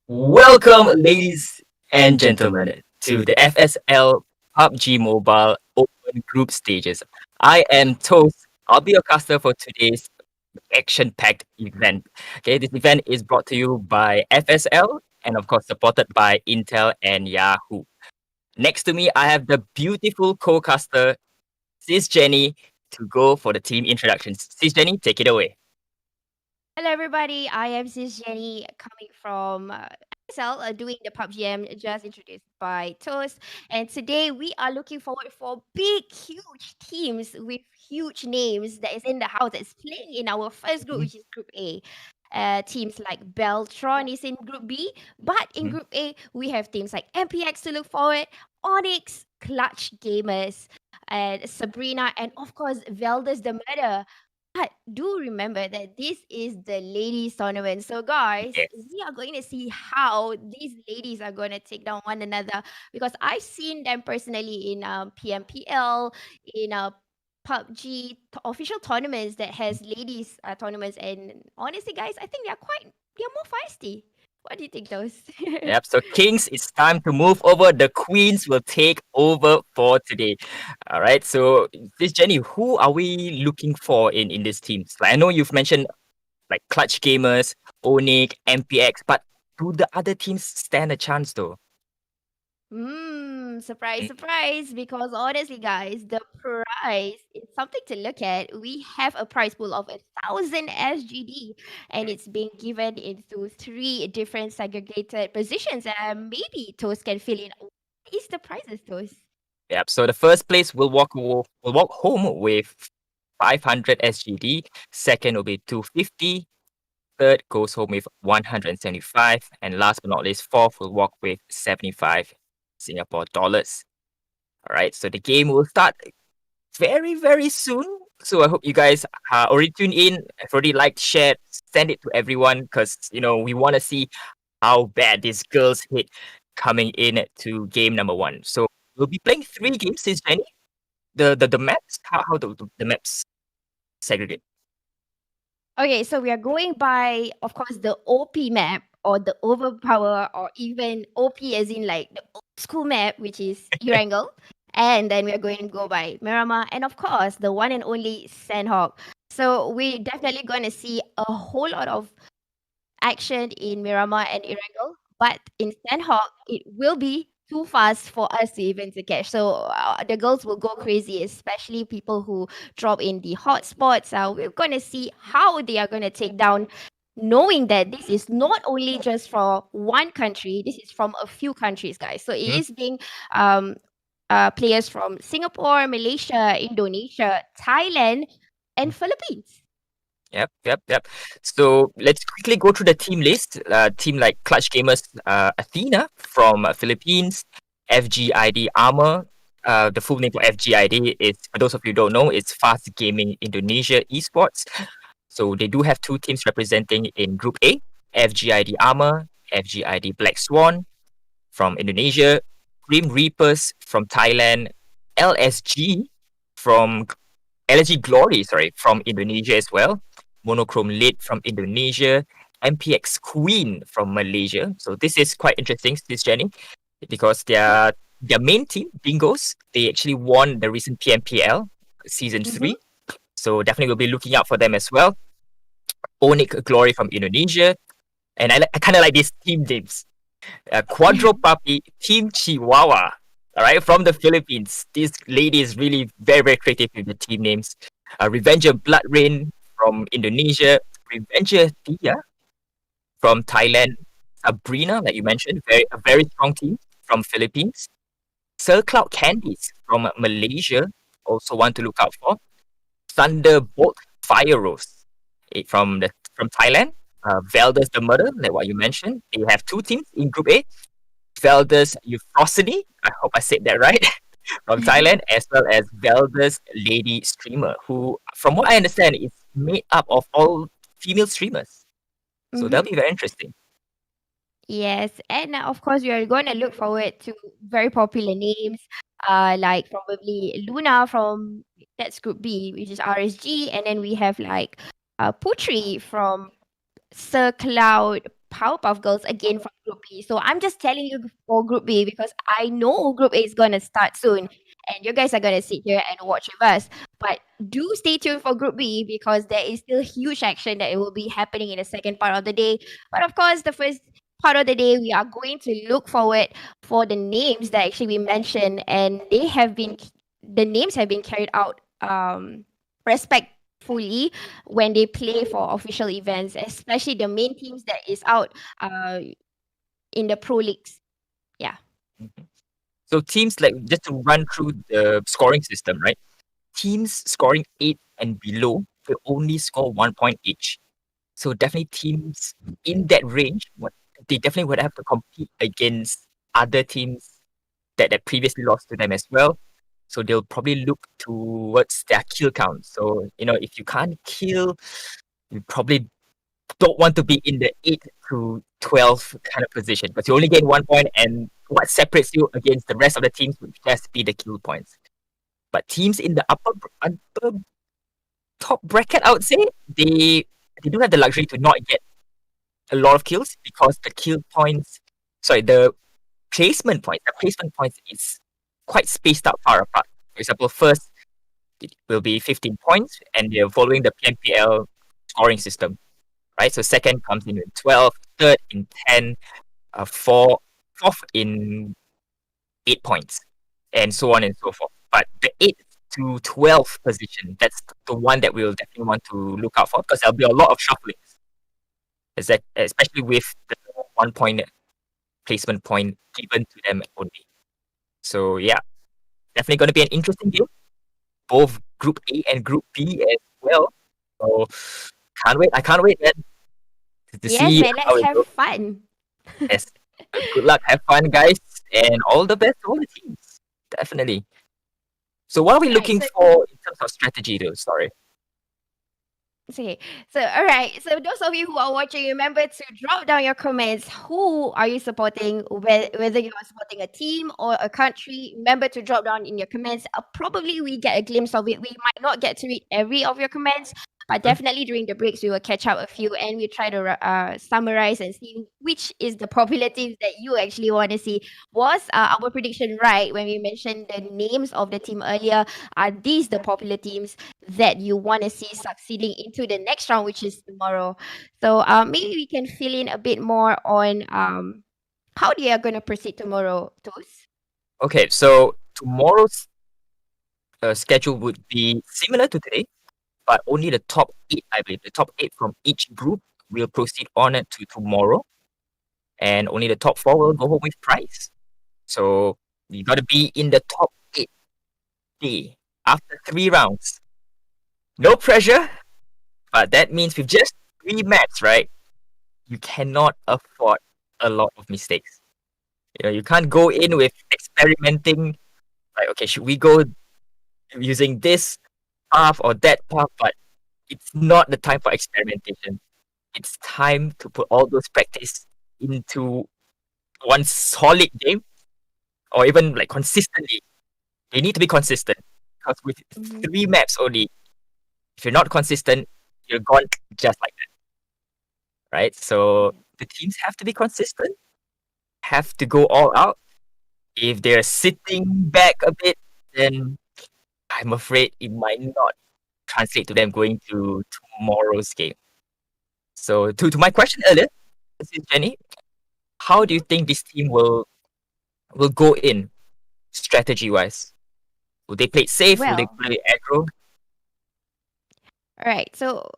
Welcome, ladies and gentlemen, to the FSL PUBG Mobile Open Group Stages. I am Toast. I'll be your caster for today's action-packed event. Okay, this event is brought to you by FSL and, of course, supported by Intel and Yahoo. Next to me, I have the beautiful co-caster, SisJenny, to go for the team introductions. SisJenny, take it away. Hello, everybody. I am SisJenny coming from FSL, doing the PUBGM just introduced by Toast. And today we are looking forward for big, huge teams with huge names that is in the house that's playing in our first group, Mhm, which is Group A. Teams like Beltron is in Group B, but in mhm. Group A we have teams like MPX to look forward, Onyx, Clutch Gamers, and Sabrina, and of course Velders the Murder. But do remember that this is the ladies tournament. So guys, Yes. we are going to see how these ladies are going to take down one another because I've seen them personally in PMPL, in PUBG official tournaments that has ladies tournaments, and honestly guys, I think they're more feisty. What do you think those? Yep. So Kings, it's time to move over. The Queens will take over for today. All right. So this Jenny, who are we looking for in this team? Like I know you've mentioned like Clutch Gamers, Onyx, MPX, but do the other teams stand a chance though? Surprise, Mm, surprise. Because honestly, guys, the prize is something to look at. We have a prize pool of 1,000 SGD, and it's being given into three different segregated positions. And maybe Toast can fill in. What is the prizes, Toast? Yep. So the first place will walk home with 500 SGD. Second will be 250. Third goes home with 175. And last but not least, fourth will walk with 75 Singapore dollars. All right. So the game will start very, very soon. So I hope you guys are already tuned in. Have already liked, shared, send it to everyone because we want to see how bad these girls hit coming in to game number one. So we'll be playing three games since Jenny. The maps, how the maps segregate. Okay, so we are going by, of course, the OP map or the overpower or even OP as in like the old school map, which is Erangel. And then we are going to go by Miramar and, of course, the one and only Sanhok. So we're definitely going to see a whole lot of action in Miramar and Erangel, but in Sanhok, it will be too fast for us to even to catch. So the girls will go crazy, especially people who drop in the hot spots. We're going to see how they are going to take down, knowing that this is not only just for one country, this is from a few countries, guys. So it Mhm. is being um, players from Singapore, Malaysia, Indonesia, Thailand, and Philippines. Yep. So let's quickly go through the team list. Team like Clutch Gamers, Athena from Philippines, FGID Armor. The full name for FGID is, for those of you who don't know, it's Fast Gaming Indonesia Esports. So they do have two teams representing in Group A, FGID Armor, FGID Black Swan from Indonesia, Grim Reapers from Thailand, LSG from LSG Glory, sorry, from Indonesia as well, Monochrome Lit from Indonesia, MPX Queen from Malaysia. So this is quite interesting, this Jenny, because their main team, Bingos, they actually won the recent PMPL season Mm-hmm. 3. So definitely we'll be looking out for them as well. Onyx Glory from Indonesia. And I kind of like these team names. Quadro Puppy, Team Chihuahua. All right, from the Philippines. This lady is really very, very creative with the team names. Revenger Blood Rain from Indonesia. Revenger Tia from Thailand. Sabrina, like you mentioned, a very strong team from Philippines. Sir Cloud Candies from Malaysia, also one to look out for. Thunderbolt Fire Rose from Thailand. Velders the Murder, like what you mentioned. They have two teams in Group A. Velders Euphrosyne, I hope I said that right, from Thailand, as well as Velders Lady Streamer, who, from what I understand, is made up of all female streamers. So that'll Mm-hmm. be very interesting. Yes, and of course, we are going to look forward to very popular names, like probably Luna from that's Group B, which is RSG, and then we have like Putri from Sir Cloud Powerpuff Girls again from Group B. So I'm just telling you for Group B because I know Group A is gonna start soon, and you guys are gonna sit here and watch with us. But do stay tuned for Group B because there is still huge action that it will be happening in the second part of the day. But of course, the first part of the day, we are going to look forward for the names that actually we mentioned, and the names have been carried out respectfully when they play for official events, especially the main teams that is out in the pro leagues. Yeah. Mhm. So teams like just to run through the scoring system, right? Teams scoring 8 and below will only score 1 point each. So definitely teams in that range, they definitely would have to compete against other teams that previously lost to them as well. So they'll probably look towards their kill count. So if you can't kill, you probably don't want to be in the 8 to 12 kind of position because you only gain 1 point, and what separates you against the rest of the teams would just be the kill points. But teams in the upper top bracket, I would say, they do have the luxury to not get a lot of kills because the placement points is quite spaced out far apart. For example, first it will be 15 points, and they're following the PNPL scoring system, right? So second comes in 12, third in 10, fourth in 8 points, and so on and so forth. But the 8 to 12 position, that's the one that we'll definitely want to look out for because there'll be a lot of shufflings, especially with the 1 point placement point given to them only. So yeah, definitely going to be an interesting game, both Group A and Group B as well. So can't wait. I can't wait, man, to Yes, see man. how Let's it have goes. fun. Yes. Good luck, have fun, guys, and all the best to all the teams. Definitely. So what are we Right. looking So for in terms of strategy, though? Sorry. okay. So, all right. So, those of you who are watching, remember to drop down your comments. Who are you supporting? Whether you are supporting a team or a country, remember to drop down in your comments. Probably we get a glimpse of it. We might not get to read every of your comments, but Mhm. definitely during the breaks we will catch up a few and we try to summarize and see which is the popular teams that you actually want to see. Was our prediction right when we mentioned the names of the team earlier? Are these the popular teams that you want to see succeeding into the next round, which is tomorrow? So maybe we can fill in a bit more on how they are going to proceed tomorrow, Toast. Okay, so tomorrow's schedule would be similar to today, but only the top 8, I believe. The top 8 from each group will proceed on to tomorrow, and only the top 4 will go home with prize. So you got to be in the top 8 day after 3 rounds. No pressure, but that means with just 3 maps, right? You cannot afford a lot of mistakes. You can't go in with experimenting. Like, okay, should we go using this path or that path? But it's not the time for experimentation. It's time to put all those practice into one solid game, or even like consistently. They need to be consistent because with Mm-hmm. 3 maps only, if you're not consistent, you're gone just like that, right? So the teams have to be consistent, have to go all out. If they're sitting back a bit, then I'm afraid it might not translate to them going to tomorrow's game. So to my question earlier, this is Jenny. How do you think this team will go in strategy wise? Will they play it safe? Will they Well, play aggro? all right. So,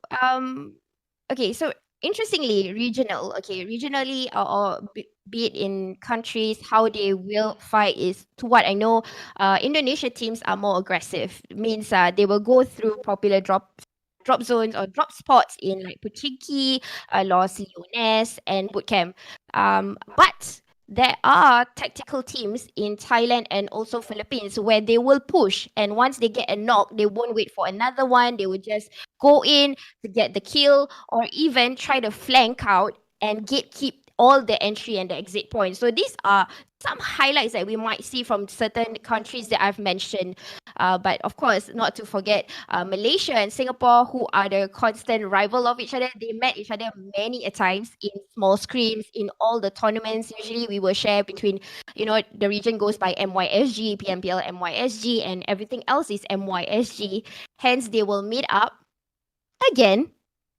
okay. So, interestingly, regional. Okay, regionally, be it in countries, how they will fight is to what I know. Indonesia teams are more aggressive. Means they will go through popular drop zones or drop spots in like Puchiki, Los Leones, and Bootcamp. But there are tactical teams in Thailand and also Philippines where they will push, and once they get a knock, they won't wait for another one. They will just go in to get the kill or even try to flank out and gatekeep all the entry and the exit points. So these are some highlights that we might see from certain countries that I've mentioned. But of course, not to forget Malaysia and Singapore, who are the constant rival of each other. They met each other many a times in small screens in all the tournaments. Usually we will share between, the region goes by MYSG, PMPL MYSG, and everything else is MYSG. Hence, they will meet up again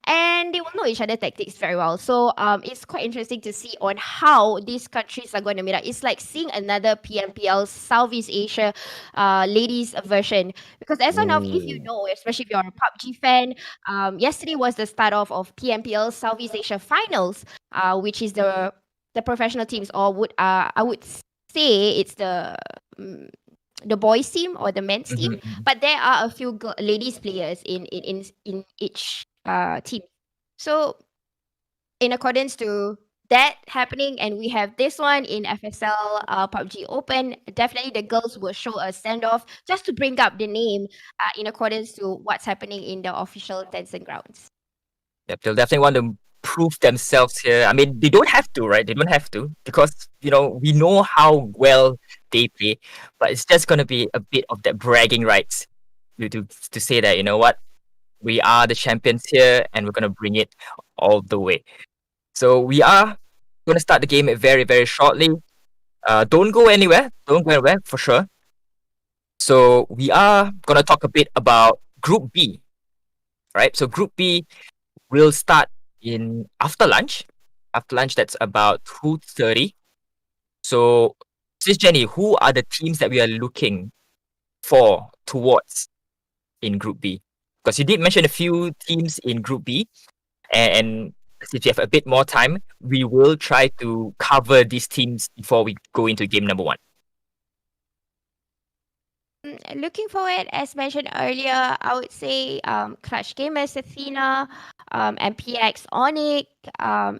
and they will know each other tactics very well. So it's quite interesting to see on how these countries are going to meet up. It's like seeing another PMPL Southeast Asia ladies version. Because as of now, if you know, especially if you're a PUBG fan, yesterday was the start off of PMPL Southeast Asia Finals, which is the professional teams, or I would say it's the boys team or the men's team, but there are a few ladies players in each team. So in accordance to that happening, and we have this one in FSL PUBG Open, definitely the girls will show a standoff just to bring up the name in accordance to what's happening in the official Tencent grounds. Yep, they'll definitely want to prove themselves here. I mean, they don't have to, right? They don't have to because, we know how well they play, but it's just going to be a bit of that bragging rights to say that, what, we are the champions here and we're going to bring it all the way. So we are going to start the game very, very shortly. Don't go anywhere. Don't go anywhere for sure. So we are going to talk a bit about Group B, right? So Group B will start in after lunch. After lunch, that's about 2:30. So, SisJenny, who are the teams that we are looking towards in Group B? Because you did mention a few teams in Group B, and if you have a bit more time, we will try to cover these teams before we go into game number 1. Looking forward, as mentioned earlier, I would say Clutch Gamers, Athena, MPX, Onyx,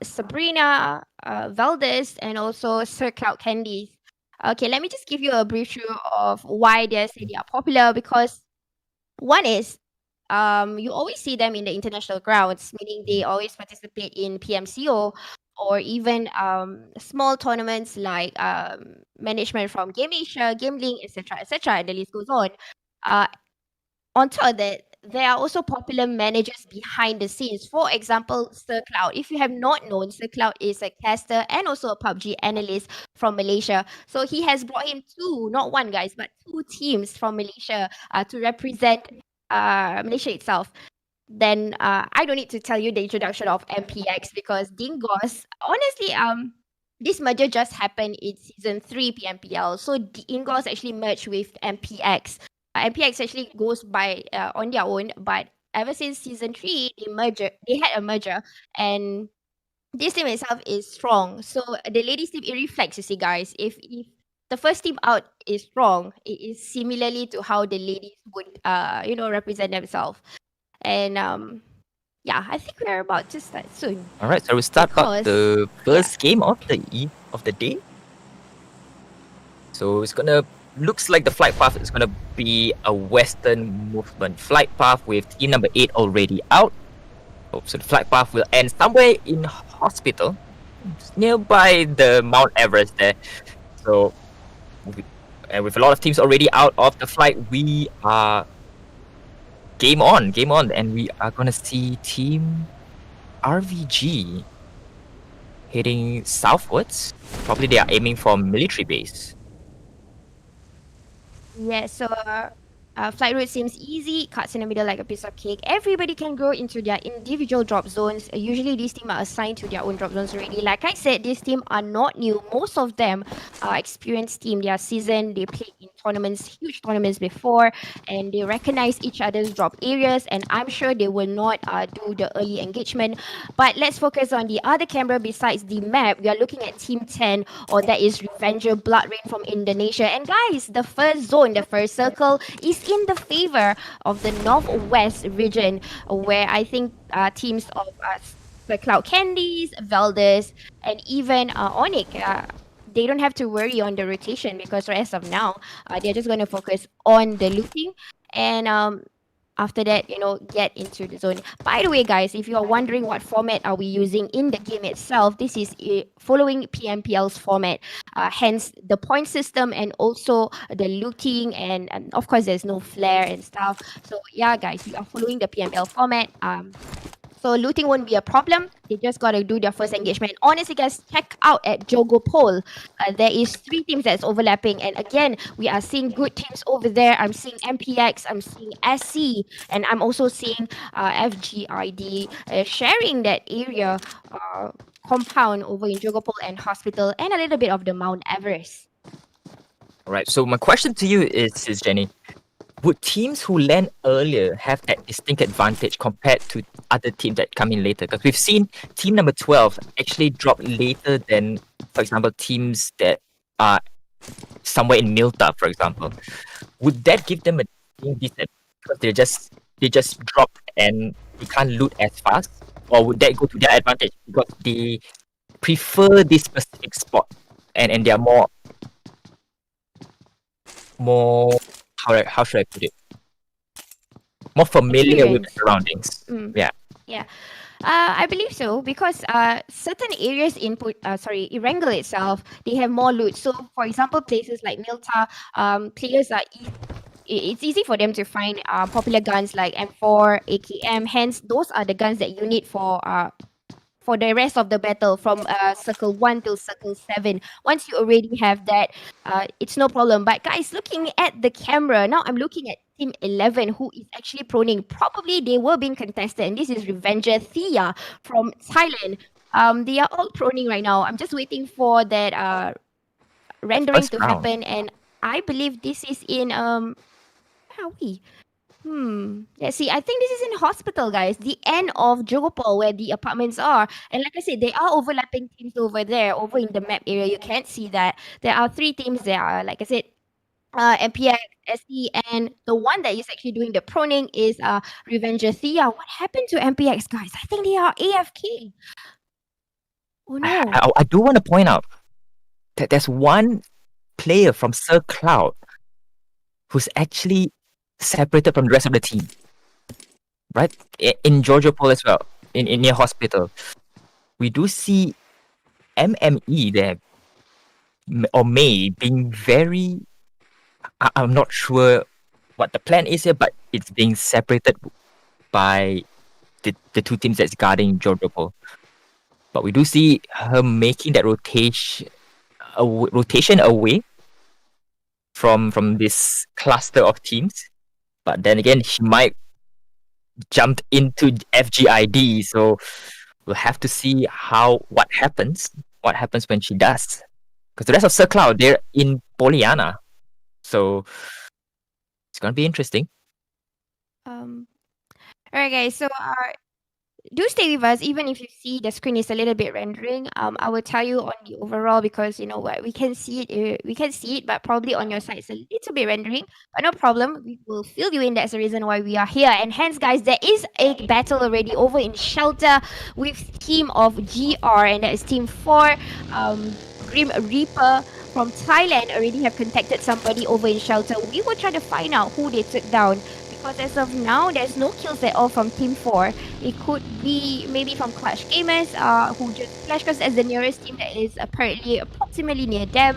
Sabrina, Valdez, and also Sir Cloud Candies. Okay, let me just give you a brief through of why they are popular, because one is you always see them in the international grounds, meaning they always participate in PMCO or even small tournaments like management from Game Asia, Game Link, etc., and the list goes on. On top of that, there are also popular managers behind the scenes. For example, Sir Cloud. If you have not known, Sir Cloud is a caster and also a PUBG analyst from Malaysia. So he has brought in not one guys, but 2 teams from Malaysia to represent Malaysia itself. Then I don't need to tell you the introduction of MPX, because Dingos, honestly, this merger just happened in season 3 PMPL. So Dingos actually merged with MPX. MPX actually goes by on their own, but ever since season 3, they had a merger, and this team itself is strong. So the ladies team, it reflects, you see, guys. If the first team out is strong, it is similarly to how the ladies would represent themselves. And I think we're about to start soon. All right, so we start out the first game of the day. So looks like the flight path is gonna be a Western movement flight path with team number 8 already out. So the flight path will end somewhere in hospital, nearby the Mount Everest there. So, and with a lot of teams already out of the flight, we are game on, and we are gonna see team RVG heading southwards. Probably they are aiming for military base. Yeah, so flight route seems easy, cuts in the middle like a piece of cake. Everybody can go into their individual drop zones. Usually these teams are assigned to their own drop zones already. Like I said, these teams are not new. Most of them are experienced team. They are seasoned. They played in tournaments, huge tournaments before, and they recognize each other's drop areas, and I'm sure they will not do the early engagement. But let's focus on the other camera besides the map. We are looking at Team 10, or that is Revenger Blood Rain from Indonesia. And guys, the first zone, the first circle is in the favor of the Northwest region, where I think teams of the Cloud Candies, Valdez, and even Onyx, they don't have to worry on the rotation, because as of now, they're just going to focus on the looting. And after that, get into the zone. By the way, guys, if you are wondering what format are we using in the game itself, this is following PMPL's format. Hence the point system and also the looting, and of course there's no flare and stuff. So yeah, guys, we are following the PMPL format. So looting won't be a problem. They just gotta do their first engagement. Honestly, guys, check out at Jogo Pole. There is 3 teams that's overlapping, and again, we are seeing good teams over there. I'm seeing MPX, I'm seeing SC, and I'm also seeing FGID sharing that area compound over in Jogo Pole and Hospital, and a little bit of the Mount Everest. All right. So my question to you is SisJenny, would teams who land earlier have that distinct advantage compared to other teams that come in later? Because we've seen team number 12 actually drop later than, for example, teams that are somewhere in Milta, for example. Would that give them a distinct because they just drop and they can't loot as fast? Or would that go to their advantage because they prefer this specific spot and they are more how should I put it? More familiar with the surroundings. Yeah. Yeah. I believe so because certain areas in Erangel itself, they have more loot. So for example, places like Milta, players are it's easy for them to find popular guns like M4, AKM. Hence, those are the guns that you need for the rest of the battle from circle 1 till circle 7. Once you already have that, it's no problem. But guys, looking at the camera, now I'm looking at team 11 who is actually proning. Probably they were being contested, and this is Revenger Thea from Thailand. They are all proning right now. I'm just waiting for that rendering to happen, and I believe this is in where are we? Let's see. I think this is in Hospital, guys. The end of Jogopol, where the apartments are. And like I said, they are overlapping teams over there, over in the map area. You can't see that. There are 3 teams there. Like I said, MPX, SE, and the one that is actually doing the proning is Revenger Thea. What happened to MPX, guys? I think they are AFK. Oh no. I do want to point out that there's one player from Sir Cloud who's actually separated from the rest of the team, right? In Georgia Pole as well, in near Hospital, we do see MME there, or May being very. I'm not sure what the plan is here, but it's being separated by the 2 teams that's guarding Georgia Pole. But we do see her making that rotation away from this cluster of teams. But then again, she might jump into FGID, so we'll have to see what happens when she does. Because the rest of Sir Cloud, they're in Poliana, so it's gonna be interesting. Alright, guys. So do stay with us, even if you see the screen is a little bit rendering. I will tell you on the overall because you know what, we can see it, but probably on your side it's a little bit rendering. But no problem, we will fill you in. That's the reason why we are here. And hence, guys, there is a battle already over in Shelter with team of GR, and that is team 4. Grim Reaper from Thailand already have contacted somebody over in Shelter. We will try to find out who they took down. Because as of now, there's no kills at all from Team 4. It could be maybe from Clash Gamers who just flashed because that's the nearest team that is apparently approximately near them.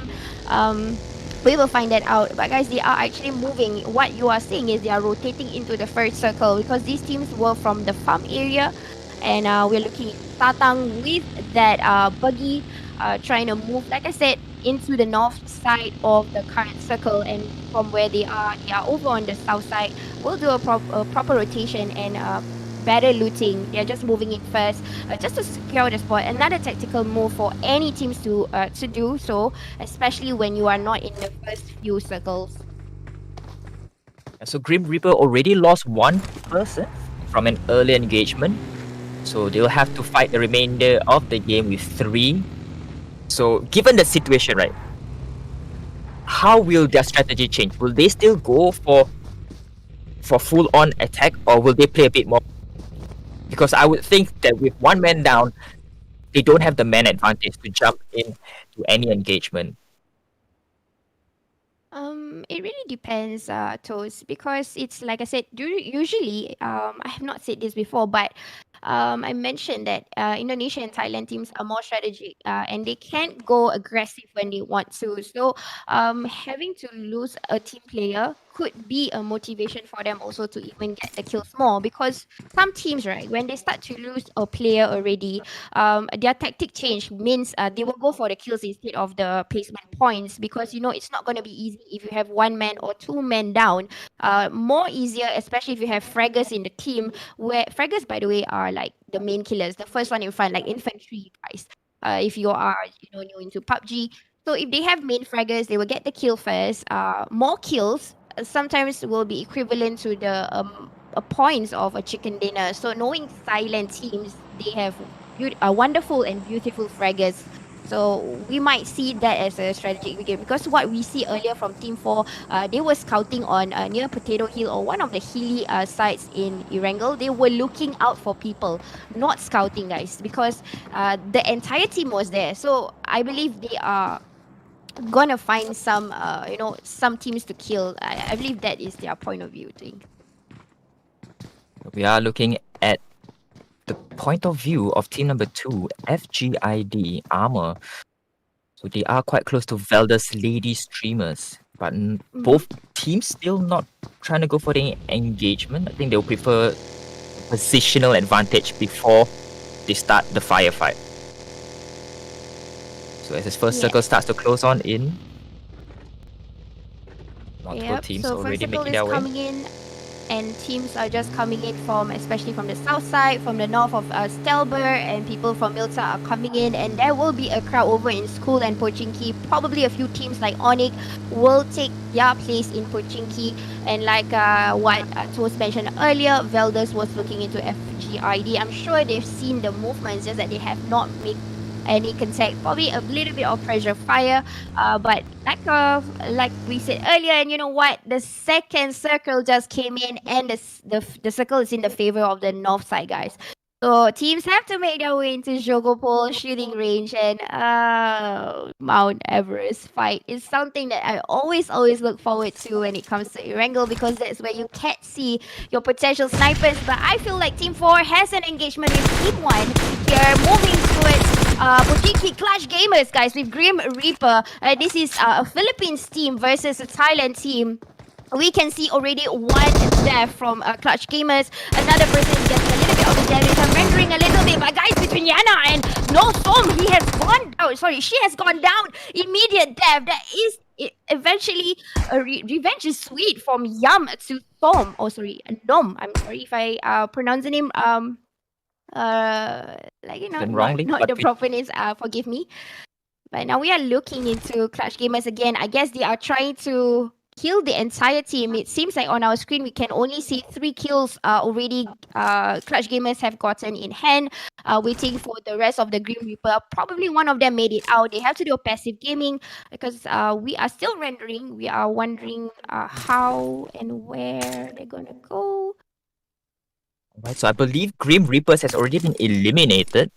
We will find that out. But guys, they are actually moving. What you are seeing is they are rotating into the first circle because these teams were from the farm area. And we're looking at Tatang with that buggy trying to move, like I said, into the north side of the current circle, and from where they are over on the south side. We'll do a proper rotation and better looting. They're just moving in first just to secure the spot. Another tactical move for any teams to do so, especially when you are not in the first few circles. So Grim Reaper already lost 1 person from an early engagement, so they'll have to fight the remainder of the game with 3. So given the situation, right, how will their strategy change? Will they still go for full-on attack, or will they play a bit more? Because I would think that with 1 man down, they don't have the man advantage to jump in to any engagement. It really depends, Toast, because it's like I said, usually, I have not said this before, but I mentioned that Indonesia and Thailand teams are more strategic, and they can't go aggressive when they want to. So, having to lose a team player could be a motivation for them also to even get the kills more, because some teams, right, when they start to lose a player already, their tactic change means they will go for the kills instead of the placement points, because it's not going to be easy if you have one man or two men down. More easier, especially if you have fraggers in the team, where fraggers, by the way, are like the main killers, the first one in front, like infantry guys. If you are new into PUBG, so if they have main fraggers, they will get the kill first. More kills sometimes will be equivalent to the points of a chicken dinner. So knowing silent teams, they have wonderful and beautiful fraggers. So we might see that as a strategic game, because what we see earlier from Team 4, they were scouting on near Potato Hill, or one of the hilly sites in Erangel. They were looking out for people, not scouting, guys, because the entire team was there. So I believe they are gonna find some teams to kill. I believe that is their point of view thing. We are looking at the point of view of team number 2, FGID Armor. So they are quite close to Velda's lady streamers, but both teams still not trying to go for the engagement. I think they'll prefer positional advantage before they start the firefight. So as this first circle starts to close on in, multiple teams so already first circle making is their way. coming in, and teams are just coming in especially from the south side, from the north of Stelber, and people from Milta are coming in, and there will be a crowd over in School and Pochinki. Probably a few teams like Onyx will take their place in Pochinki, and like what was mentioned earlier, Velders was looking into FGID. I'm sure they've seen the movements, just that they have not made any contact. Probably a little bit of pressure fire, but like we said earlier, and you know what, the second circle just came in, and the circle is in the favor of the north side, guys. So teams have to make their way into Jogopol shooting range, and Mount Everest fight is something that I always look forward to when it comes to Erangel, because that's where you can't see your potential snipers. But I feel like Team 4 has an engagement with Team 1 here, moving towards Pochinki Clutch Gamers, guys, with Grim Reaper. This is a Philippines team versus a Thailand team. We can see already one death from Clutch Gamers. Another person is getting a little bit of the damage. I'm rendering a little bit, but guys, between Yana and No Som, he has gone. Oh, sorry, she has gone down. Immediate death. That is eventually revenge is sweet from Yam to Som. Oh, sorry, Nom. I'm sorry if I pronounce the name wrongly, not the proper names. Forgive me. But now we are looking into Clutch Gamers again. I guess they are trying to kill the entire team. It seems like on our screen we can only see 3 kills already. Clutch Gamers have gotten in hand, waiting for the rest of the Grim Reaper. Probably one of them made it out. They have to do a passive gaming, because we are still rendering. We are wondering how and where they're gonna go. Right, so I believe Grim Reapers has already been eliminated,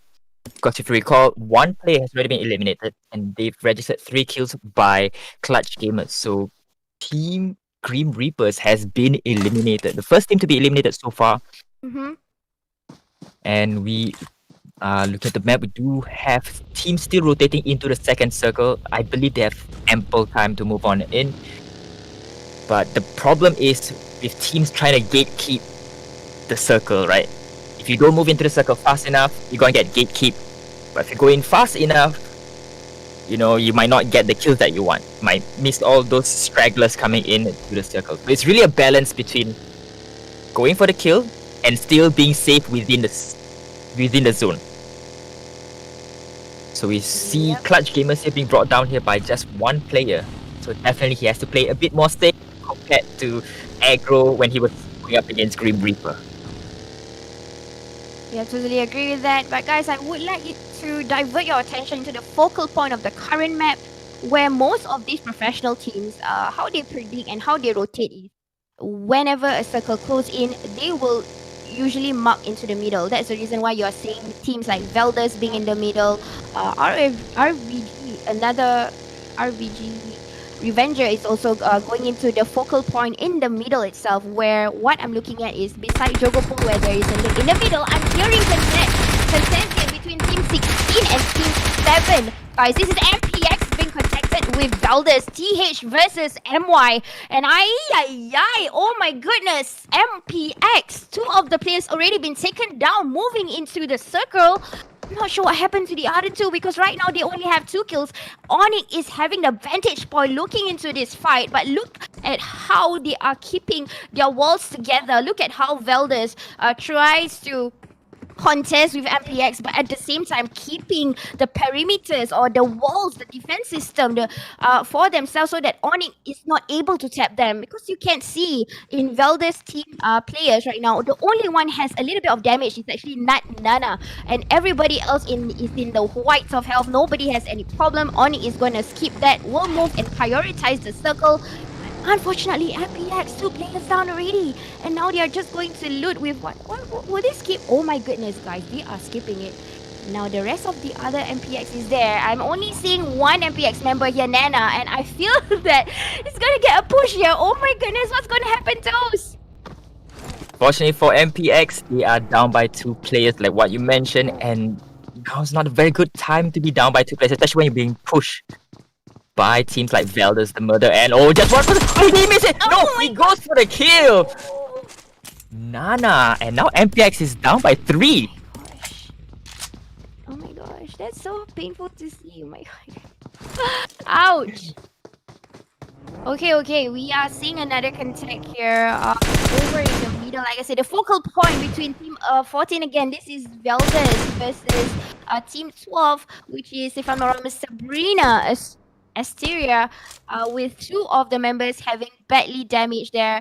because if you recall, one player has already been eliminated, and they've registered 3 kills by Clutch Gamers. So Team Grim Reapers has been eliminated, the first team to be eliminated so far. And we look at the map. We do have teams still rotating into the second circle. I believe they have ample time to move on in. But the problem is with teams trying to gatekeep the circle, right? If you don't move into the circle fast enough, you're gonna get gatekeep. But if you go in fast enough, you might not get the kills that you want. You might miss all those stragglers coming in to the circle. So it's really a balance between going for the kill and still being safe within the zone. So we see Clutch Gamers here being brought down here by just one player. So definitely he has to play a bit more safe compared to aggro when he was going up against Grim Reaper. Yeah, totally agree with that. But guys, I would like you to divert your attention to the focal point of the current map, where most of these professional teams, how they predict and how they rotate is, whenever a circle closes in, they will usually mark into the middle. That's the reason why you're seeing teams like Velders being in the middle, RVG, another RVG, Revenger is also going into the focal point in the middle itself, where what I'm looking at is beside Jogopol, where there is a link in the middle. I'm hearing contention between Team 16 and Team 7. Guys, this is MPX being contacted with Valdez, TH versus MY. And oh my goodness, MPX. Two of the players already been taken down, moving into the circle. I'm not sure what happened to the other two because right now they only have 2 kills. Onyx is having the vantage point looking into this fight, but look at how they are keeping their walls together. Look at how Valdez tries to contest with MPX, but at the same time keeping the perimeters or the walls, the defense system for themselves, so that Onyx is not able to tap them. Because you can see in Valdez team players right now, the only one has a little bit of damage is actually Nana, and everybody else is in the whites of health. Nobody has any problem. Onyx is gonna skip that, will move and prioritize the circle. Unfortunately, MPX 2 players down already, and now they are just going to loot with what will they skip? Oh my goodness, guys, they are skipping it. Now the rest of the other MPX is there. I'm only seeing one MPX member here, Nana, and I feel that it's gonna get a push here. Oh my goodness, what's gonna happen to us? Fortunately for MPX, they are down by 2 players, like what you mentioned, and now it's not a very good time to be down by 2 players, especially when you're being pushed by teams like Valdez, the Murder, and just one for the. Oh, he missed it! No, he goes for the kill! Nana, and now MPX is down by 3. Oh my gosh, that's so painful to see. Oh my god. Ouch! Okay, we are seeing another contact here over in the middle. Like I said, the focal point between Team 14 again. This is Valdez versus Team 12, which is, if I'm not wrong, Miss Sabrina Asteria, with 2 of the members having badly damaged there.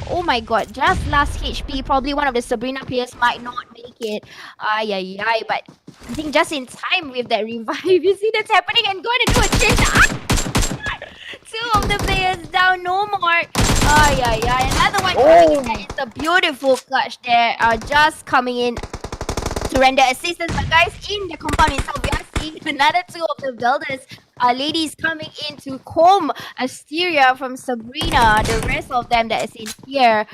Oh my god, just last HP. Probably one of the Sabrina players might not make it. But I think just in time with that revive. You see that's happening and going to do a chase. 2 of the players down, no more. Another one coming in. That is a beautiful clutch there. Just coming in to render assistance. But guys, in the compound itself, we are seeing another 2 of the builders. Ladies coming in to comb Asteria from Sabrina. The rest of them that is in here.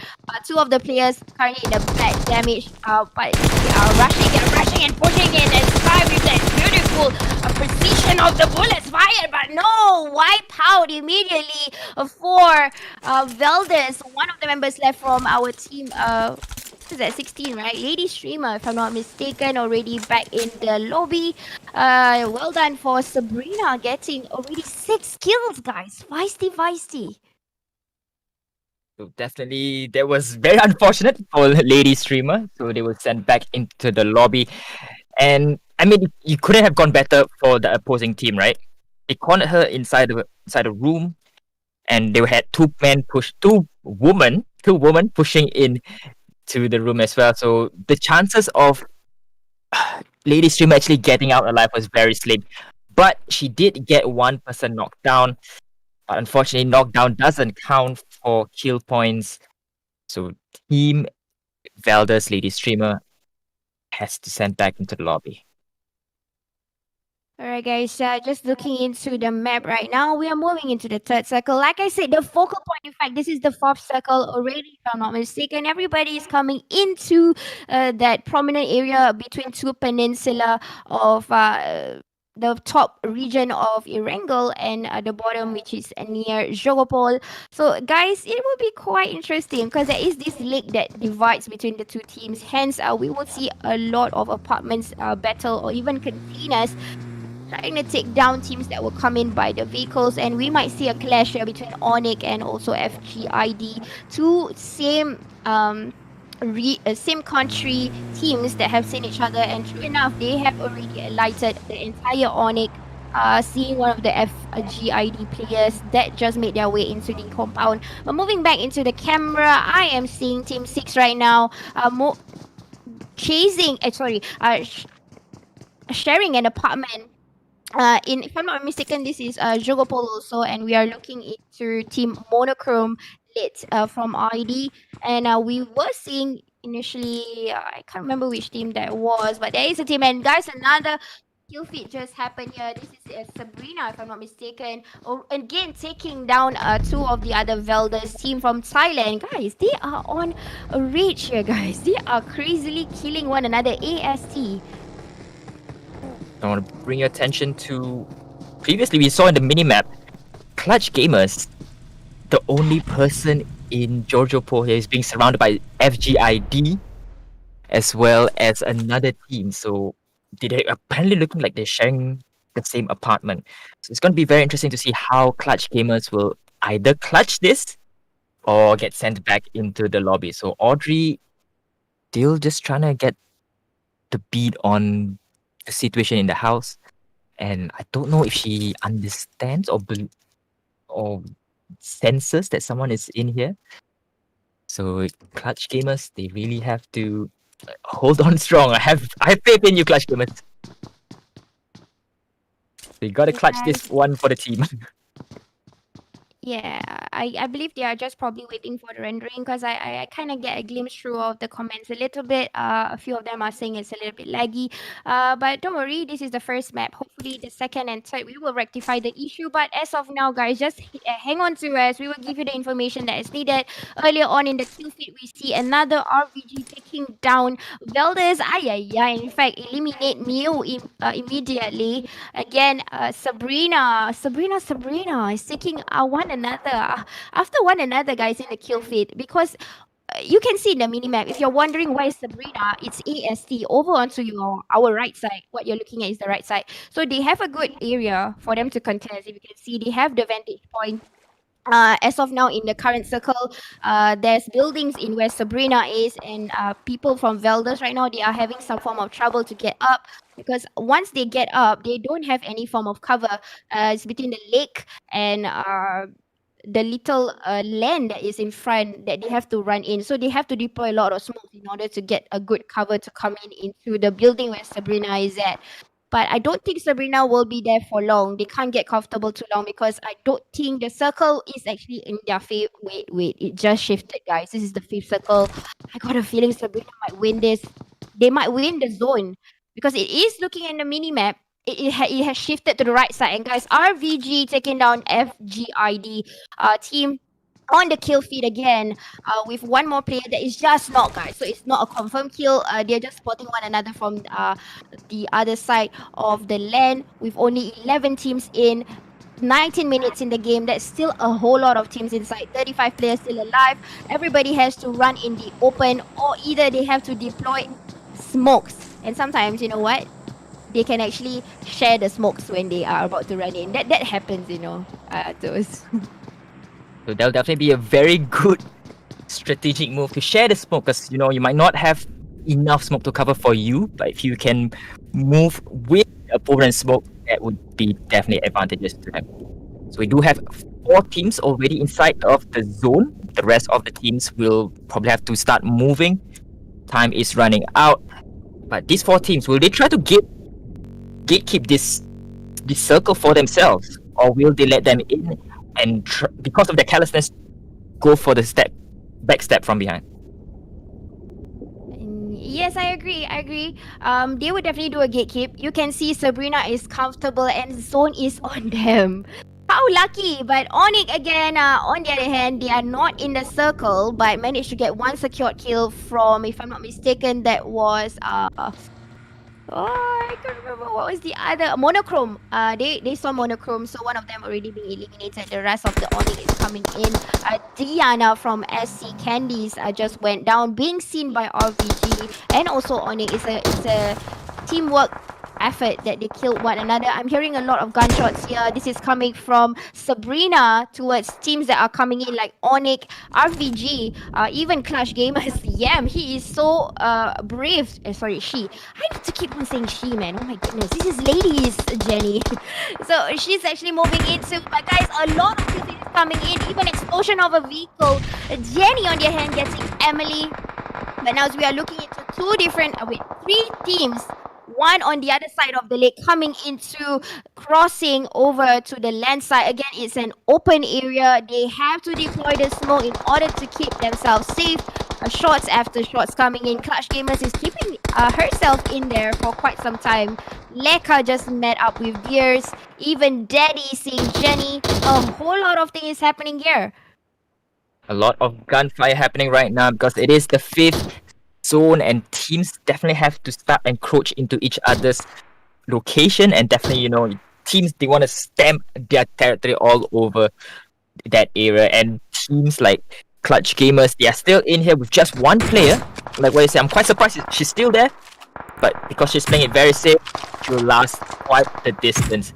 2 of the players currently in the bad damage. But they are rushing and pushing in. And Sky with that beautiful precision of the bullets fired. But no, wipe out immediately for Valdez. One of the members left from our team. Is at 16, right? Lady streamer, if I'm not mistaken, already back in the lobby. Well done for Sabrina, getting already 6 kills, guys. Feisty. So definitely, that was very unfortunate for Lady Streamer. So they were sent back into the lobby. And I mean, you couldn't have gone better for the opposing team, right? They cornered her inside the room, and they had 2 women pushing in to the room as well. So the chances of Lady Streamer actually getting out alive was very slim. But she did get 1 person knocked down. But unfortunately, knockdown doesn't count for kill points. So Team Valdez Lady Streamer has to send back into the lobby. Alright guys, just looking into the map right now, we are moving into the 3rd circle. Like I said, the focal point, in fact, this is the 4th circle already, if I'm not mistaken. Everybody is coming into that prominent area between 2 peninsula of the top region of Erangel and the bottom, which is near Jogopol. So guys, it will be quite interesting because there is this lake that divides between the 2 teams. Hence, we will see a lot of apartments battle or even containers trying to take down teams that will come in by the vehicles, and we might see a clash here between Onyx and also FGID, 2 same country teams that have seen each other, and true enough, they have already alighted the entire Onyx. Seeing one of the FGID players that just made their way into the compound. But moving back into the camera, I am seeing Team 6 right now sharing an apartment. If I'm not mistaken, this is Jogopol also, and we are looking into Team Monochrome Lit from ID, and we were seeing initially, I can't remember which team that was, but there is a team, and guys, another kill feed just happened here. This is Sabrina, if I'm not mistaken. Oh, again, taking down two of the other Velda's team from Thailand. Guys, they are on a rage here, guys. They are crazily killing one another. AST. I want to bring your attention to previously we saw in the minimap, Clutch Gamers, the only person in Jojopo here is being surrounded by FGID as well as another team. So they're apparently looking like they're sharing the same apartment. So it's going to be very interesting to see how Clutch Gamers will either clutch this or get sent back into the lobby. So Audrey still just trying to get the beat on the situation in the house. And I don't know if she understands or senses that someone is in here. So Clutch Gamers, they really have to hold on strong. I have faith in you, Clutch Gamers. They gotta clutch this one for the team. Yeah, I believe they are just probably waiting for the rendering because I kind of get a glimpse through of the comments a little bit. A few of them are saying it's a little bit laggy. But don't worry, this is the first map. Hopefully, the second and third we will rectify the issue. But as of now, guys, just hang on to us. We will give you the information that is needed. Earlier on in the kill feed, we see another RVG taking down Velders. In fact, eliminate Mew immediately. Again, Sabrina is taking one another after one another, guys, in the kill feed because you can see in the minimap. If you're wondering why is Sabrina, it's AST over onto our right side. What you're looking at is the right side. So they have a good area for them to contest. If you can see, they have the vantage point. As of now, in the current circle, there's buildings in where Sabrina is, and people from Velders right now, they are having some form of trouble to get up because once they get up, they don't have any form of cover. It's between the lake and the little land that is in front that they have to run in. So they have to deploy a lot of smoke in order to get a good cover to come into the building where Sabrina is at. But I don't think Sabrina will be there for long. They can't get comfortable too long because I don't think the circle is actually in their favor. Wait. It just shifted, guys. This is the fifth circle. I got a feeling Sabrina might win this. They might win the zone because it is looking in the mini-map. It has shifted to the right side. And guys, RVG taking down FGID team on the kill feed again with one more player that is just not, guys. So it's not a confirmed kill. They're just spotting one another from the other side of the land with only 11 teams in. 19 minutes in the game. That's still a whole lot of teams inside. 35 players still alive. Everybody has to run in the open, or either they have to deploy smokes. And sometimes, you know what? They can actually share the smokes when they are about to run in. That happens, those. So that'll definitely be a very good strategic move to share the smoke because you might not have enough smoke to cover for you, but if you can move with opponent's smoke, that would be definitely advantageous to them. So we do have 4 teams already inside of the zone. The rest of the teams will probably have to start moving. Time is running out. But these 4 teams, will they try to gatekeep this circle for themselves, or will they let them in and because of their carelessness go for the back step from behind? Yes, I agree. They would definitely do a gatekeep. You can see Sabrina is comfortable and zone is on them. How lucky! But Onyx again, on the other hand, they are not in the circle, but managed to get one secured kill from, if I'm not mistaken, that was I can't remember what was the other. Monochrome. They saw Monochrome, so one of them already being eliminated. The rest of the Onyx is coming in. Diana from SC Candies just went down, being seen by RVG and also Onyx. It's a teamwork effort that they killed one another. I'm hearing a lot of gunshots here. This is coming from Sabrina towards teams that are coming in like Onyx, RVG, even Clash Gamers. Yam, he is so brave. She. I need to keep on saying she, man. Oh my goodness. This is ladies, Jenny. So she's actually moving into, but guys, a lot of people is coming in. Even explosion of a vehicle. Jenny on the other hand getting Emily. But now we are looking into 3 teams. One on the other side of the lake coming into crossing over to the land side. Again, it's an open area. They have to deploy the smoke in order to keep themselves safe. shots after shots coming in. Clutch Gamers is keeping herself in there for quite some time. Leka just met up with Gears. Even Daddy seeing Jenny. A whole lot of things happening here. A lot of gunfire happening right now because it is the 5th zone and teams definitely have to start encroach into each other's location, and definitely, teams, they want to stamp their territory all over that area, and teams like Clutch Gamers, they are still in here with just one player. Like what you say, I'm quite surprised she's still there, but because she's playing it very safe, she'll last quite the distance.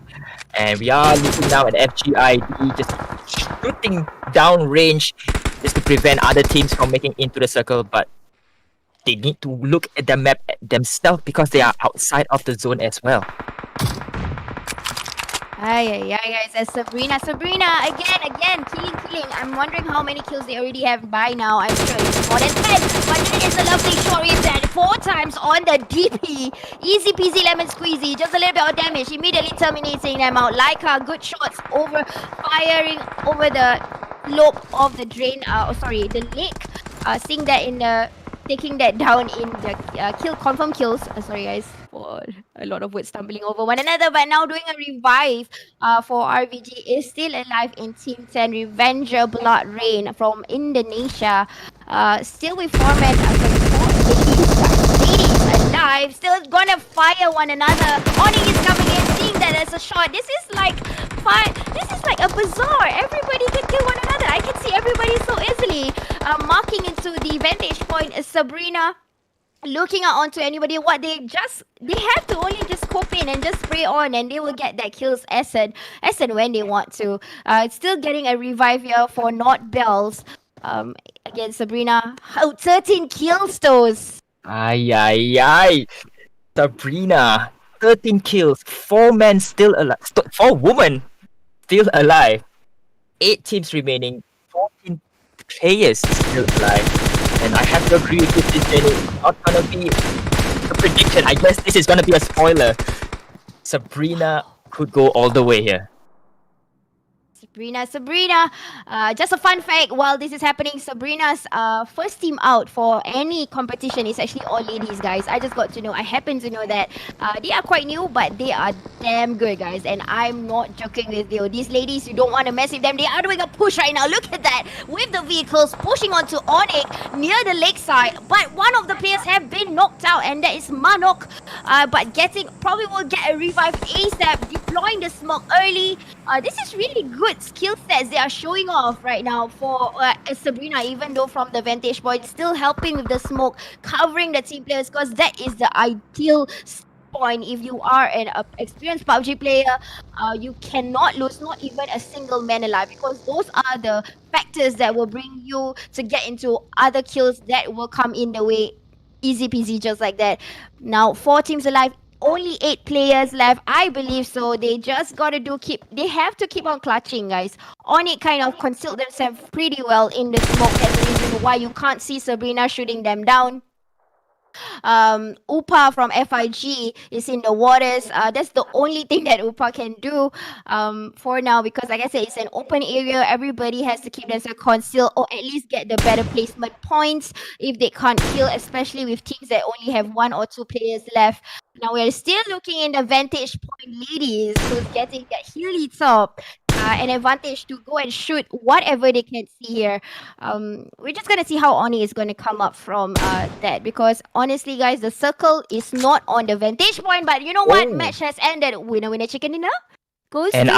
And we are looking now at FGID just shooting down range just to prevent other teams from making into the circle, but they need to look at the map themselves because they are outside of the zone as well. Guys, as Sabrina, again, killing. I'm wondering how many kills they already have by now. I'm sure it's more than 10, but that is a lovely shot with that. 4 times on the DP. Easy peasy lemon squeezy, just a little bit of damage, immediately terminating them out. Leica, good shots firing over the slope of the drain, the lake. Seeing that in the, taking that down in the confirm kills. Sorry guys for a lot of words stumbling over one another, but now doing a revive for RVG is still alive in Team 10. Revenger Blood Rain from Indonesia. Still with 4 men, ladies alive, still gonna fire one another. Oni is coming in, seeing that there's a shot. This is like a bazaar. Everybody can kill one another. I can see everybody so easily. Marking into the vantage point is Sabrina. Looking out onto anybody, what they have to only just scope in and just spray on, and they will get that kills as and when they want to. Still getting a revive here for Not Bells. Again, Sabrina, 13 kills those. Ay. Sabrina, 13 kills, 4 men still alive, 4 women still alive, 8 teams remaining, 14 players still alive. And I have to agree with this, SisJenny. It's not gonna be a prediction. I guess this is gonna be a spoiler. Sabrina could go all the way here. Sabrina. Just a fun fact, while this is happening, Sabrina's first team out for any competition is actually all ladies, guys. I happen to know that they are quite new, but they are damn good, guys. And I'm not joking with you. These ladies, you don't want to mess with them. They are doing a push right now. Look at that. With the vehicles pushing onto Onyx near the lakeside. But one of the players have been knocked out, and that is Manok. But probably will get a revive ASAP, deploying the smoke early. This is really good skill sets they are showing off right now for Sabrina, even though from the vantage point, still helping with the smoke, covering the team players, because that is the ideal point. If you are an experienced PUBG player, you cannot lose not even a single man alive, because those are the factors that will bring you to get into other kills that will come in the way. Easy peasy, just like that. Now 4 teams alive, only 8 players left, I believe. So they just gotta they have to keep on clutching, guys. Onyx kind of concealed themselves pretty well in the smoke. That's the reason why you can't see Sabrina shooting them down. Upa from FIG is in the waters. That's the only thing that Upa can do for now, because like I said, it's an open area. Everybody has to keep themselves concealed, or at least get the better placement points if they can't kill, especially with teams that only have 1 or 2 players left. Now we're still looking in the vantage point ladies, who's getting that hilly top. An advantage to go and shoot whatever they can see here. We're just gonna see how Oni is gonna come up from that, because honestly, guys, the circle is not on the vantage point. But you know what? Match has ended. Winner chicken dinner goes. And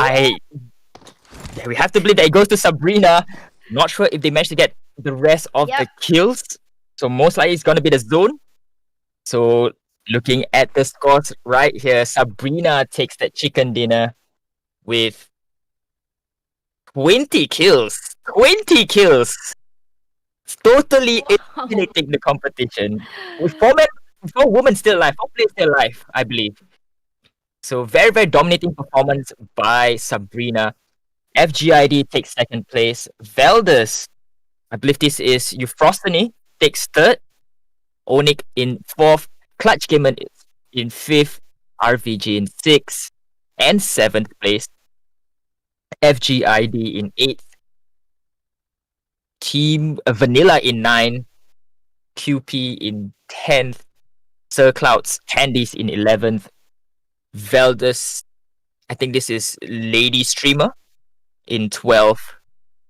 we have to believe that it goes to Sabrina. Not sure if they managed to get the rest of the kills. So most likely it's gonna be the zone. So looking at the scores right here, Sabrina takes that chicken dinner with 20 kills. 20 kills. It's totally eliminating the competition. With 4 women still alive, 4 players still alive, I believe. So very, very dominating performance by Sabrina. FGID takes 2nd place. Veldus, I believe this is Euphrosyne, takes 3rd. Onyx in 4th. Clutch Gamer in 5th. RVG in 6th. And 7th place. FGID in 8th. Team Vanilla in 9th. QP in 10th, Sir Clouds Candies in 11th, Veldus, I think this is Lady Streamer in 12th,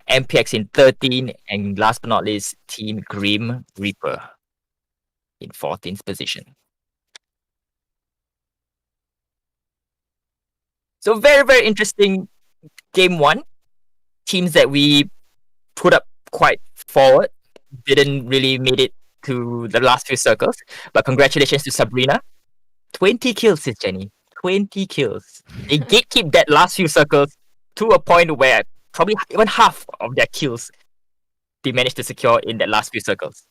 MPX in 13th, and last but not least, Team Grim Reaper in 14th position. So very, very interesting game one. Teams that we put up quite forward didn't really made it to the last few circles. But congratulations to Sabrina. 20 kills, SisJenny. 20 kills. They gatekeep that last few circles to a point where probably even half of their kills they managed to secure in that last few circles.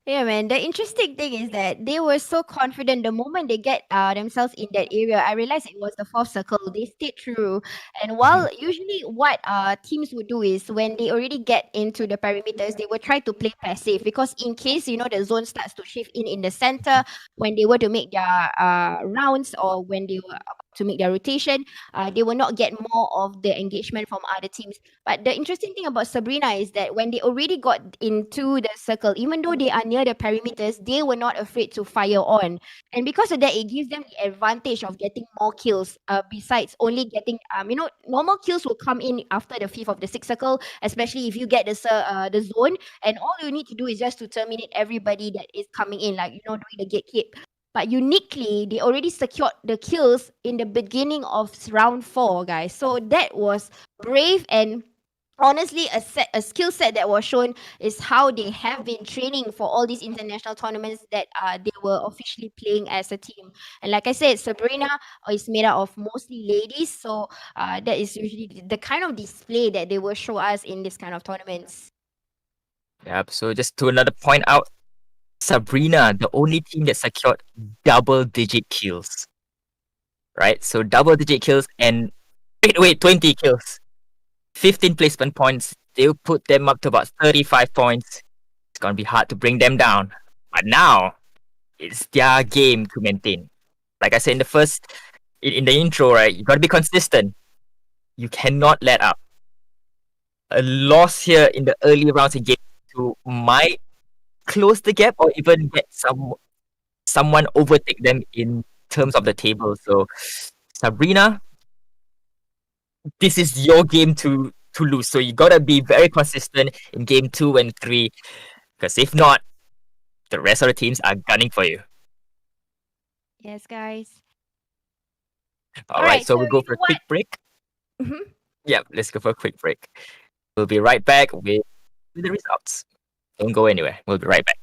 Yeah, man. The interesting thing is that they were so confident the moment they get themselves in that area. I realized it was the fourth circle. They stayed true. And while usually what teams would do is when they already get into the perimeters, they will try to play passive because in case, the zone starts to shift in the center, when they were to make their rounds or when they were about to make their rotation, they will not get more of the engagement from other teams. But the interesting thing about Sabrina is that when they already got into the circle, even though they are near the perimeters, they were not afraid to fire on. And because of that, it gives them the advantage of getting more kills. Besides only getting, normal kills will come in after the fifth of the sixth circle, especially if you get the zone. And all you need to do is just to terminate everybody that is coming in, like doing the gatekeep. But uniquely, they already secured the kills in the beginning of round 4, guys. So that was brave and honestly a skill set that was shown is how they have been training for all these international tournaments that they were officially playing as a team. And like I said, Sabrina is made up of mostly ladies, so that is usually the kind of display that they will show us in this kind of tournaments. Yep. So just to another point out, Sabrina, the only team that secured double-digit kills. Right? So double-digit kills and wait, 20 kills. 15 placement points. They'll put them up to about 35 points. It's gonna be hard to bring them down. But now it's their game to maintain. Like I said in the intro, right? You gotta be consistent. You cannot let up. A loss here in the early rounds in game 2 might close the gap or even get someone overtake them in terms of the table. So Sabrina, this is your game to lose. So you gotta be very consistent in game 2 and 3. Because if not, the rest of the teams are gunning for you. Yes, guys. Alright, so we'll go for a quick break. Mhm. Yeah, let's go for a quick break. We'll be right back with the results. Don't go anywhere. We'll be right back.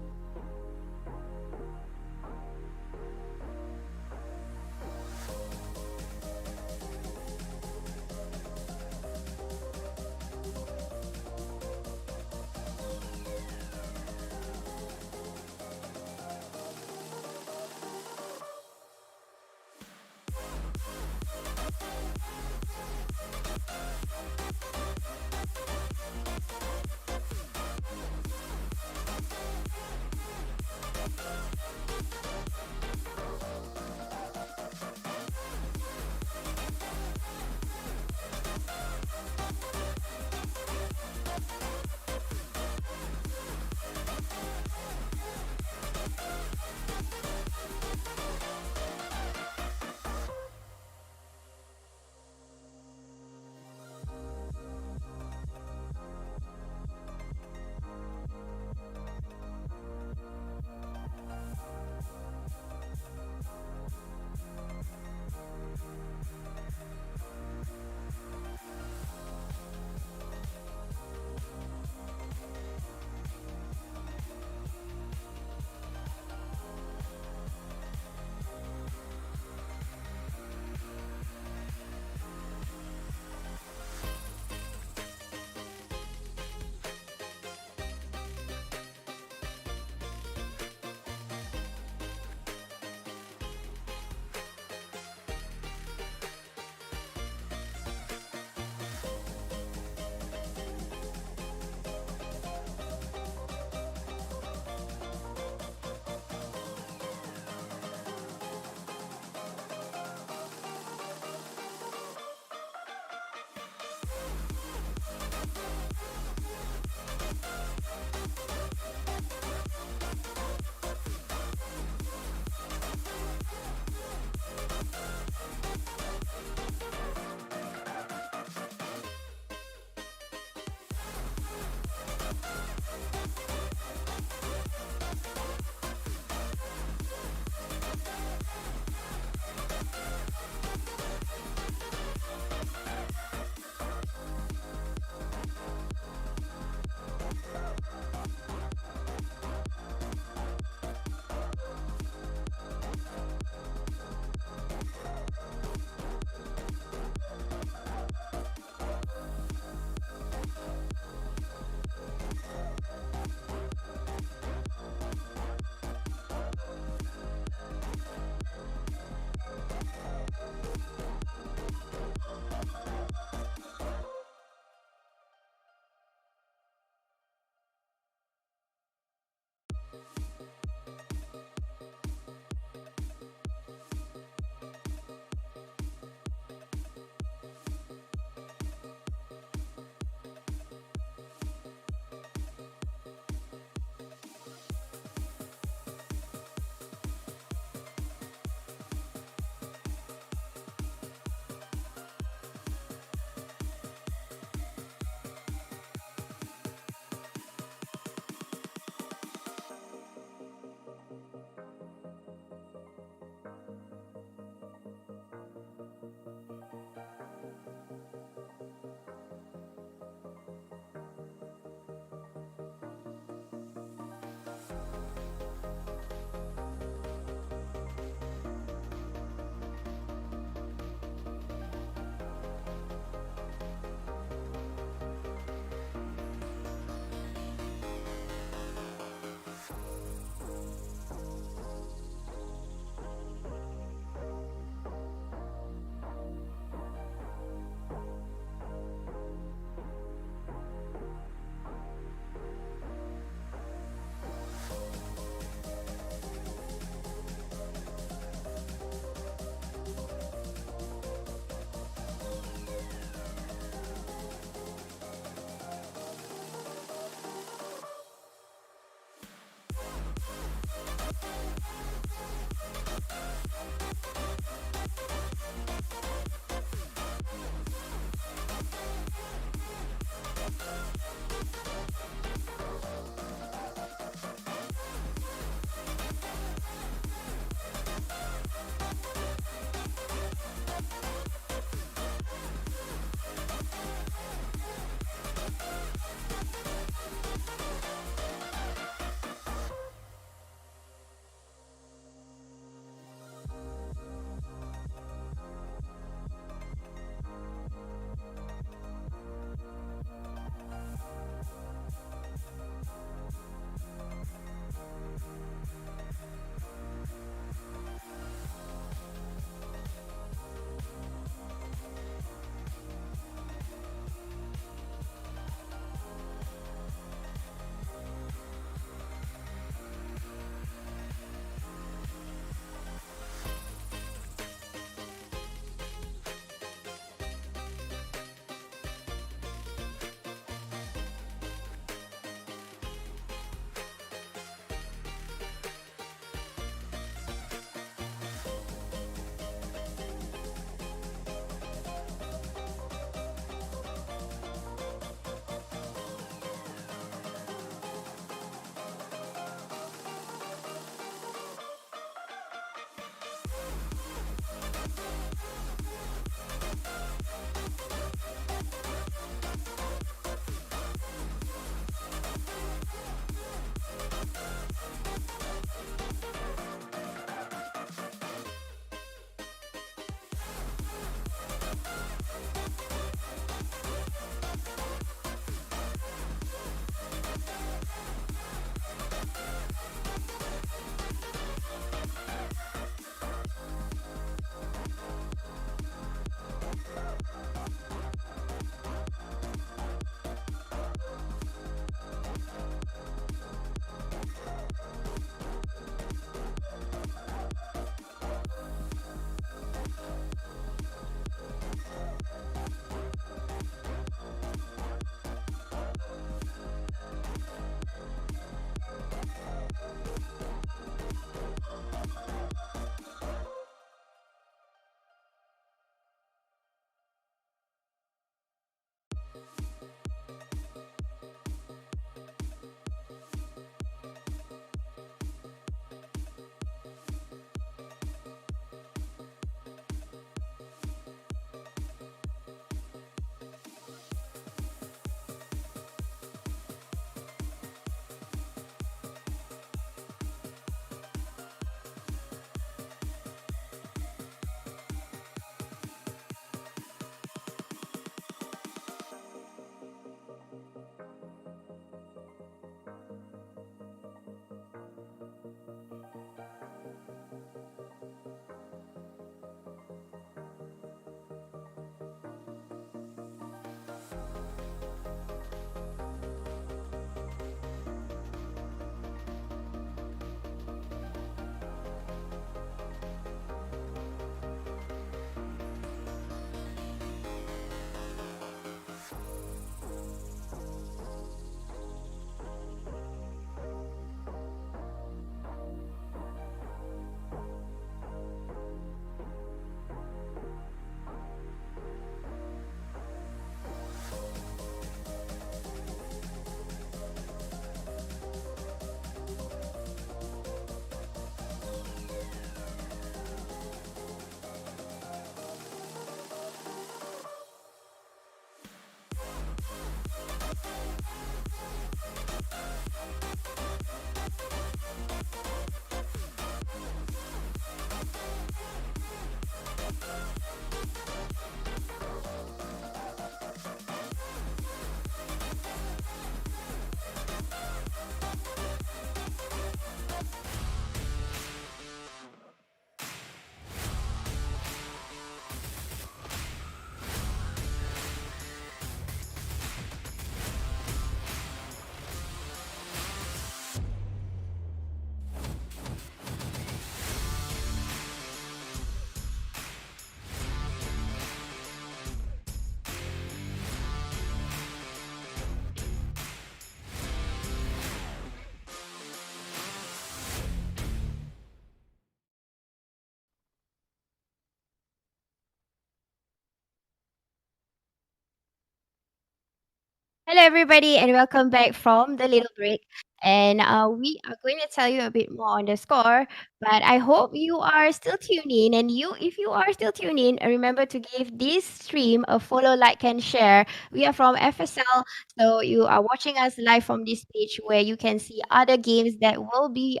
Hello, everybody, and welcome back from the little break. And we are going to tell you a bit more on the score. But I hope you are still tuned in. And if you are still tuned in, remember to give this stream a follow, like, and share. We are from FSL, so you are watching us live from this page where you can see other games that we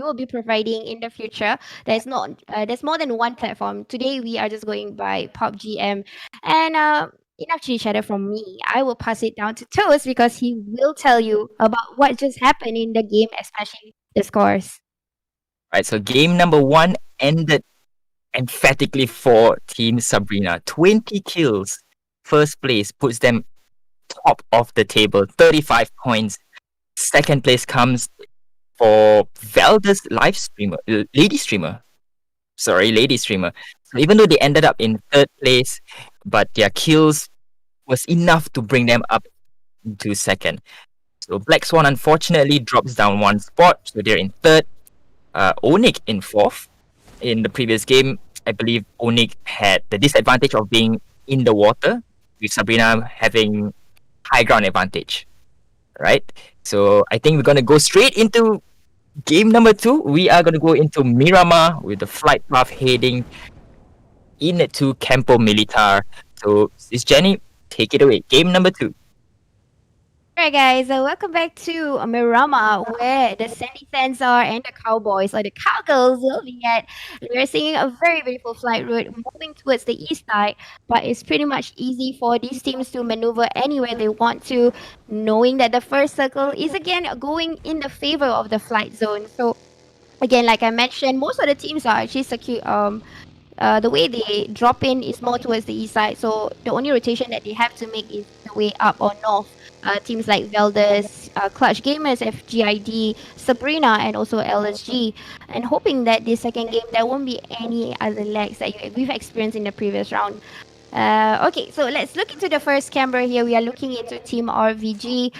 will be providing in the future. There's more than one platform. Today we are just going by PUBGM, and enough chit chatter from me. I will pass it down to Toast because he will tell you about what just happened in the game, especially the scores. Right, so game number one ended emphatically for Team Sabrina. 20 kills. First place puts them top of the table, 35 points. Second place comes for Velda's live streamer, lady streamer. Sorry, lady streamer. So even though they ended up in third place, but their kills was enough to bring them up to second. So Black Swan unfortunately drops down one spot, so they're in third. Onyx in fourth. In the previous game, I believe Onyx had the disadvantage of being in the water, with Sabrina having high ground advantage. Right? So I think we're gonna go straight into game number two. We are gonna go into Miramar with the flight path heading into Campo Militar. So SisJenny, take it away. Game number two. Alright, guys, welcome back to Miramar, where the Sandy Sands are and the cowboys or the cowgirls will be at. We're seeing a very beautiful flight route moving towards the east side, but it's pretty much easy for these teams to maneuver anywhere they want to, knowing that the first circle is again going in the favor of the flight zone. So, again, like I mentioned, most of the teams are actually secure. The way they drop in is more towards the east side, so the only rotation that they have to make is the way up or north. Teams like Veldas, Clutch Gamers, FGID, Sabrina, and also LSG, and hoping that this second game there won't be any other lags that we've experienced in the previous round. Okay, so let's look into the first camera here. We are looking into Team RVG,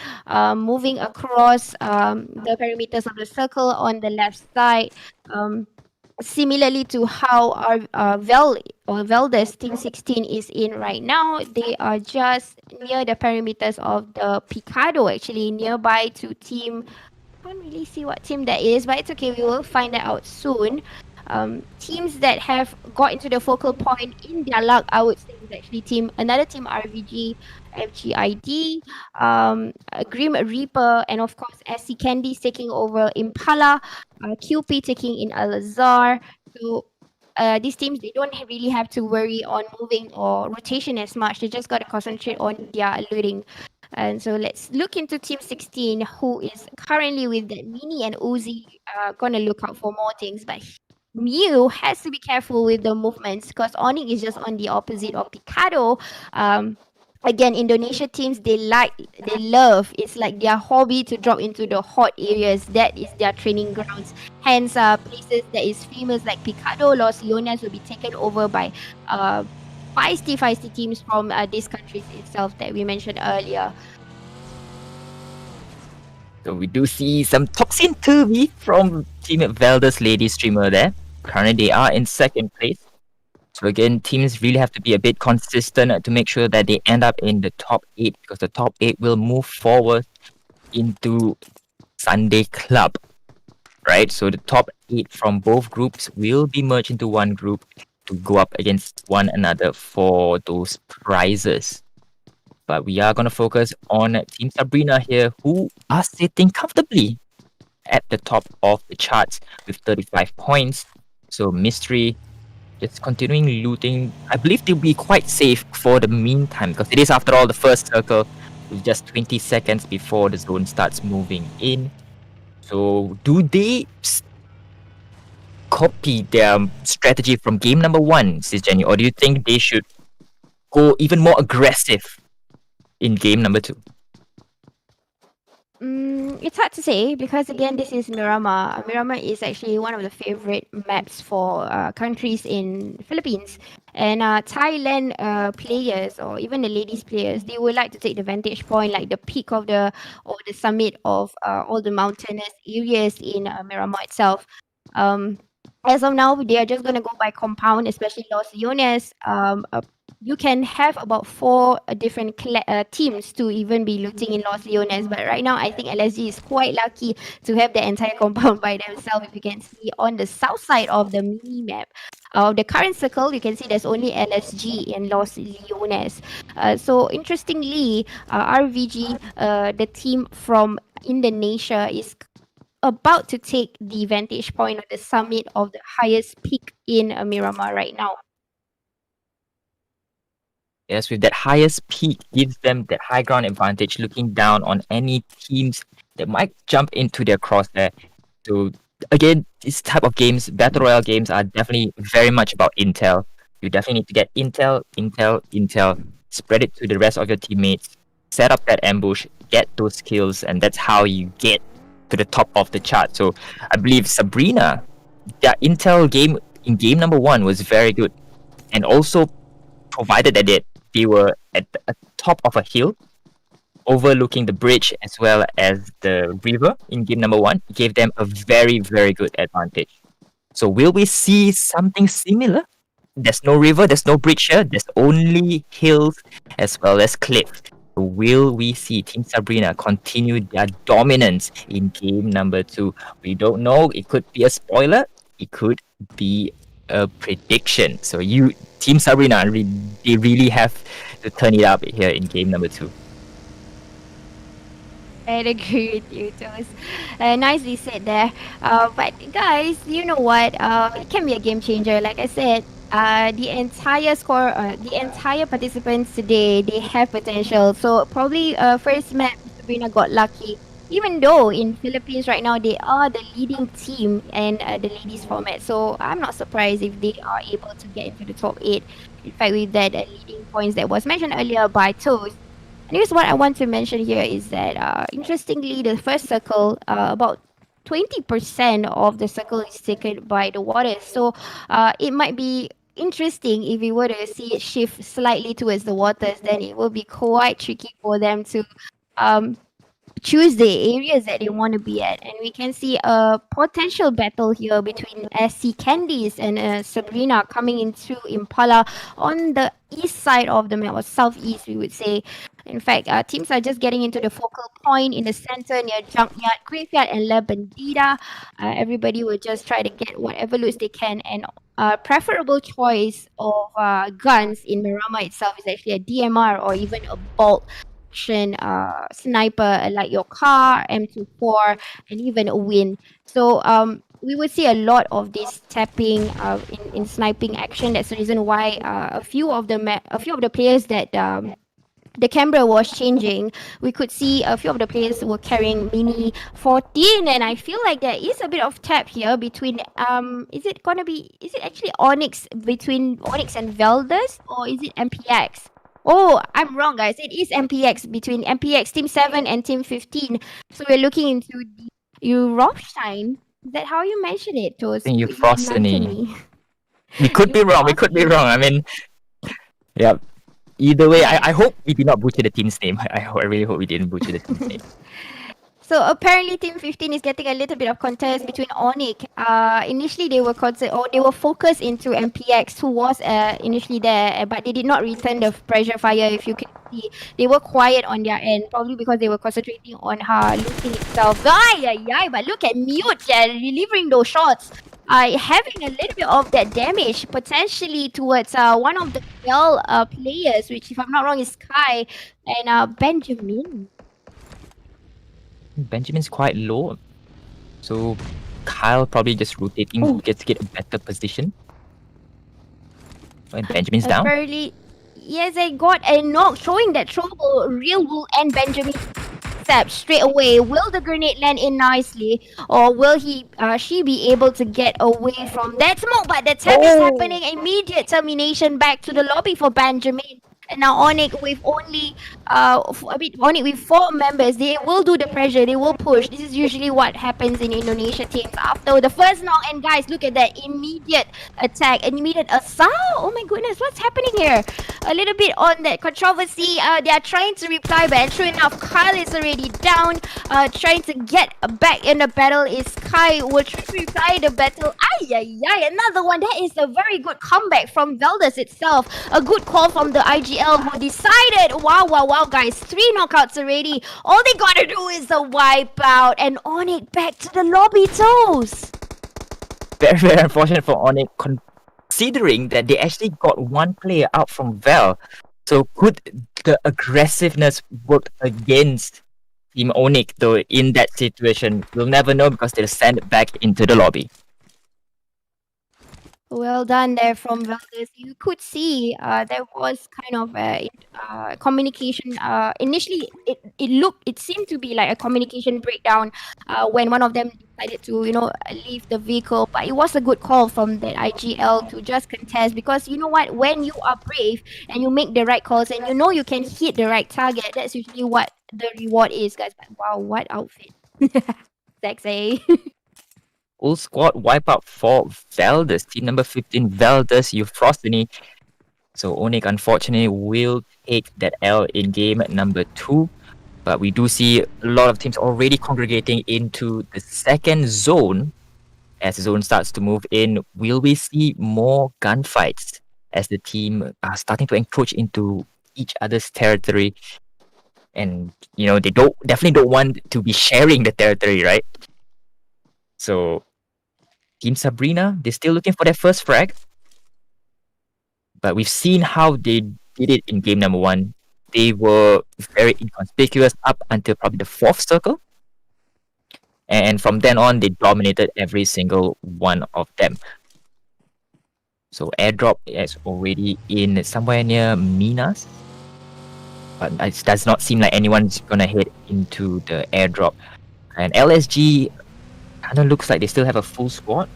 moving across the perimeters of the circle on the left side. Similarly to how our Veldes Team 16 is in right now, they are just near the perimeters of the Picado, actually nearby to Team. Can't really see what team that is, but it's okay. We will find that out soon. Teams that have got into the focal point in their luck, I would say, is actually another team RVG, FGID, Grim Reaper, and of course SC Candies taking over Impala, QP taking in Al Azhar. So these teams, they don't really have to worry on moving or rotation as much. They just got to concentrate on their looting. And so let's look into Team 16, who is currently with the Mini and Uzi. Gonna look out for more things, but Mew has to be careful with the movements because Onyx is just on the opposite of Picado. Again, Indonesia teams, they love, it's like their hobby to drop into the hot areas. That is their training grounds. Hence, places that is famous like Picado, Los Leones will be taken over by feisty teams from these countries itself that we mentioned earlier. So we do see some Toxin Turby from Team Velda's lady streamer there. Currently they are in second place. So again, teams really have to be a bit consistent to make sure that they end up in the top 8, because the top 8 will move forward into Sunday Club. Right? So the top 8 from both groups will be merged into one group to go up against one another for those prizes. But we are going to focus on Team Sabrina here, who are sitting comfortably at the top of the charts with 35 points. So Mystery just continuing looting. I believe they'll be quite safe for the meantime, because it is, after all, the first circle with just 20 seconds before the zone starts moving in. So do they copy their strategy from game number 1, SisJenny, or do you think they should go even more aggressive in game number 2? It's hard to say because again, this is Miramar. Miramar is actually one of the favorite maps for countries in Philippines, and Thailand players or even the ladies players, they would like to take the vantage point, like the peak of the summit of all the mountainous areas in Miramar itself. as of now, they are just going to go by compound, especially Los Leones. You can have about four different teams to even be looting in Los Leones. But right now, I think LSG is quite lucky to have the entire compound by themselves. If you can see on the south side of the mini map, the current circle, you can see there's only LSG in Los Leones. So interestingly, RVG, the team from Indonesia, is about to take the vantage point of the summit of the highest peak in Miramar right now. Yes, with that highest peak gives them that high ground advantage looking down on any teams that might jump into their crosshair. So again, this type of games, battle royale games, are definitely very much about intel. You definitely need to get intel, spread it to the rest of your teammates, set up that ambush, get those kills, and that's how you get to the top of the chart. So I believe Sabrina, their intel game in game number 1 was very good, and also provided that they were at the top of a hill overlooking the bridge as well as the river in game number 1, gave them a very, very good advantage. So will we see something similar? There's no river, there's no bridge here, there's only hills as well as cliffs. So will we see Team Sabrina continue their dominance in game number 2? We don't know. It could be a spoiler. It could be a prediction. So Team Sabrina, they really have to turn it up here in game number 2. I'd agree with you, Toast. Nicely said there. But guys, you know what? It can be a game changer. Like I said, the entire participants today, they have potential. So probably first map, Sabrina got lucky. Even though in Philippines right now they are the leading team in the ladies format, so I'm not surprised if they are able to get into the top 8. In fact, with that leading points that was mentioned earlier by Toast. And here's what I want to mention here is that interestingly, the first circle, about 20% of the circle is taken by the waters. So it might be interesting if we were to see it shift slightly towards the waters, then it will be quite tricky for them to choose the areas that they want to be at. And we can see a potential battle here between SC Candies and Sabrina coming into Impala on the east side of the map, or southeast, we would say. In fact, teams are just getting into the focal point in the center near Junkyard, Graveyard, and La Bandida. Everybody will just try to get whatever loots they can, and preferable choice of guns in Miramar itself is actually a DMR or even a bolt sniper like your car, M24, and even a win. So we would see a lot of this tapping in sniping action. That's the reason why a few of the players that the camera was changing, we could see a few of the players were carrying Mini 14, and I feel like there is a bit of tap here between is it actually Onyx, between Onyx and Veldus, or is it MPX? Oh, I'm wrong, guys. It is MPX, between MPX Team 7 and Team 15. So we're looking into the Eurofstein. Is that how you mention it, Toast? I think Euphrosyne. We could be wrong. I mean, yeah. Either way, I hope we did not butcher the team's name. I really hope we didn't butcher the team's name. So apparently, Team 15 is getting a little bit of contest between Onyx. Initially, they were focused into MPX, who was initially there, but they did not return the pressure fire. If you can see, they were quiet on their end, probably because they were concentrating on her looting itself. But look at Mute, delivering those shots. Having a little bit of that damage potentially towards one of the male players, which, if I'm not wrong, is Sky and Benjamin. Benjamin's quite low, so Kyle probably just rotating gets to get a better position. And Benjamin's down. Apparently, yes, I got a knock, showing that Trouble, Real will end Benjamin step straight away. Will the grenade land in nicely, or will she be able to get away from that smoke? But the tap is happening. Immediate termination back to the lobby for Benjamin. And now Onyx with only Onyx with 4 members, they will do the pressure, they will push. This is usually what happens in Indonesia teams after the first knock. And guys, look at that immediate attack, immediate assault. Oh my goodness, what's happening here? A little bit on that controversy. They are trying to reply, but sure enough, Kyle is already down. Trying to get back in the battle is Kai. Will try to reply the battle. Another one. That is a very good comeback from Veldus itself. A good call from the IGL who decided, wow, guys, 3 knockouts already. All they gotta do is a wipe out, and Onyx back to the lobby toes. Very, very unfortunate for Onyx, considering that they actually got one player out from Val. So could the aggressiveness work against Team Onyx though in that situation? We'll never know because they'll send it back into the lobby. Well done there from Veldus. You could see there was kind of a communication. Initially, it seemed to be like a communication breakdown when one of them decided to, leave the vehicle. But it was a good call from that IGL to just contest, because you know what? When you are brave and you make the right calls and you know you can hit the right target, that's usually what the reward is, guys. But wow, what outfit! Sexy. Full squad wipeout for Veldus. Team number 15, Veldus, Euphrosyne. So Onyx unfortunately will take that L in game number 2. But we do see a lot of teams already congregating into the second zone. As the zone starts to move in, will we see more gunfights as the team are starting to encroach into each other's territory? And they definitely don't want to be sharing the territory, right? So Team Sabrina, they're still looking for their first frag. But we've seen how they did it in game number 1. They were very inconspicuous up until probably the 4th circle. And from then on, they dominated every single one of them. So airdrop is already in somewhere near Minas. But it does not seem like anyone's gonna head into the airdrop. And LSG kind of looks like they still have a full squad.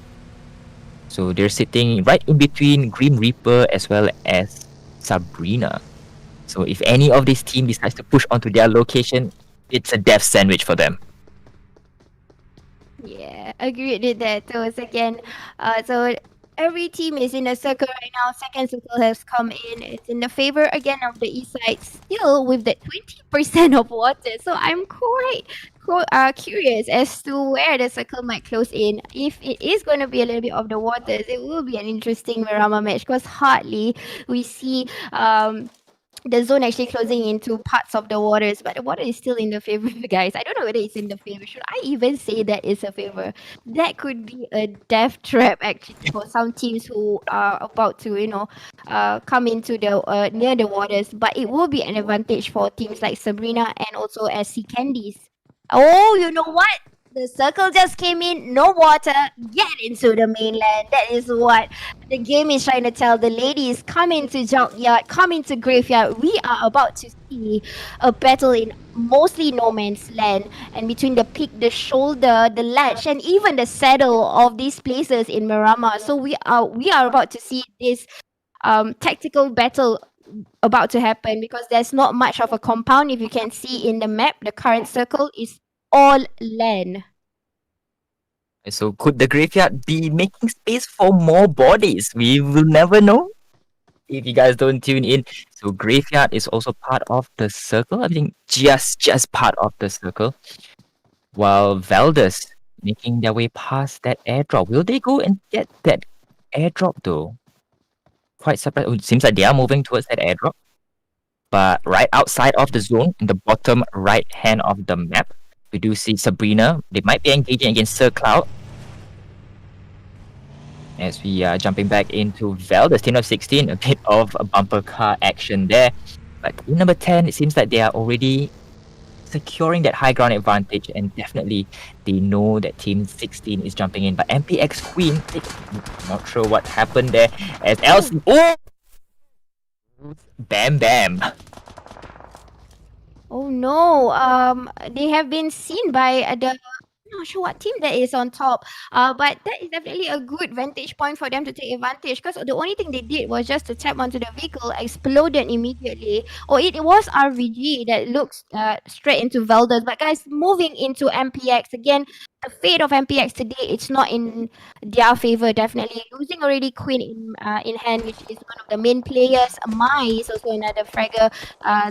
So they're sitting right in between Grim Reaper as well as Sabrina. So if any of this team decides to push onto their location, it's a death sandwich for them. Yeah, agreed with that. So again, so every team is in a circle right now. Second circle has come in. It's in the favor again of the east side, still with that 20% of water. So I'm quite curious as to where the circle might close in. If it is going to be a little bit of the waters, it will be an interesting Miramar match, because hardly we see the zone actually closing into parts of the waters, but the water is still in the favor, guys. I don't know whether it's in the favor. Should I even say that it's a favor? That could be a death trap actually for some teams who are about to, come into the near the waters. But it will be an advantage for teams like Sabrina and also SC Candies. Oh, you know what? The circle just came in, no water, get into the mainland. That is what the game is trying to tell the ladies. Come into junkyard, come into graveyard. We are about to see a battle in mostly no man's land, and between the peak, the shoulder, the ledge, and even the saddle of these places in Miramar. So we are about to see this tactical battle about to happen, because there's not much of a compound. If you can see in the map, the current circle is all land. So could the graveyard be making space for more bodies? We will never know if you guys don't tune in. So graveyard is also part of the circle. I think just part of the circle. While Veldus making their way past that airdrop. Will they go and get that airdrop though? Quite surprised. It seems like they are moving towards that airdrop. But right outside of the zone, in the bottom right hand of the map, we do see Sabrina. They might be engaging against Sir Cloud. As we are jumping back into Veldus, team of 16, a bit of a bumper car action there. But team number 10, it seems like they are already securing that high ground advantage, and definitely they know that team 16 is jumping in. But MPX Queen, not sure what happened there, as Elsie, bam bam. Oh no, they have been seen by the not sure what team that is on top. But that is definitely a good vantage point for them to take advantage, because the only thing they did was just to tap onto the vehicle, exploded immediately. Or it was RVG that looks straight into Velders. But guys, moving into MPX again, the fate of MPX today, it's not in their favor. Definitely losing already Queen in hand, which is one of the main players. Mai is also another fragger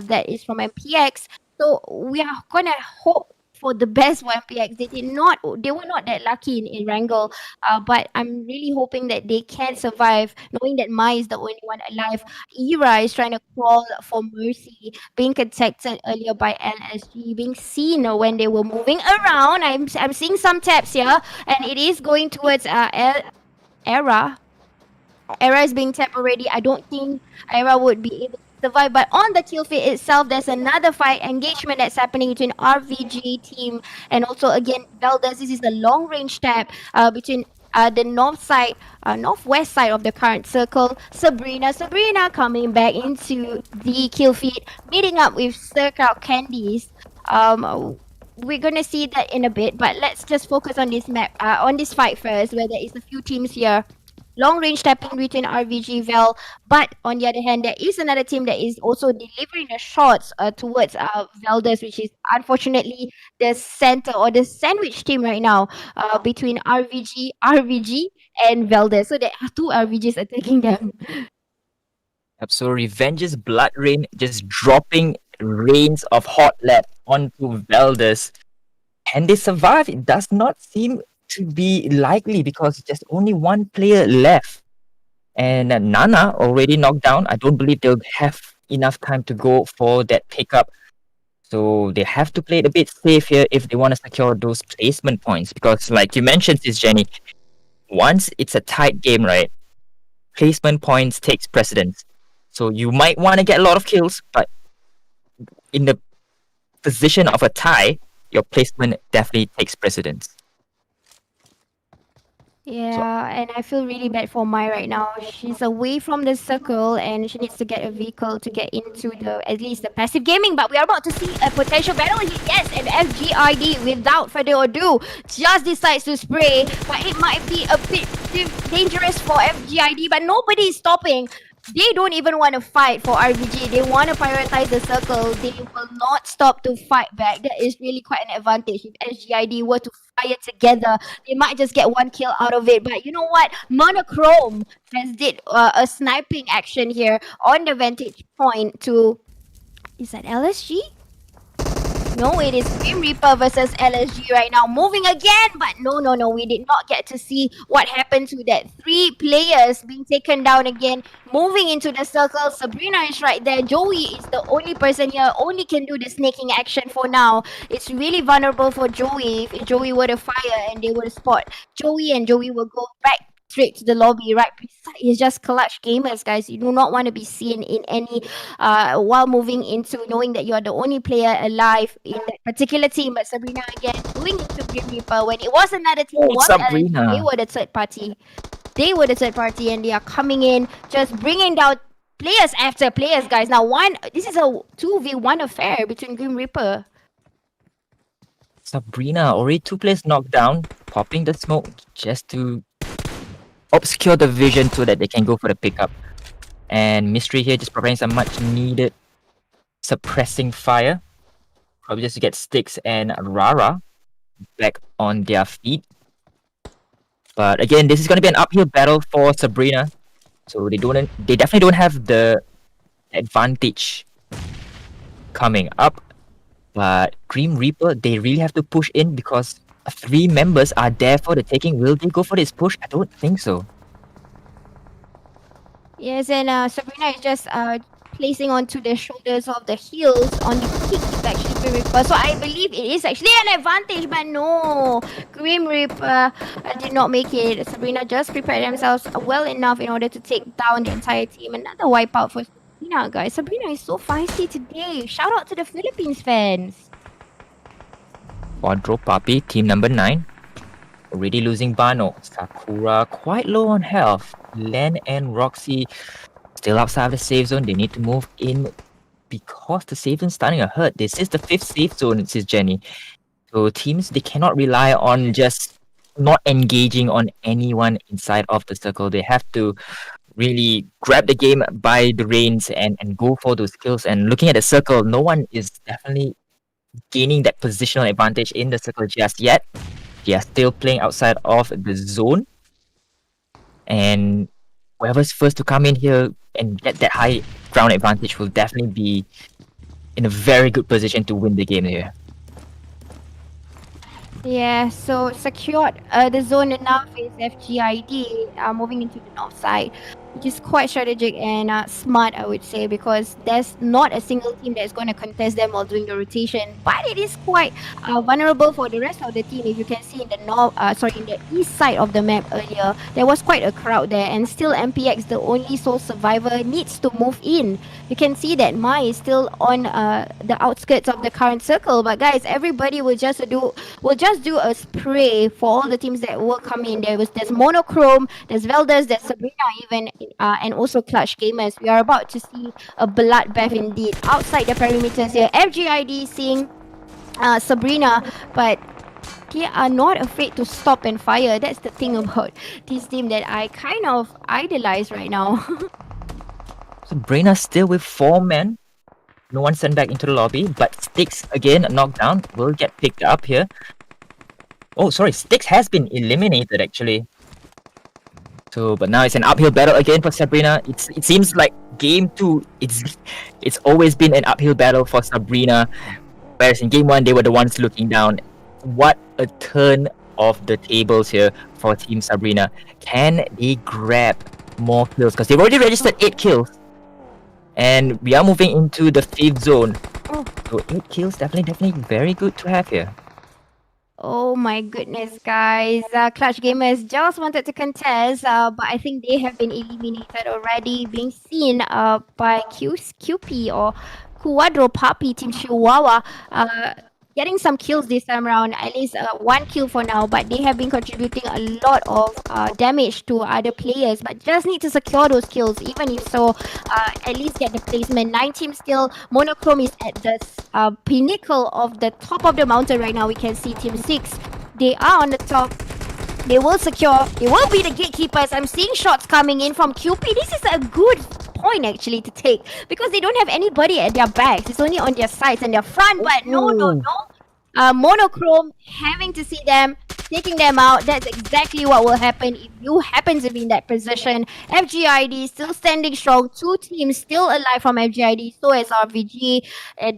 that is from MPX. So we are gonna hope for the best for MPX. They were not that lucky in Erangel, but I'm really hoping that they can survive, knowing that Mai is the only one alive. Era is trying to crawl for mercy, being contacted earlier by LSG, being seen when they were moving around. I'm seeing some taps here, and it is going towards Era. Era is being tapped already. I don't think Era would be able to survive. But on the kill feed itself, there's another fight engagement that's happening between RVG team and also again Velders. This is a long range tap between the northwest side of the current circle. Sabrina coming back into the kill feed, meeting up with Circle Candies. We're gonna see that in a bit, but let's just focus on this map, on this fight first, where there is a few teams here. Long range tapping between RVG Vel, but on the other hand, there is another team that is also delivering the shots towards Velders, which is unfortunately the center or the sandwich team right now between RVG, and Velders. So there are two RVGs attacking them. So Revenge's Blood Rain just dropping rains of hot lead onto Velders. Can they survive? It does not seem to be likely because there's only one player left. And Nana already knocked down. I don't believe they'll have enough time to go for that pickup. So they have to play it a bit safe here if they want to secure those placement points. Because like you mentioned, SisJenny, once it's a tight game, right, placement points takes precedence. So you might want to get a lot of kills, but in the position of a tie, your placement definitely takes precedence. Yeah, and I feel really bad for Mai right now. She's away from the circle and she needs to get a vehicle to get into at least the passive gaming. But we are about to see a potential battle here. Yes, and FGID, without further ado, just decides to spray. But it might be a bit dangerous for FGID, but nobody is stopping. They don't even want to fight for RVG. They want to prioritize the circle. They will not stop to fight back. That is really quite an advantage. If SGID were to fire together, they might just get one kill out of it. But you know what? Monochrome has did a sniping action here on the vantage point to... Is that LSG? No, it is Grim Reaper versus LSG right now. Moving again, but no. We did not get to see what happened to that. 3 players being taken down again. Moving into the circle. Sabrina is right there. Joey is the only person here. Only can do the snaking action for now. It's really vulnerable for Joey. If Joey were to fire and they were to spot Joey, and Joey will go back straight to the lobby, right? It's just clutch gamers, guys. You do not want to be seen in any while moving into knowing that you're the only player alive in that particular team. But Sabrina again going into Grim Reaper when it was another team. Sabrina. They were the third party. And they are coming in, just bringing down players after players, guys. Now this is a 2v1 affair between Grim Reaper. Sabrina, already 2 players knocked down, popping the smoke just to obscure the vision so that they can go for the pickup. And Mystery here just providing some much needed suppressing fire. Probably just to get Styx and Rara back on their feet. But again, this is going to be an uphill battle for Sabrina. So they definitely don't have the advantage coming up. But Grim Reaper, they really have to push in because 3 members are there for the taking. Will they go for this push? I don't think so. Yes, and Sabrina is just placing onto the shoulders of the heels on the peak is actually Grim Reaper. So I believe it is actually an advantage, but no. Grim Reaper did not make it. Sabrina just prepared themselves well enough in order to take down the entire team. Another wipeout for Sabrina, guys. Sabrina is so feisty today. Shout out to the Philippines fans. Quadro Papi, team number 9. Already losing Bano. Sakura quite low on health. Len and Roxy still outside of the safe zone. They need to move in because the safe zone is starting to hurt. This is the 5th safe zone, SisJenny. So teams, they cannot rely on just not engaging on anyone inside of the circle. They have to really grab the game by the reins and go for those kills. And looking at the circle, no one is definitely gaining that positional advantage in the circle just yet. They are still playing outside of the zone. And whoever's first to come in here and get that high ground advantage will definitely be in a very good position to win the game here. Yeah, so secured the zone enough is FGID moving into the north side, which is quite strategic and smart, I would say, because there's not a single team that's going to contest them while doing the rotation. But it is quite vulnerable for the rest of the team. If you can see in the in the east side of the map earlier, there was quite a crowd there, and still MPX, the only sole survivor, needs to move in. You can see that Mai is still on the outskirts of the current circle. But guys, everybody will just do a spray for all the teams that will come in. There's Monochrome, there's Velders, there's Sabrina even, and also Clutch Gamers. We are about to see a bloodbath indeed. Outside the perimeters here, FGID seeing Sabrina, but they are not afraid to stop and fire. That's the thing about this team that I kind of idolize right now. Sabrina still with 4 men. No one sent back into the lobby, but Styx again knocked down, will get picked up here. Oh, sorry, Styx has been eliminated actually. So, but now it's an uphill battle again for Sabrina. It seems like game 2, it's always been an uphill battle for Sabrina, whereas in game 1 they were the ones looking down. What a turn of the tables here for Team Sabrina. Can they grab more kills? Because they've already registered 8 kills. And we are moving into the 5th zone. So 8 kills, definitely very good to have here. Oh my goodness, guys. Clutch Gamers just wanted to contest, but I think they have been eliminated already, being seen by QP or Quadro Papi Team Chihuahua. Getting some kills this time around, at least 1 kill for now, but they have been contributing a lot of damage to other players, but just need to secure those kills. Even if so, at least get the placement. 9 teams still. Monochrome is at the pinnacle of the top of the mountain right now. We can see Team 6. They are on the top. They will secure. They will be the gatekeepers. I'm seeing shots coming in from QP. This is a good point actually to take, because they don't have anybody at their backs. It's only on their sides and their front. But no. Monochrome having to see them, taking them out. That's exactly what will happen if you happen to be in that position. FGID still standing strong. 2 teams still alive from FGID. So is RVG.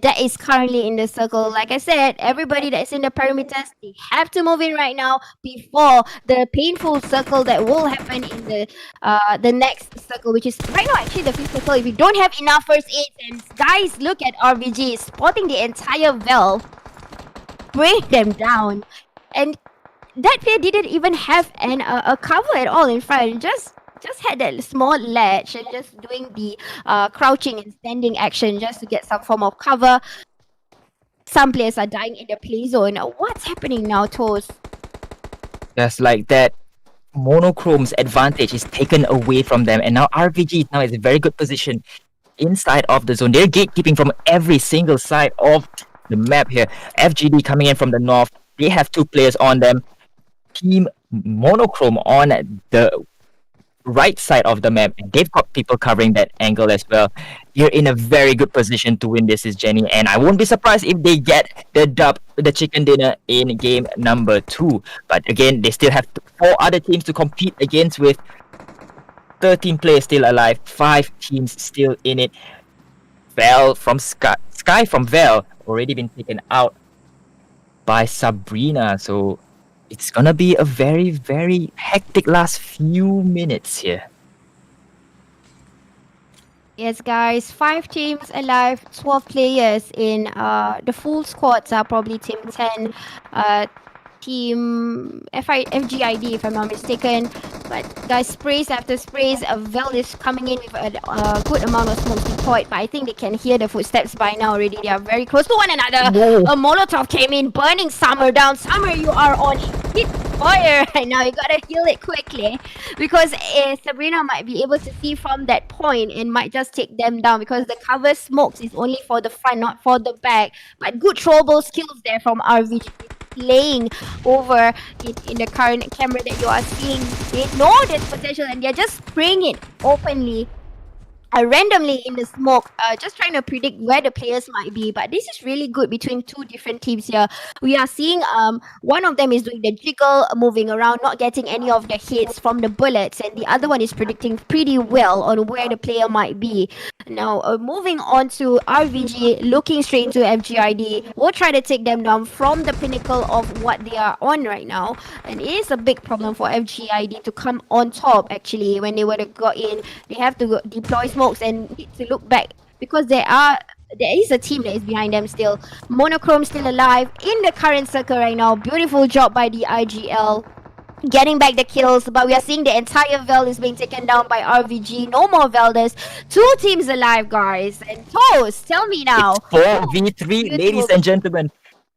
That is currently in the circle. Like I said, everybody that's in the perimeters, they have to move in right now before the painful circle that will happen in the next circle, which is right now actually the 5th circle. If you don't have enough first aids, and guys, look at RVG spotting the entire valve, bring them down, and that player didn't even have a cover at all in front. Just had that small ledge and just doing the crouching and standing action just to get some form of cover. Some players are dying in the play zone. What's happening now, Toast? Just like that, Monochrome's advantage is taken away from them, and now RVG now is in a very good position inside of the zone. They're gatekeeping from every single side of the map here. FGD coming in from the north. They have 2 players on them. Team Monochrome on the right side of the map. They've got people covering that angle as well. You're in a very good position to win this, SisJenny, and I won't be surprised if they get the dub, the chicken dinner in game number 2. But again, they still have 4 other teams to compete against, with 13 players still alive, 5 teams still in it. Val from Sky from Val already been taken out by Sabrina, so it's gonna be a very, very hectic last few minutes here. Yes, guys, 5 teams alive, 12 players in the full squads are probably Team 10, Team FGID if I'm not mistaken. But guys, sprays after sprays, Vel is coming in with a good amount of smoke deployed, but I think they can hear the footsteps by now already. They are very close to one another. Whoa. A Molotov came in, burning Summer down. Summer, you are on hit fire right now. You gotta heal it quickly, because Sabrina might be able to see from that point and might just take them down, because the cover smokes is only for the front, not for the back. But good throwable skills there from RVG. playing over in the current camera that you are seeing. They know there's potential and they're just spraying it openly. Randomly in the smoke, just trying to predict where the players might be. But this is really good between two different teams here. We are seeing one of them is doing the jiggle, moving around, not getting any of the hits from the bullets, and the other one is predicting pretty well on where the player might be. Now, moving on to RVG, looking straight into FGID, we'll try to take them down from the pinnacle of what they are on right now. And it is a big problem for FGID to come on top, actually. When they were to go in, they have to deploy smokes and need to look back because there is a team that is behind them still. Monochrome still alive in the current circle right now. Beautiful job by the IGL. Getting back the kills, but we are seeing the entire Vel is being taken down by RVG. No more Velders. Two teams alive, guys. And Toast, tell me now. It's 4v3, ladies and gentlemen.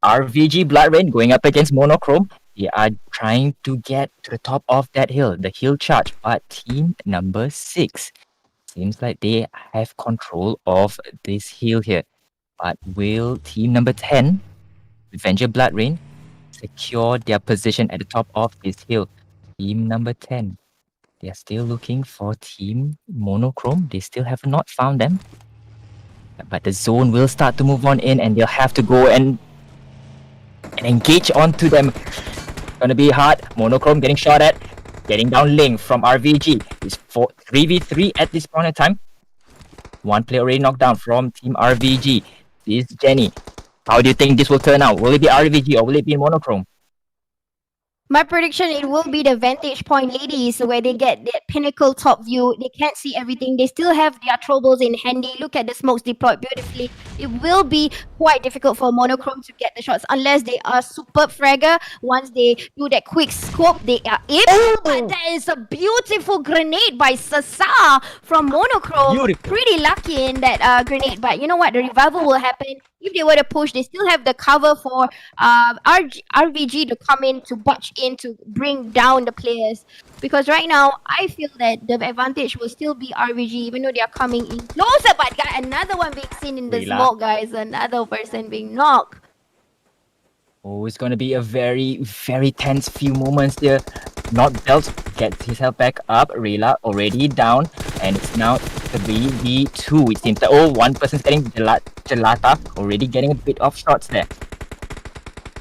RVG Blood Rain going up against Monochrome. They are trying to get to the top of that hill, the hill charge. But team number 6 seems like they have control of this hill here. But will team number 10, Avenger Blood Rain, secure their position at the top of this hill? Team number 10, they are still looking for team Monochrome. They still have not found them. But the zone will start to move on in and they'll have to go and engage onto them. Gonna be hard. Monochrome getting shot at. Getting down Ling from RVG. It's 3v3 at this point in time. One player already knocked down from team RVG. SisJenny. How do you think this will turn out? Will it be RVG or will it be Monochrome? My prediction, it will be the vantage point ladies where they get that pinnacle top view. They can't see everything. They still have their troubles in handy. Look at the smokes deployed beautifully. It will be quite difficult for Monochrome to get the shots unless they are superb fragger. Once they do that quick scope, they are it. Oh! But that is a beautiful grenade by Sasa from Monochrome. Beautiful. Pretty lucky in that grenade. But you know what? The revival will happen. If they were to push, they still have the cover for RVG to come in to butch in to bring down the players. Because right now, I feel that the advantage will still be RVG, even though they are coming in closer. But another one being seen in the smoke, guys. Another person being knocked. Oh, it's gonna be a very, very tense few moments there. Not Belt gets his health back up. Rayla already down. And it's now 3v2. It seems that, one person's getting Gelata. Already getting a bit of shots there.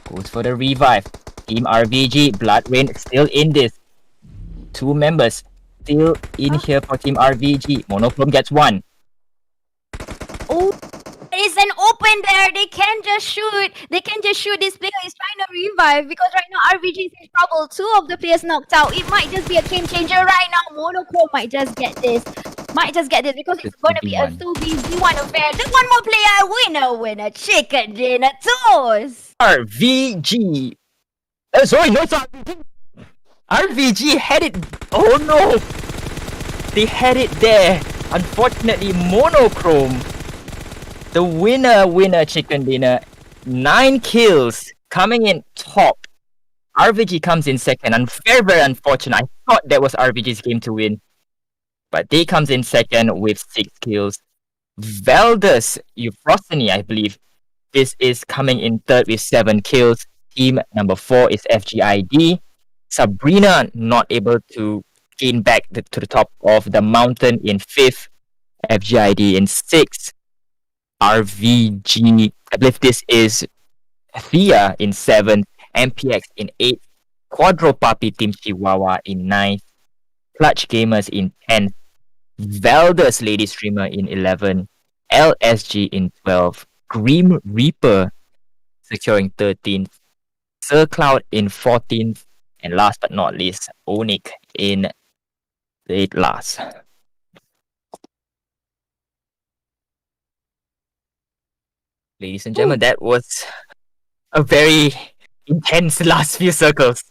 Goes for the revive. Team RVG, Blood Rain still in this. 2 members still in here for Team RVG. Monochrome gets 1. Oh, it's an open there. They can just shoot. They can just shoot. This player is trying to revive because right now RVG is in trouble. 2 of the players knocked out. It might just be a game changer right now. Monochrome might just get this. Because it's going to be a 2v1 affair. Just one more player. Winner. Chicken dinner toast. RVG. Sorry, no, it's RVG. RVG had it. Oh no. They had it there. Unfortunately, Monochrome, the winner chicken dinner. 9 kills coming in top. RVG comes in second. And very unfortunate. I thought that was RVG's game to win. But they comes in second with 6 kills. Velders Euphrosyne, I believe, this is coming in third with 7 kills. Team number 4 is FGID. Sabrina not able to gain back to the top of the mountain in 5th. FGID in 6th. RVG, I believe this is Thea in 7th. MPX in 8th. Quadro Papi Team Chihuahua in 9th. Clutch Gamers in 10th. Velders Lady Streamer in 11th. LSG in 12th. Grim Reaper securing 13th. Sir Cloud in 14th. And last but not least, Onyx in late last. Ladies and gentlemen, that was a very intense last few circles.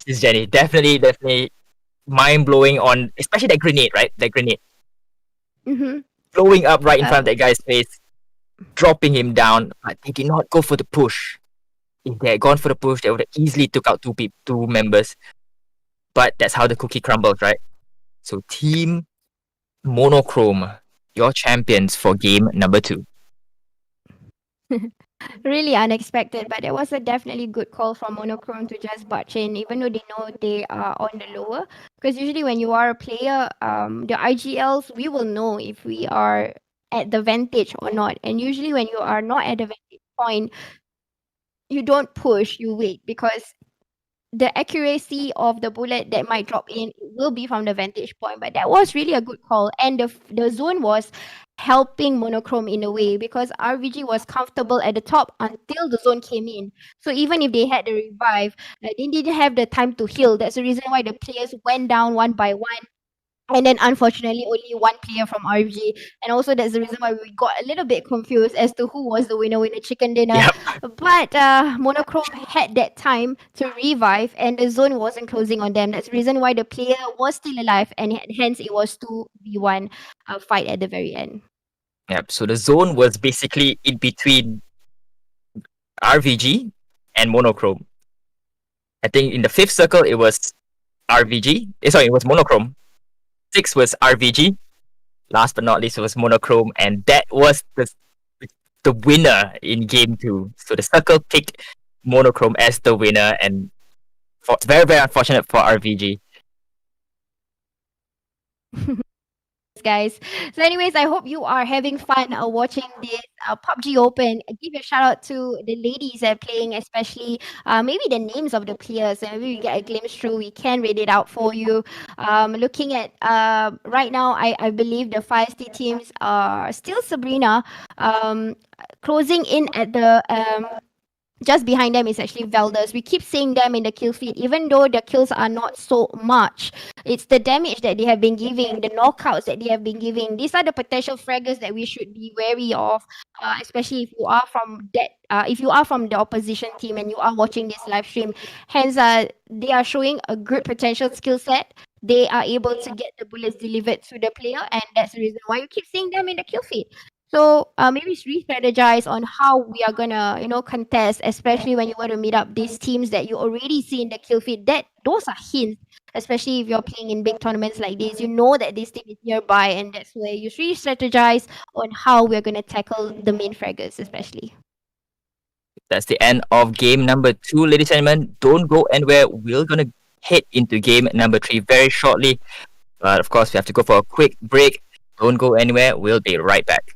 SisJenny, definitely mind-blowing on, especially that grenade, right? That grenade. Mm-hmm. Blowing up right in front of that guy's face, dropping him down, but they did not go for the push. If they had gone for the push, they would have easily took out 2 members. But that's how the cookie crumbles, right? So Team Monochrome, your champions for game number 2. Really unexpected, but it was a definitely good call from Monochrome to just barge in, even though they know they are on the lower. Because usually when you are a player, the IGLs, we will know if we are at the vantage or not. And usually when you are not at the vantage point, you don't push, you wait, because the accuracy of the bullet that might drop in will be from the vantage point. But that was really a good call, and the zone was helping Monochrome in a way, because RVG was comfortable at the top until the zone came in. So even if they had the revive, they didn't have the time to heal. That's the reason why the players went down one by one. And then unfortunately only one player from RG, and also that's the reason why we got a little bit confused as to who was the winner chicken dinner. Yep. But Monochrome had that time to revive, and the zone wasn't closing on them. That's the reason why the player was still alive, and hence it was 2v1 fight at the very end. Yep. So the zone was basically in between RVG and Monochrome. I think in the fifth circle it was RVG. Sorry, it was Monochrome. Six was RVG. Last but not least, it was Monochrome, and that was the winner in game two. So the circle picked Monochrome as the winner, and very very unfortunate for RVG. Guys. So, anyways, I hope you are having fun watching this PUBG Open. Give a shout out to the ladies that are playing, especially maybe the names of the players. And maybe we get a glimpse through. We can read it out for you. Looking at right now, I believe the feisty teams are still Sabrina, closing in at the just behind them is actually Velders. We keep seeing them in the kill feed, even though the kills are not so much. It's the damage that they have been giving, the knockouts that they have been giving. These are the potential fraggers that we should be wary of, especially if you are from that. If you are from the opposition team and you are watching this live stream, hence they are showing a good potential skill set. They are able to get the bullets delivered to the player, and that's the reason why you keep seeing them in the kill feed. So maybe re-strategize on how we are gonna, contest, especially when you want to meet up these teams that you already see in the kill feed. That those are hints, especially if you're playing in big tournaments like this. You know that this team is nearby, and that's where you re-strategize on how we're gonna tackle the main fraggers, especially. That's the end of game number 2, ladies and gentlemen. Don't go anywhere. We're gonna head into game number 3 very shortly. But of course, we have to go for a quick break. Don't go anywhere. We'll be right back.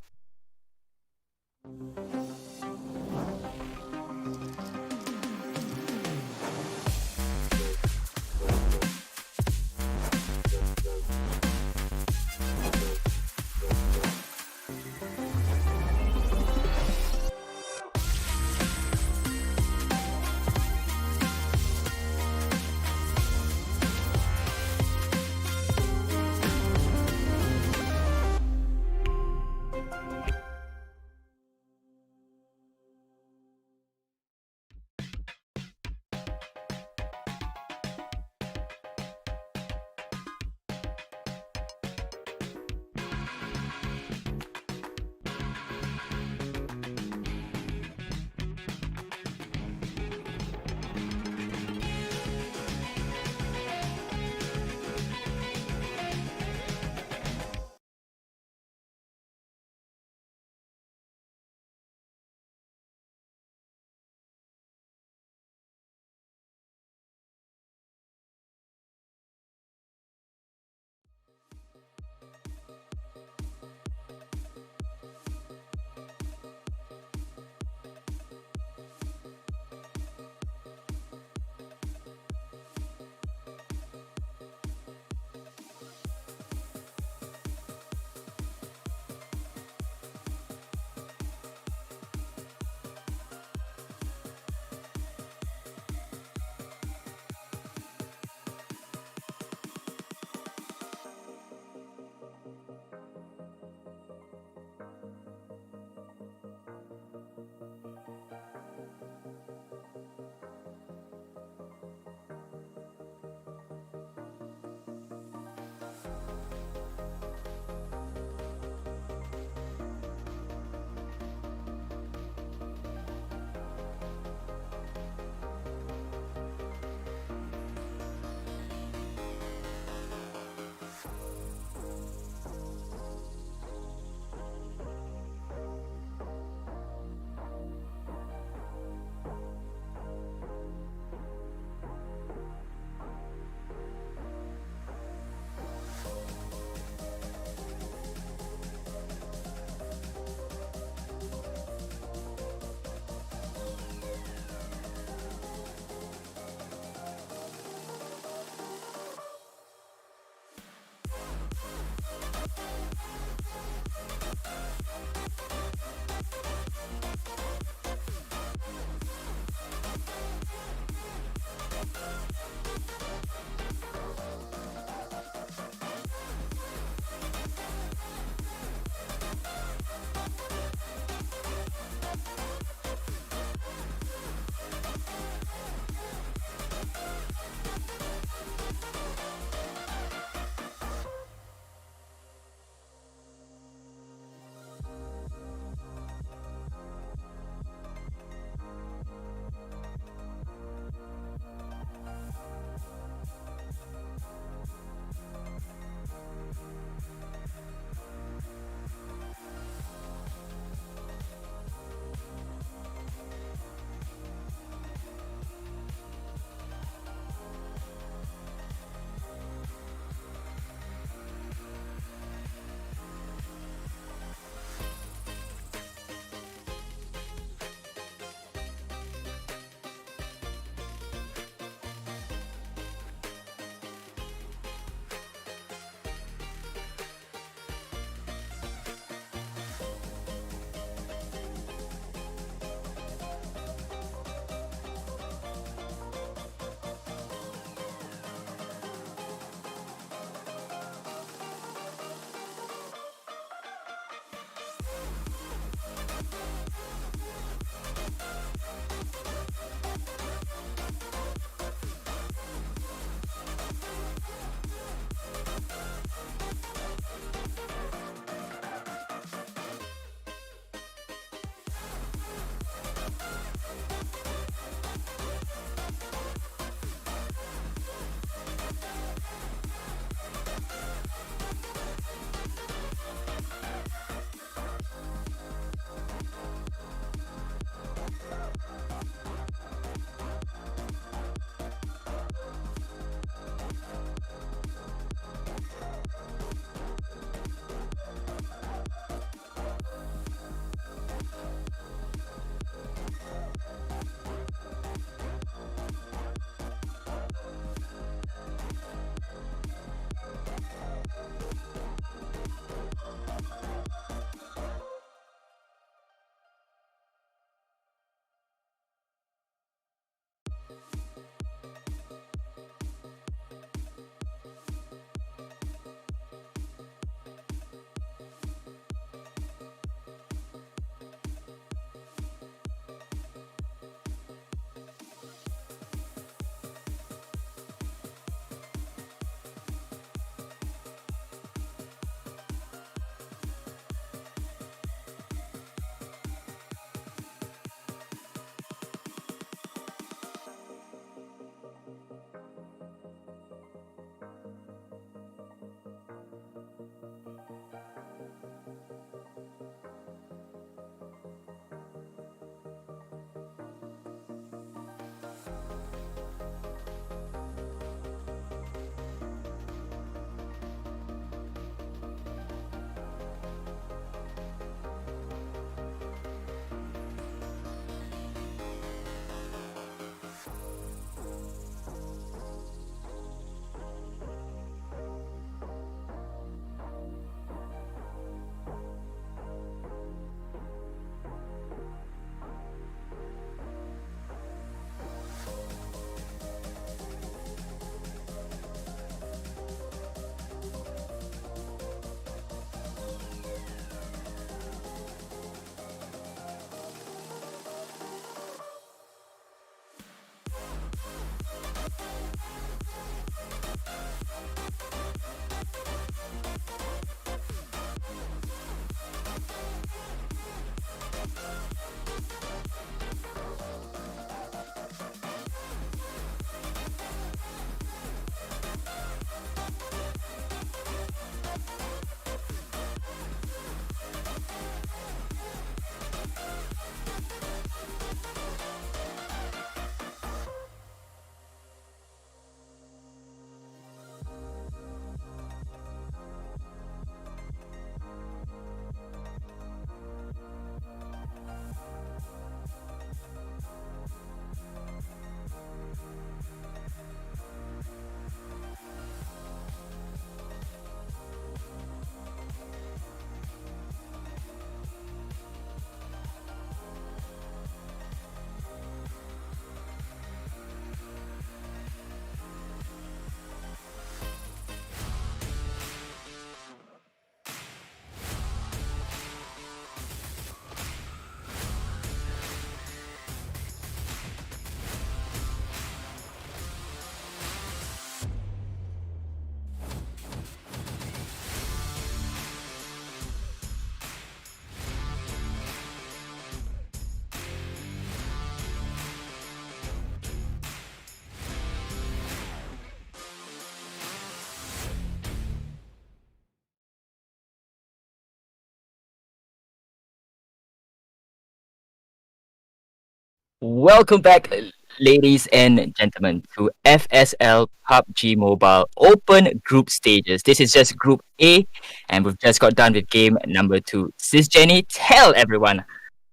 Welcome back, ladies and gentlemen, to FSL PUBG Mobile Open Group Stages. This is just Group A, and we've just got done with game number 2. SisJenny, tell everyone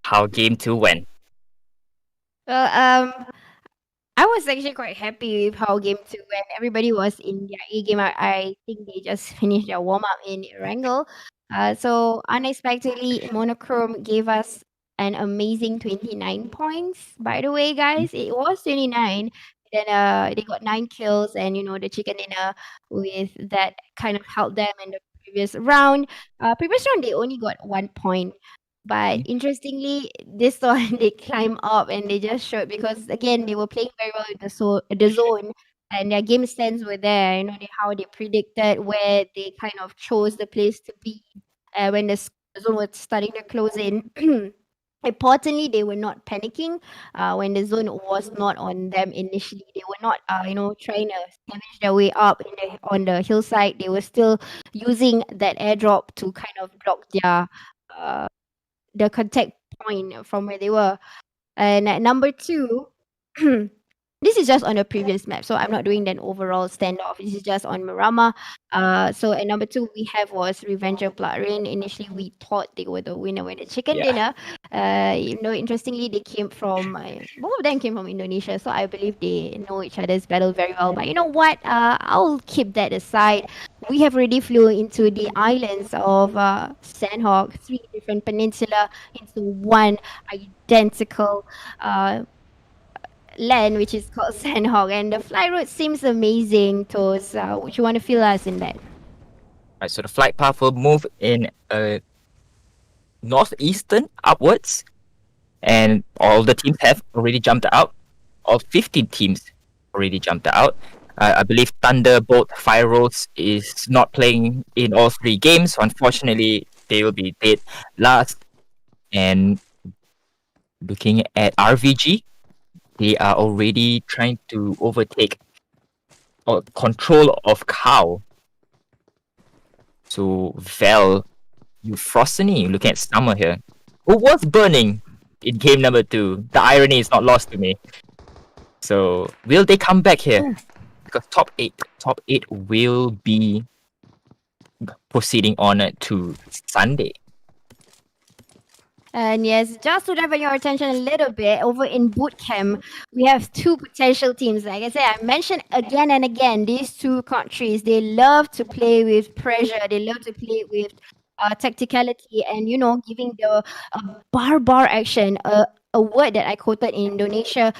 how game 2 went. Well, I was actually quite happy with how game two went. Everybody was in their A game. I think they just finished their warm up in Erangel. So unexpectedly, Monochrome gave us an amazing 29 points. By the way, guys, it was 29. Then they got 9 kills, and the chicken dinner with that kind of helped them in the previous round. Previous round they only got 1 point. But interestingly, this one they climb up and they just showed because again they were playing very well with the zone and their game stance were there. How they predicted where they kind of chose the place to be when the zone was starting to close in. Importantly, they were not panicking when the zone was not on them initially. They were not, trying to scavenge their way up on the hillside. They were still using that airdrop to kind of block uh, the contact point from where they were. And at number two, this is just on the previous map, so I'm not doing an overall standoff. This is just on Miramar. So at number two, we have was Revenge of Blood Rain. Initially, we thought they were the winner with the chicken Yeah. dinner. Interestingly, they came from both of them came from Indonesia, so I believe they know each other's battle very well. But you know what? I'll keep that aside. We have already flew into the islands of Sanhok, 3 different peninsula into one identical land, which is called Sanhok, and the flight route seems amazing. Toes, would you want to fill us in that? Right, so the flight path will move in northeastern upwards, and all the teams have already jumped out. All 15 teams already jumped out. I believe Thunderbolt Fire Rose is not playing in all 3 games. So unfortunately, they will be dead last. And looking at RVG, they are already trying to overtake or control of Cow. So Val, Euphrosyne, looking at Summer here, who was burning in game number 2. The irony is not lost to me. So will they come back here? Because top 8 will be proceeding on to Sunday. And yes, just to divert your attention a little bit, over in boot camp, we have 2 potential teams. Like I said, I mentioned again and again, these 2 countries, they love to play with pressure. They love to play with tacticality and, giving the bar action, a word that I quoted in Indonesia,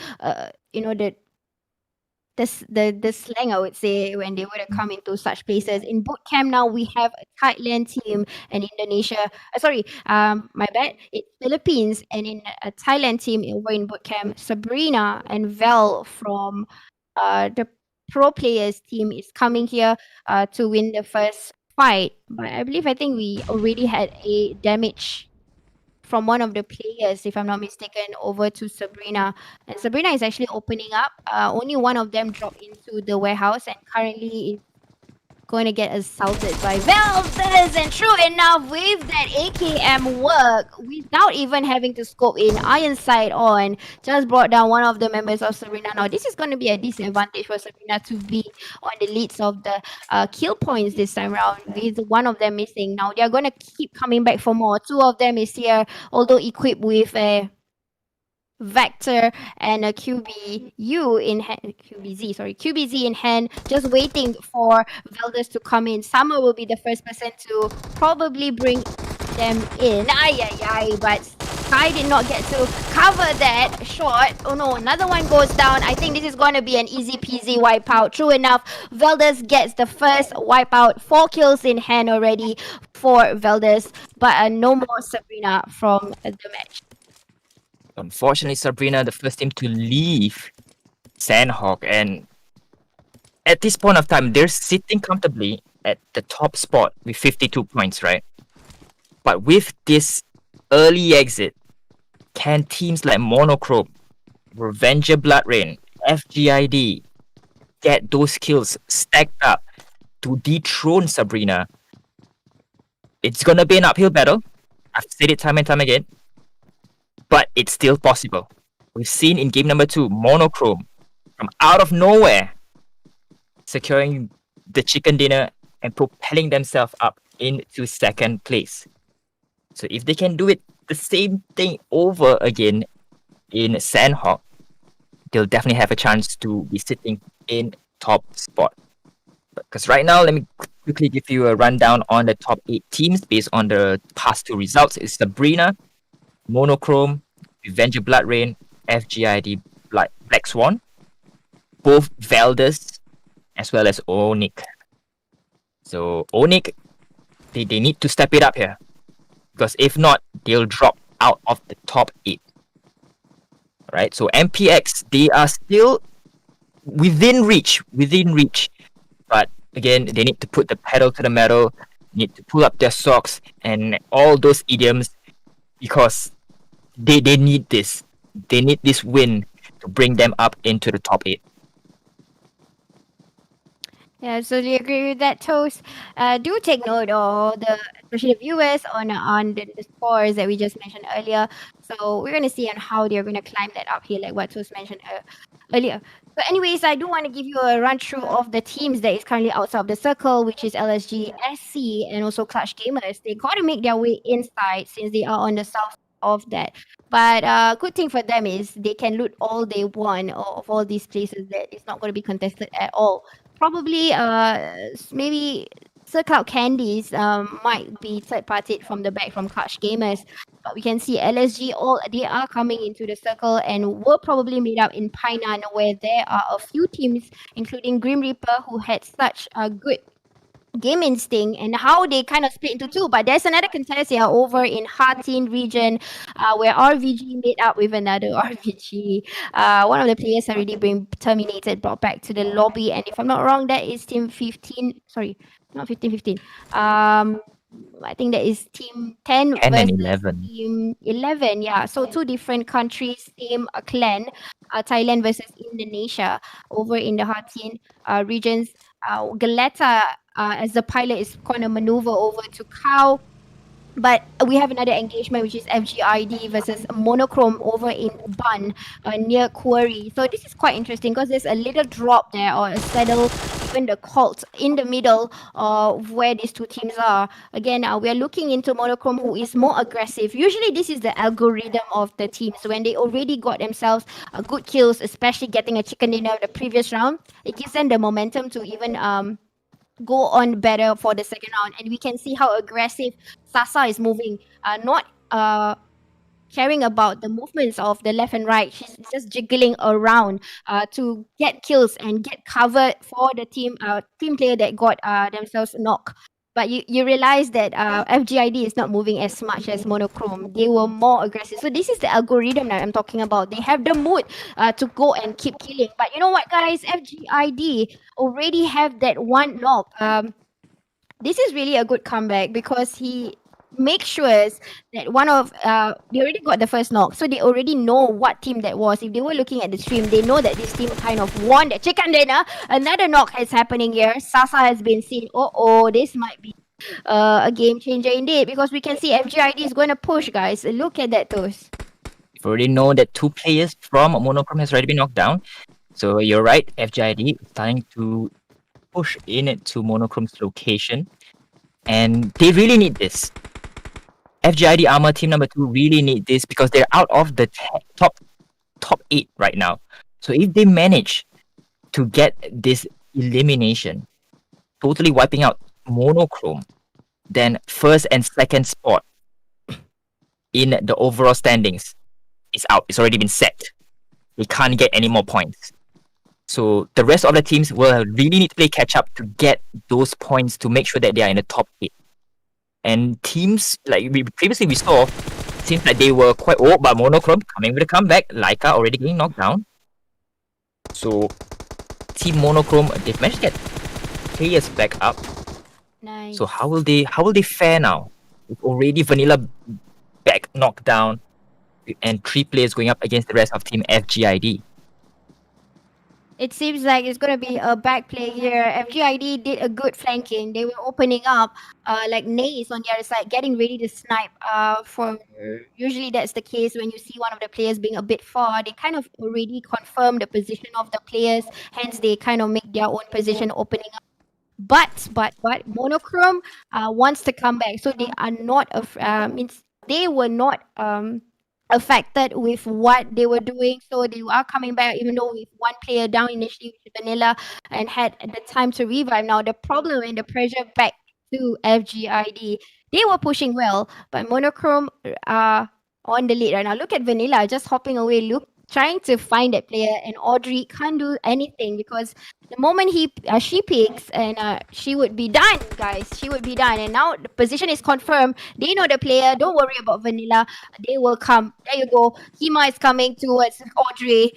the slang, I would say, when they would have come into such places. In boot camp now, we have a Thailand team and Indonesia. My bad. It's Philippines, and in a Thailand team over in boot camp, Sabrina and Val from the pro players team is coming here to win the first fight. But I think we already had a damage from one of the players, if I'm not mistaken, over to Sabrina. And Sabrina is actually opening up. Only one of them dropped into the warehouse and currently is going to get assaulted by Velvez. And true enough, with that AKM work, without even having to scope in, Iron Sight on, just brought down one of the members of Sabrina. Now, this is going to be a disadvantage for Sabrina to be on the leads of the kill points this time around, with one of them missing. Now, they're going to keep coming back for more. 2 of them is here, although equipped with a Vector and a QBU in hand, QBZ in hand, just waiting for Velders to come in. Summer will be the first person to probably bring them in. But Sky did not get to cover that shot. Oh no, another one goes down. I think this is going to be an easy peasy wipeout. True enough, Velders gets the first wipeout. 4 kills in hand already for Velders, but no more Sabrina from the match. Unfortunately, Sabrina, the first team to leave Sanhok, and at this point of time, they're sitting comfortably at the top spot with 52 points, right? But with this early exit, can teams like Monochrome, Revenger Blood Rain, FGID get those kills stacked up to dethrone Sabrina? It's gonna be an uphill battle. I've said it time and time again, but it's still possible. We've seen in game number 2, Monochrome, from out of nowhere, securing the chicken dinner and propelling themselves up into second place. So if they can do it the same thing over again in Sanhok, they'll definitely have a chance to be sitting in top spot. Because right now, let me quickly give you a rundown on the top 8 teams based on the past 2 results. It's Sabrina, Monochrome, Avenger Blood Rain, FGID Black Swan, both Velders, as well as Onyx. So Onyx, they need to step it up here. Because if not, they'll drop out of the top 8. Right? So MPX, they are still within reach. But again, they need to put the pedal to the metal, need to pull up their socks, and all those idioms, because they need this. They need this win to bring them up into the top 8. Yeah, absolutely agree with that, Toast. Do take note of especially the viewers on the scores that we just mentioned earlier. So we're gonna see on how they're gonna climb that up here, like what Toast mentioned earlier. But anyways, I do want to give you a run through of the teams that is currently outside of the circle, which is LSG, SC, and also Clutch Gamers. They got to make their way inside since they are on the south of that. But good thing for them is they can loot all they want of all these places that is not going to be contested at all. Probably maybe Sir Cloud Candies might be third party from the back from Clutch Gamers. But we can see LSG they are coming into the circle and were probably made up in Painan, where there are a few teams, including Grim Reaper, who had such a good game instinct, and how they kind of split into two. But there's another contest here over in Hartin region, where RVG made up with another RVG. One of the players already been terminated, brought back to the lobby, and if I'm not wrong, that is team 15. Sorry, not 15, 15. I think that is team 10 10 versus and 11. team 11. Yeah, so two different countries, same clan. Thailand versus Indonesia over in the Hartin regions. Galeta, as the pilot, is going to maneuver over to Cow. But we have another engagement, which is FGID versus Monochrome over in Bun, near Quarry. So this is quite interesting because there's a little drop there, or a saddle, even the cult in the middle of where these two teams are. Again, we are looking into Monochrome, who is more aggressive. Usually this is the algorithm of the teams. When they already got themselves good kills, especially getting a chicken dinner the previous round, it gives them the momentum to even go on better for the second round. And we can see how aggressive Sasa is moving, not caring about the movements of the left and right. She's just jiggling around to get kills and get covered for the team player that got themselves knocked. But you realize that FGID is not moving as much as Monochrome. They were more aggressive. So this is the algorithm that I'm talking about. They have the mood to go and keep killing. But you know what, guys? FGID already have that one knock. This is really a good comeback because he makes sure that they already got the first knock, so they already know what team that was. If they were looking at the stream, they know that this team kind of won the chicken dinner. Another knock is happening here. Sasa has been seen. This might be a game changer indeed, because we can see FGID is going to push, guys. Look at that, Toast. We already know that 2 players from Monochrome has already been knocked down. So you're right, FGID is starting to push in to Monochrome's location. And they really need this. FGID Armor team number 2 really need this because they're out of the top 8 right now. So if they manage to get this elimination, totally wiping out Monochrome, then first and second spot in the overall standings is out. It's already been set. They can't get any more points. So the rest of the teams will really need to play catch up to get those points to make sure that they are in the top 8. And teams like previously we saw, seems like they were quite old, but Monochrome coming with a comeback. Laika already getting knocked down. So Team Monochrome, they've managed to get players back up. Nice. So how will they fare now? With already Vanilla back knocked down, and 3 players going up against the rest of Team FGID. It seems like it's going to be a back play here. FGID did a good flanking. They were opening up. Like Ney is on the other side, getting ready to snipe. For usually that's the case when you see one of the players being a bit far. They kind of already confirm the position of the players. Hence, they kind of make their own position opening up. But Monochrome wants to come back, so they are not. Means they were not affected with what they were doing. So they are coming back, even though with one player down initially, with Vanilla, and had the time to revive. Now the problem and the pressure back to FGID, they were pushing well, but Monochrome are on the lead right now. Look at Vanilla just hopping away. Look, trying to find that player, and Audrey can't do anything because the moment she picks, and she would be done, guys. She would be done, and now the position is confirmed. They know the player. Don't worry about Vanilla. They will come. There you go. Hima is coming towards Audrey.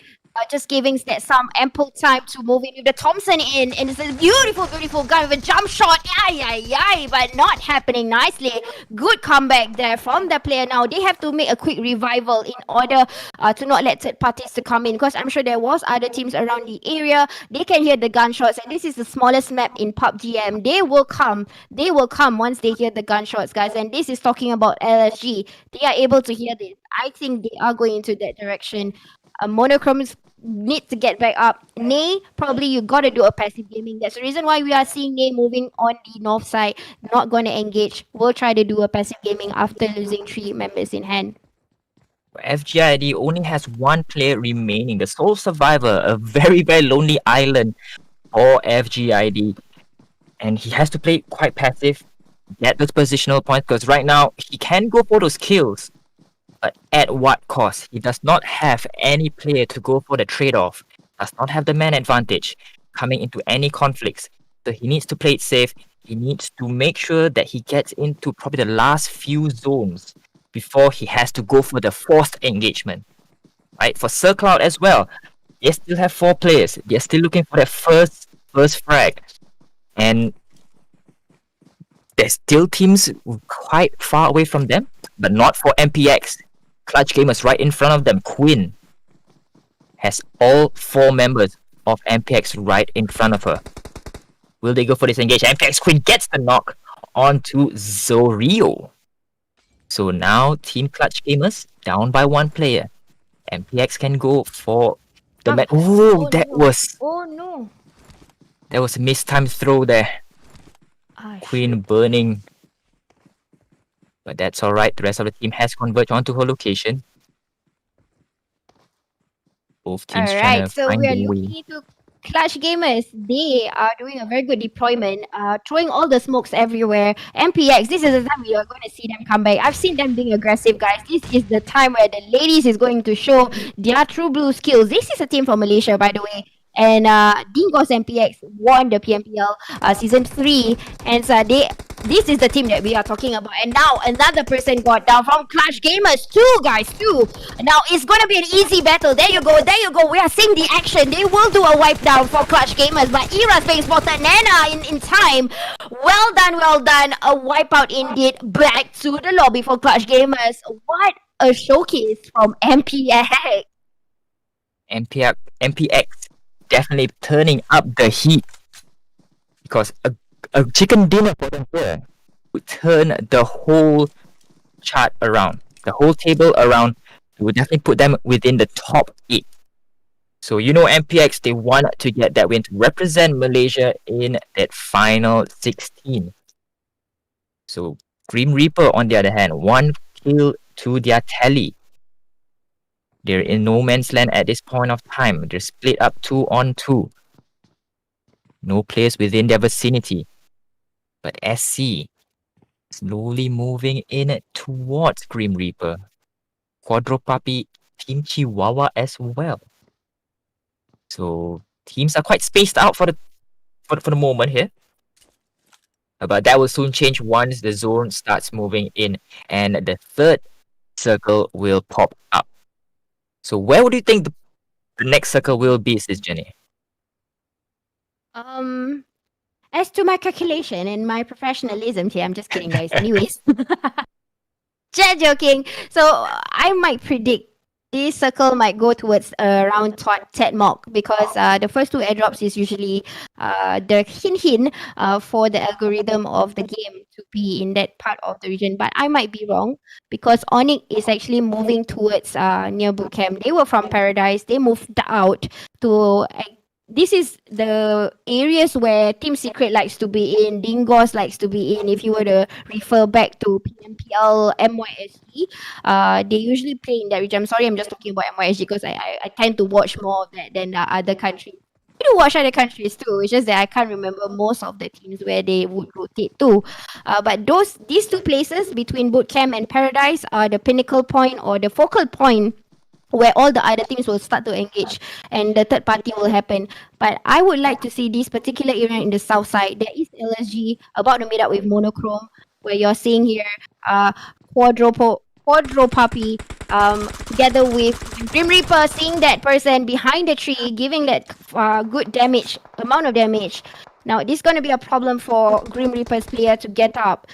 Just giving that some ample time to move in with the Thompson in, and it's a beautiful, beautiful gun with a jump shot. Yay, but not happening nicely. Good comeback there from the player. Now they have to make a quick revival in order to not let third parties to come in, because I'm sure there was other teams around the area. They can hear the gunshots, and this is the smallest map in PUBGM. They will come. They will come once they hear the gunshots, guys. And this is talking about LSG. They are able to hear this. I think they are going into that direction. Monochromes need to get back up. Ney, probably you got to do a passive gaming. That's the reason why we are seeing Ney moving on the north side, not going to engage. We'll try to do a passive gaming after losing 3 members in hand. FGID only has one player remaining, the sole survivor, a very, very lonely island for FGID. And he has to play quite passive, get those positional points, because right now he can go for those kills. But at what cost? He does not have any player to go for the trade-off, does not have the man advantage coming into any conflicts. So he needs to play it safe. He needs to make sure that he gets into probably the last few zones before he has to go for the forced engagement. Right? For Circloud as well, they still have 4 players. They're still looking for that first frag. And there's still teams quite far away from them, but not for MPX. Clutch Gamers right in front of them. Quinn has all 4 members of MPX right in front of her. Will they go for this engage? MPX Quinn gets the knock onto Zorio. So now Team Clutch Gamers down by 1 player. MPX can go for the man. Oh, that was... Oh no. That was a mistimed throw there. Queen burning. But that's alright. The rest of the team has converged onto her location. Both teams trying to find the way. Into Clutch Gamers. They are doing a very good deployment, throwing all the smokes everywhere. MPX, this is the time we are going to see them come back. I've seen them being aggressive, guys. This is the time where the ladies is going to show their true blue skills. This is a team from Malaysia, by the way. And Dingos MPX won the PMPL Season 3. And this is the team that we are talking about. And now another person got down from Clutch Gamers. 2 guys, 2. Now it's going to be an easy battle. There you go. We are seeing the action. They will do a wipe down for Clutch Gamers. But Era's being spotted. Nana in time. Well done. A wipeout indeed. Back to the lobby for Clutch Gamers. What a showcase from MPX. MPX definitely turning up the heat, because a chicken dinner for them here would turn the whole chart around, the whole table around. It would definitely put them within the top 8. So MPX, they want to get that win to represent Malaysia in that final 16. So Grim Reaper on the other hand, 1 kill to their tally. They're in no man's land at this point of time. They're split up 2 on 2. No players within their vicinity. But SC slowly moving in towards Grim Reaper. Quadro Puppy, Team Chihuahua as well. So teams are quite spaced out for the moment here. But that will soon change once the zone starts moving in and the third circle will pop up. So where would you think the next circle will be, SisJenny? As to my calculation and my professionalism here, I'm just kidding, guys. Anyways, just joking. So I might predict this circle might go towards around Tedmog, because the first two airdrops is usually the hint for the algorithm of the game to be in that part of the region. But I might be wrong, because Onyx is actually moving towards near bootcamp. They were from Paradise. They moved out to this is the areas where Team Secret likes to be in, Dingos likes to be in. If you were to refer back to PMPL, MYSG, they usually play in that region. I'm sorry, I'm just talking about MYSG because I tend to watch more of that than the other countries. I do watch other countries too. It's just that I can't remember most of the teams where they would rotate to. But these two places between Bootcamp and Paradise are the pinnacle point or the focal point where all the other teams will start to engage and the third party will happen. But I would like to see this particular area in the south side. There is LSG about to meet up with Monochrome, where you're seeing here Quadro Puppy together with Grim Reaper, seeing that person behind the tree, giving that good amount of damage. Now, this is going to be a problem for Grim Reaper's player to get up.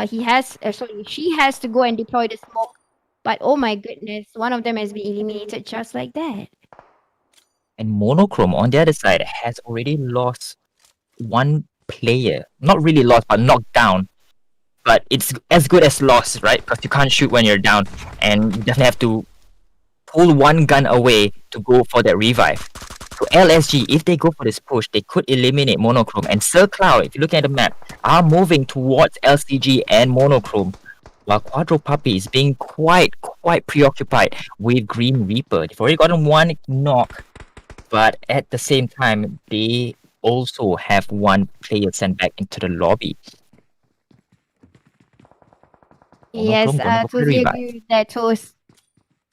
She has to go and deploy the smoke. But oh my goodness, one of them has been eliminated just like that. And Monochrome, on the other side, has already lost one player. Not really lost, but knocked down. But it's as good as lost, right? Because you can't shoot when you're down. And you definitely have to pull one gun away to go for that revive. So LSG, if they go for this push, they could eliminate Monochrome. And Sir Cloud, if you look at the map, are moving towards LCG and Monochrome. While Quadro Puppy is being quite preoccupied with Green Reaper. They've already gotten one knock, but at the same time, they also have one player sent back into the lobby. Yes, totally agree with that, Toast.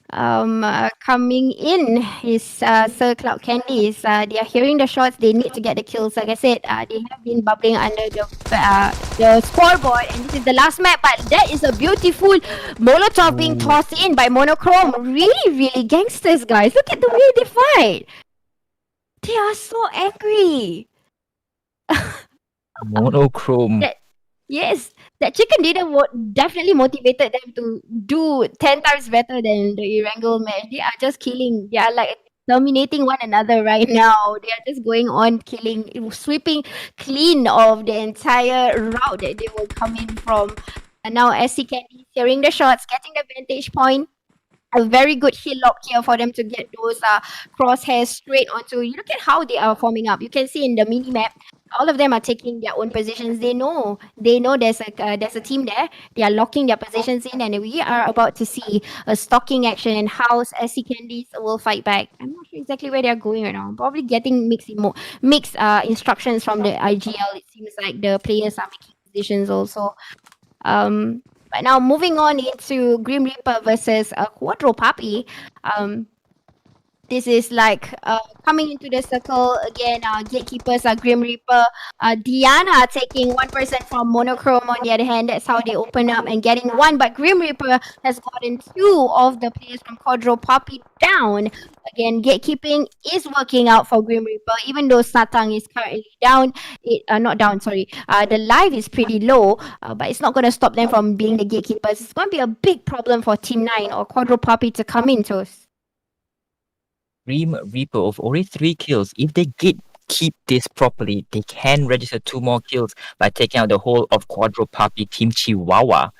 Coming in is Sir Cloud Candies. They are hearing the shots. They need to get the kills. Like I said, they have been bubbling under the scoreboard, and this is the last map. But that is a beautiful Molotov being tossed in by Monochrome. Really gangsters, guys. Look at the way they fight. They are so angry. Monochrome. Yes, that chicken dinner definitely motivated them to do 10 times better than the Erangel match. They are just killing. They are like dominating one another right now. They are just going on killing, sweeping clean of the entire route that they will come in from. And now SC Candy hearing the shots, getting the vantage point. A very good heel lock here for them to get those crosshairs straight onto. You look at how they are forming up. You can see in the mini map, all of them are taking their own positions. They know there's a team there. They are locking their positions in, and we are about to see a stalking action and how SC Candies will fight back. I'm not sure exactly where they are going right now. Probably getting mixed instructions from the IGL. It seems like the players are making decisions also. But now moving on into Grim Reaper versus Quadro Puppy. This is like coming into the circle again. Gatekeepers are Grim Reaper. Diana taking one person from Monochrome on the other hand. That's how they open up and getting one. But Grim Reaper has gotten two of the players from Quadro Puppy down. Again, gatekeeping is working out for Grim Reaper, even though Satang is currently down. The life is pretty low, but it's not going to stop them from being the gatekeepers. It's going to be a big problem for Team 9 or Quadro Puppy to come into. Grim Reaper of already 3 kills. If they keep this properly, they can register 2 more kills by taking out the whole of Quadro Puppy Team Chihuahua.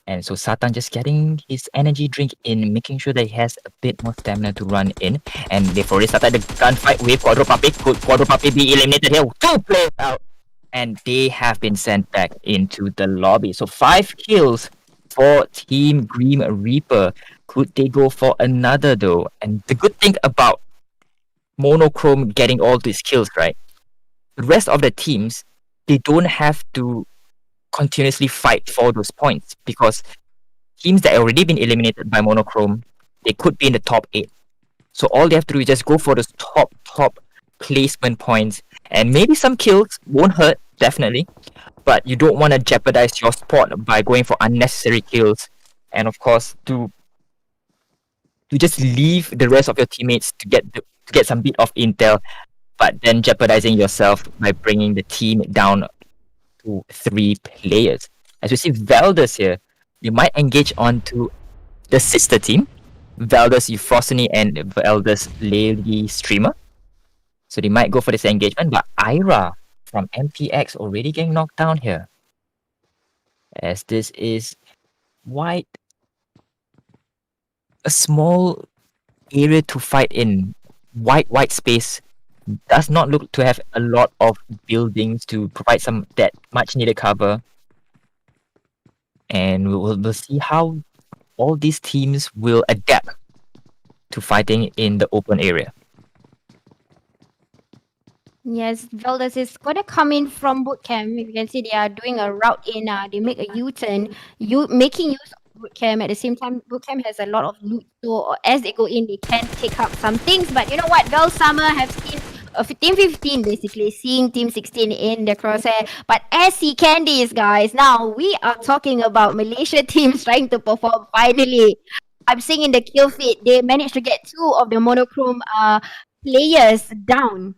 And so Satan just getting his energy drink in, making sure that he has a bit more stamina to run in. And they've already started the gunfight with Quadro Puppy. Could Quadro Puppy be eliminated here? 2 players out. And they have been sent back into the lobby. So 5 kills for Team Grim Reaper. Could they go for another though? And the good thing about Monochrome getting all these kills, right? The rest of the teams, they don't have to continuously fight for those points, because teams that have already been eliminated by Monochrome, they could be in the top 8. So all they have to do is just go for those top placement points, and maybe some kills won't hurt, definitely, but you don't want to jeopardize your spot by going for unnecessary kills, and of course to just leave the rest of your teammates to get some bit of intel, but then jeopardizing yourself by bringing the team down to 3 players. As we see Valdez here, they might engage onto the sister team, Veldus Euphrosyne and Veldus Lady Streamer. So they might go for this engagement, but Ira from MPX already getting knocked down here. As this is quite a small area to fight in. White space does not look to have a lot of buildings to provide some that much needed cover. And we'll see how all these teams will adapt to fighting in the open area. Yes, Veldus is gonna come in from boot camp. You can see they are doing a route in. They make a U-turn, making use of boot camp. At the same time, boot camp has a lot of loot, so as they go in, they can take up some things. But you know what? Vel Summer have seen Team 15 basically seeing Team 16 in the crosshair. But SC Candies, guys, now we are talking about Malaysia teams trying to perform finally. I'm seeing in the kill feed, they managed to get 2 of the monochrome players down.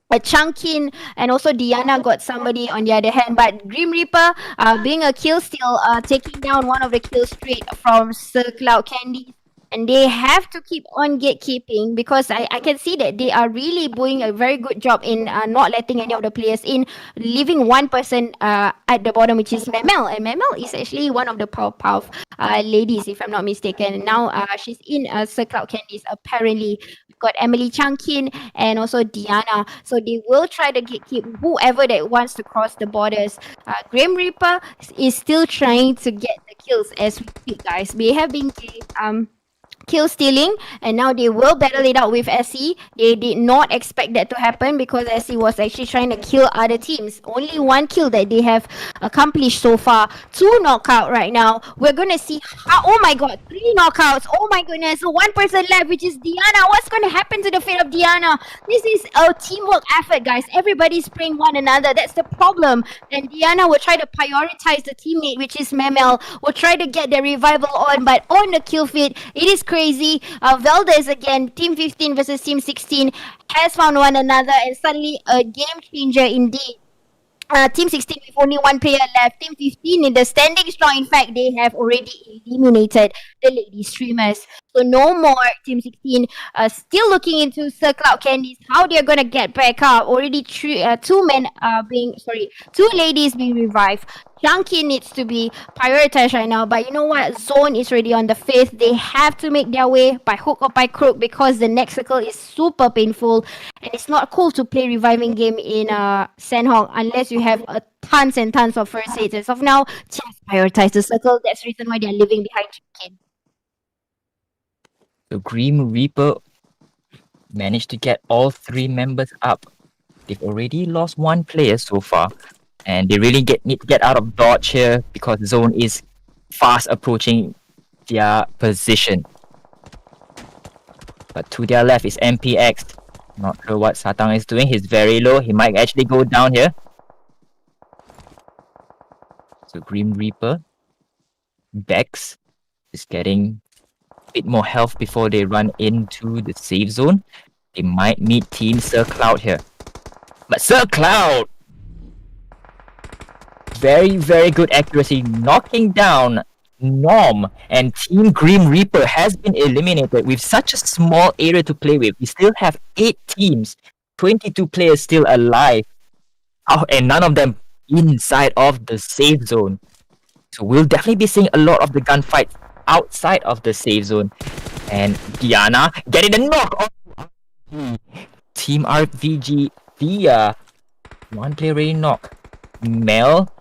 But Chunkin and also Diana got somebody on the other hand. But Grim Reaper being a kill steal, taking down one of the kills straight from Sir Cloud Candy. And they have to keep on gatekeeping because I can see that they are really doing a very good job in not letting any of the players in, leaving one person at the bottom, which is Memel. And Memel is actually one of the powerful ladies, if I'm not mistaken. And now she's in Sir Cloud Candies, apparently. We've got Emily Chunkin and also Diana. So they will try to gatekeep whoever that wants to cross the borders. Grim Reaper is still trying to get the kills as we speak, guys. They have been kill stealing, and now they will battle it out with SC. They did not expect that to happen because SC was actually trying to kill other teams. Only 1 kill that they have accomplished so far. 2 knockout right now. We're gonna see how. Oh my god, 3 knockouts. Oh my goodness. So 1 person left, which is Diana. What's gonna happen to the fate of Diana? This is a teamwork effort, guys. Everybody's spraying one another. That's the problem. And Diana will try to prioritize the teammate, which is Memel. Will try to get the revival on, but on the kill feed, it is crazy. Veldus again, Team 15 versus Team 16 has found one another, and suddenly a game changer indeed. Team 16 with only 1 player left. Team 15 in the standing strong. In fact, they have already eliminated the lady streamers. So no more Team 16 still looking into Sir Cloud Candies, how they're gonna get back up. Already 2 ladies being revived. Chunky needs to be prioritized right now, but you know what? Zone is already on the 5th. They have to make their way by hook or by crook because the next circle is super painful, and it's not cool to play reviving game in Sanhok unless you have tons and tons of first aids. As of now, just prioritize the circle. That's the reason why they're living behind Chunky. The Grim Reaper managed to get all 3 members up. They've already lost 1 player so far, and they really need to get out of dodge here because Zone is fast approaching their position. But to their left is MPX. Not sure what Satang is doing. He's very low. He might actually go down here. So Grim Reaper, Bex is getting a bit more health before they run into the safe zone. They might meet Team Sir Cloud here. But Sir Cloud, very, very good accuracy, knocking down Norm, and Team Grim Reaper has been eliminated with such a small area to play with. We still have 8 teams, 22 players still alive, and none of them inside of the safe zone. So we'll definitely be seeing a lot of the gunfights outside of the safe zone. And Diana getting the knock on Team RVG via 1 player already knock. Mel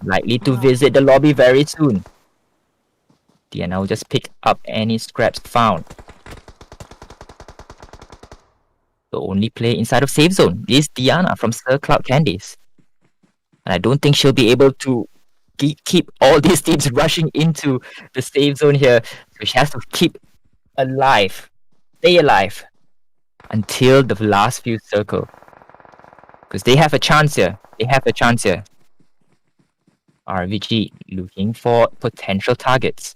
likely to visit the lobby very soon. Diana will just pick up any scraps found. The only player inside of safe zone is Diana from Sir Cloud Candies. And I don't think she'll be able to keep all these teams rushing into the safe zone here. So she has to keep alive, stay alive until the last few circles. Because they have a chance here. RVG looking for potential targets.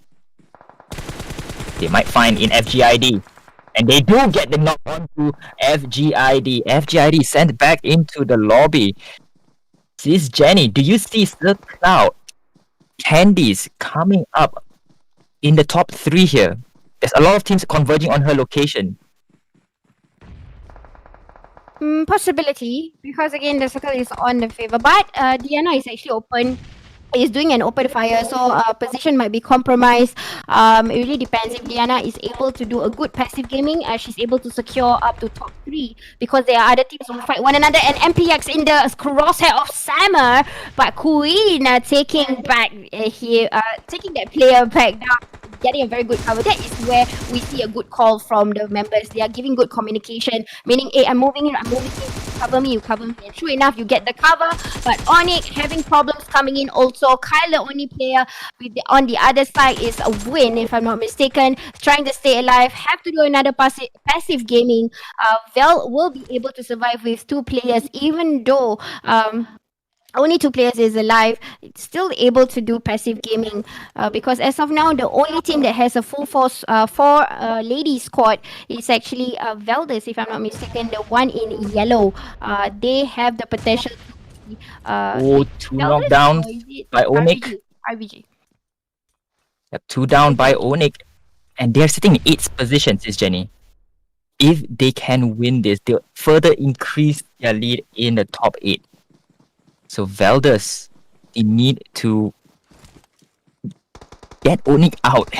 They might find in FGID. And they do get the knock onto FGID. FGID sent back into the lobby. SisJenny, do you see Sir Cloud Candies coming up in the top 3 here? There's a lot of teams converging on her location. Possibility, because again the circle is on the favor, but Diana is actually open. Is doing an open fire, so position might be compromised. It really depends if Diana is able to do a good passive gaming. She's able to secure up to top 3 because there are other teams who fight one another. And MPX in the crosshair of Summer, but Queen taking back here, taking that player back down. Getting a very good cover. That is where we see a good call from the members. They are giving good communication, meaning, hey, I'm moving in, cover me, you cover me. And true enough, you get the cover. But Onyx having problems coming in also. Kyle, the only player on the other side, is a win, if I'm not mistaken. Trying to stay alive, have to do another passive gaming. Vel will be able to survive with 2 players, even though only 2 players is alive. It's still able to do passive gaming because as of now, the only team that has a full force 4 lady squad is actually Veldis, if I'm not mistaken, the one in yellow. They have the potential to be, 2 knockdowns by Onyx. RVG. Yep, 2 down by Onyx. And they're sitting in 8th position, SisJenny. If they can win this, they'll further increase their lead in the top 8. So Veldis, they need to get Onyx out.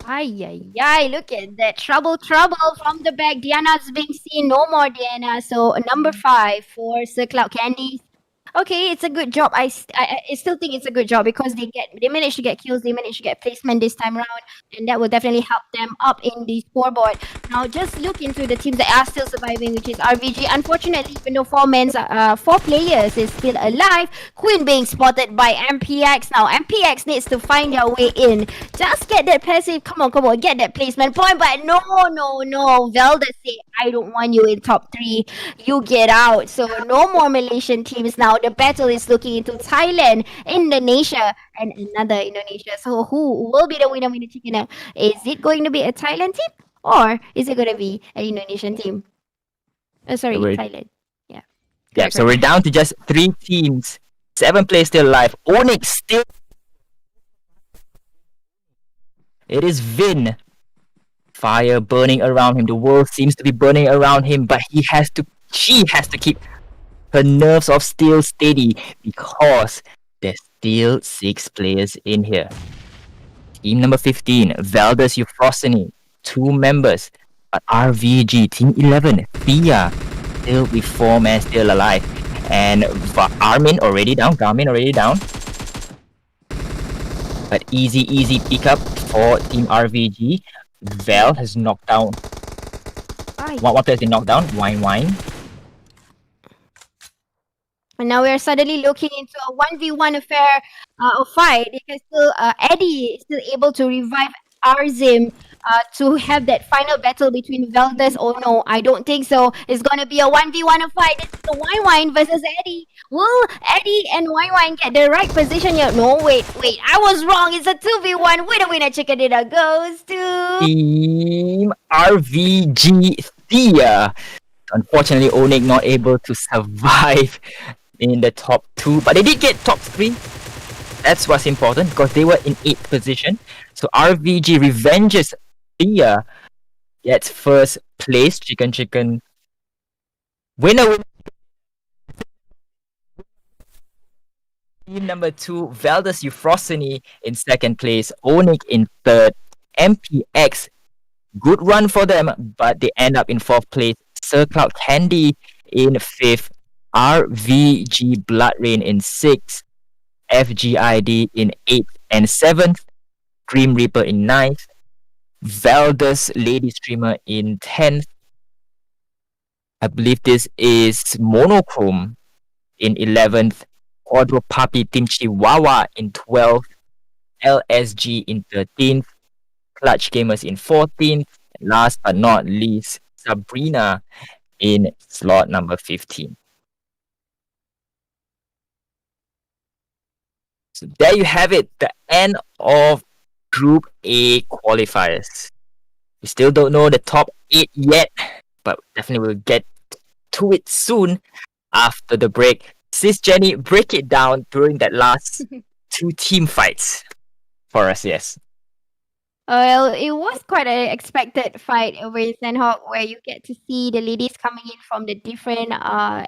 Ay, look at that. Trouble from the back. Diana's being seen. No more Diana. So number 5 for Sir Cloud Candies. Okay, it's a good job. I still think it's a good job because they managed to get kills, they managed to get placement this time around, and that will definitely help them up in the scoreboard. Now, just look into the teams that are still surviving, which is RVG. Unfortunately, even though 4 players is still alive, Queen being spotted by MPX. Now, MPX needs to find their way in. Just get that passive. Come on, get that placement point. But no. Velda say, I don't want you in top 3. You get out. So no more Malaysian teams now. The battle is looking into Thailand, Indonesia, and another Indonesia. So who will be the winner chicken? Is it going to be a Thailand team or is it going to be an Indonesian team? Thailand. Yeah. Yeah, so we're down to just 3 teams. 7 players still alive. Onyx still. It is Vin. Fire burning around him. The world seems to be burning around him, but she has to keep her nerves of steel steady because there's still 6 players in here. Team number 15, Veldis Euphrosyne, 2 members. But RVG, Team 11, Thea, still with 4 men still alive. And Garmin already down. But easy pick up for Team RVG. Vel has knocked down. One player has been knocked down. Wine. And now we're suddenly looking into a 1v1 affair of fight. Because still, Eddie is still able to revive Arzim to have that final battle between Veldis. Oh no, I don't think so. It's gonna be a 1v1 of fight. It's the Wine versus Eddie. Will Eddie and Wine get the right position here? No, wait, I was wrong. It's a 2v1. Winner chicken dinner goes to Team RVG Thea. Unfortunately, Onyx not able to survive in the top 2, but they did get top 3. That's what's important because they were in 8th position. So RVG revenges Thea, gets first place. Chicken. Winner. Team number 2, Veldis Euphrosyne in 2nd place. Onyx in 3rd. MPX, good run for them, but they end up in 4th place. Sir Cloud Candy in 5th. RVG Blood Rain in 6th, FGID in 8th and 7th, Grim Reaper in 9th, Veldis Lady Streamer in 10th. I believe this is Monochrome in 11th, Quadro Puppy Team Chihuahua in 12th, LSG in 13th, Clutch Gamers in 14th, and last but not least, Sabrina in slot number 15. So there you have it, the end of Group A qualifiers. We still don't know the top 8 yet, but definitely we'll get to it soon after the break. SisJenny, break it down during that last 2 team fights for us, yes. Well, it was quite an expected fight over in Sanhok where you get to see the ladies coming in from the different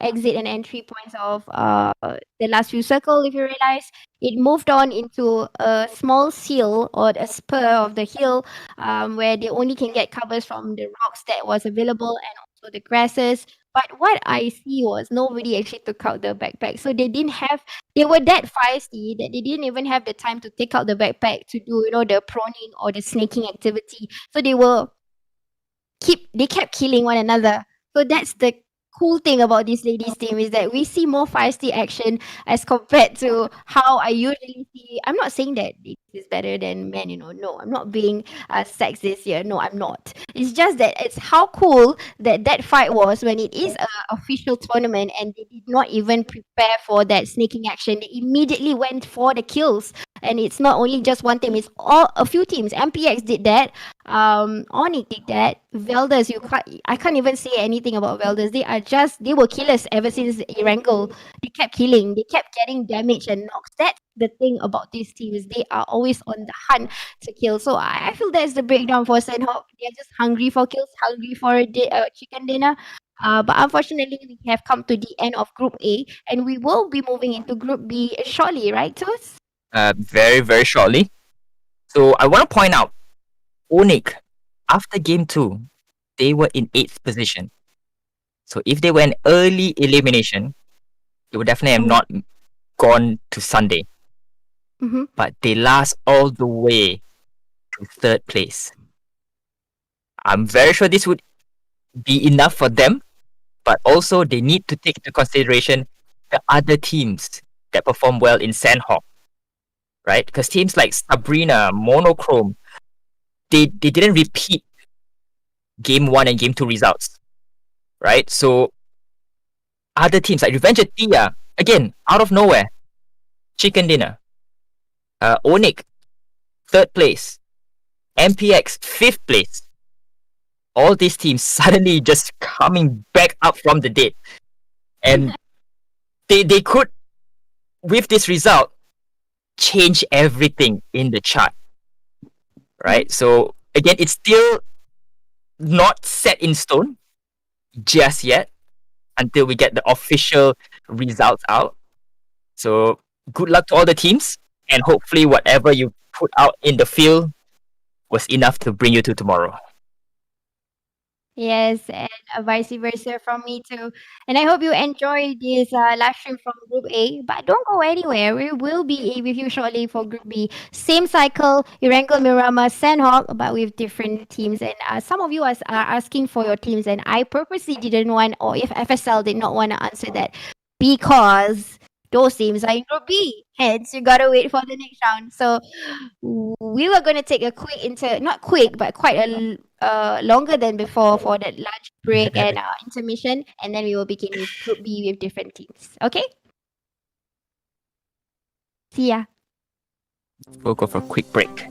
exit and entry points of the last few circle. If you realize, it moved on into a small hill or a spur of the hill where they only can get covers from the rocks that was available and also the grasses. But what I see was nobody actually took out the backpack. So they were that feisty that they didn't even have the time to take out the backpack to do, the proning or the snaking activity. So they kept killing one another. So that's the cool thing about this ladies team is that we see more feisty action as compared to how I usually see. I'm not saying that it is better than men, No, I'm not being sexist here. No, I'm not. It's just that it's how cool that fight was when it is a official tournament and they did not even prepare for that snaking action. They immediately went for the kills. And it's not only just one team; it's a few teams. MPX did that. Onyx did that. Velders, I can't even say anything about Velders. They were killers ever since Erangel. They kept killing, they kept getting damage and knocks. That's the thing about these teams. They are always on the hunt to kill. So I feel that's the breakdown for Sanhok. They're just hungry for kills, hungry for chicken dinner. But unfortunately, we have come to the end of Group A, and we will be moving into Group B shortly, right, Tos? Very, very shortly. So I want to point out, Onyx, after game 2, they were in 8th position. So if they were an early elimination, they would definitely have not gone to Sunday. Mm-hmm. But they last all the way to 3rd place. I'm very sure this would be enough for them, but also they need to take into consideration the other teams that perform well in Sanhok, right? Because teams like Sabrina, Monochrome, they didn't repeat game 1 and game 2 results, right? So other teams like Revenge at Tia, again, out of nowhere, chicken dinner. Onyx, 3rd place. MPX, 5th place. All these teams suddenly just coming back up from the dead. And they could, with this result, change everything in the chart. Right? So again, it's still not set in stone just yet until we get the official results out. So good luck to all the teams, and hopefully whatever you put out in the field was enough to bring you to tomorrow. Yes, and vice versa from me too. And I hope you enjoy this live stream from Group A. But don't go anywhere. We will be with you shortly for Group B. Same cycle, Erangel, Miramar, Sanhok, but with different teams. And some of you are asking for your teams, and I purposely didn't want, or if FSL did not want to answer that, because those teams are in Group B. Hence, you gotta wait for the next round. So we were gonna take a not quick, but quite a longer than before for that lunch break and intermission, and then we will begin with Group B with different teams. Okay? See ya. We'll go for a quick break.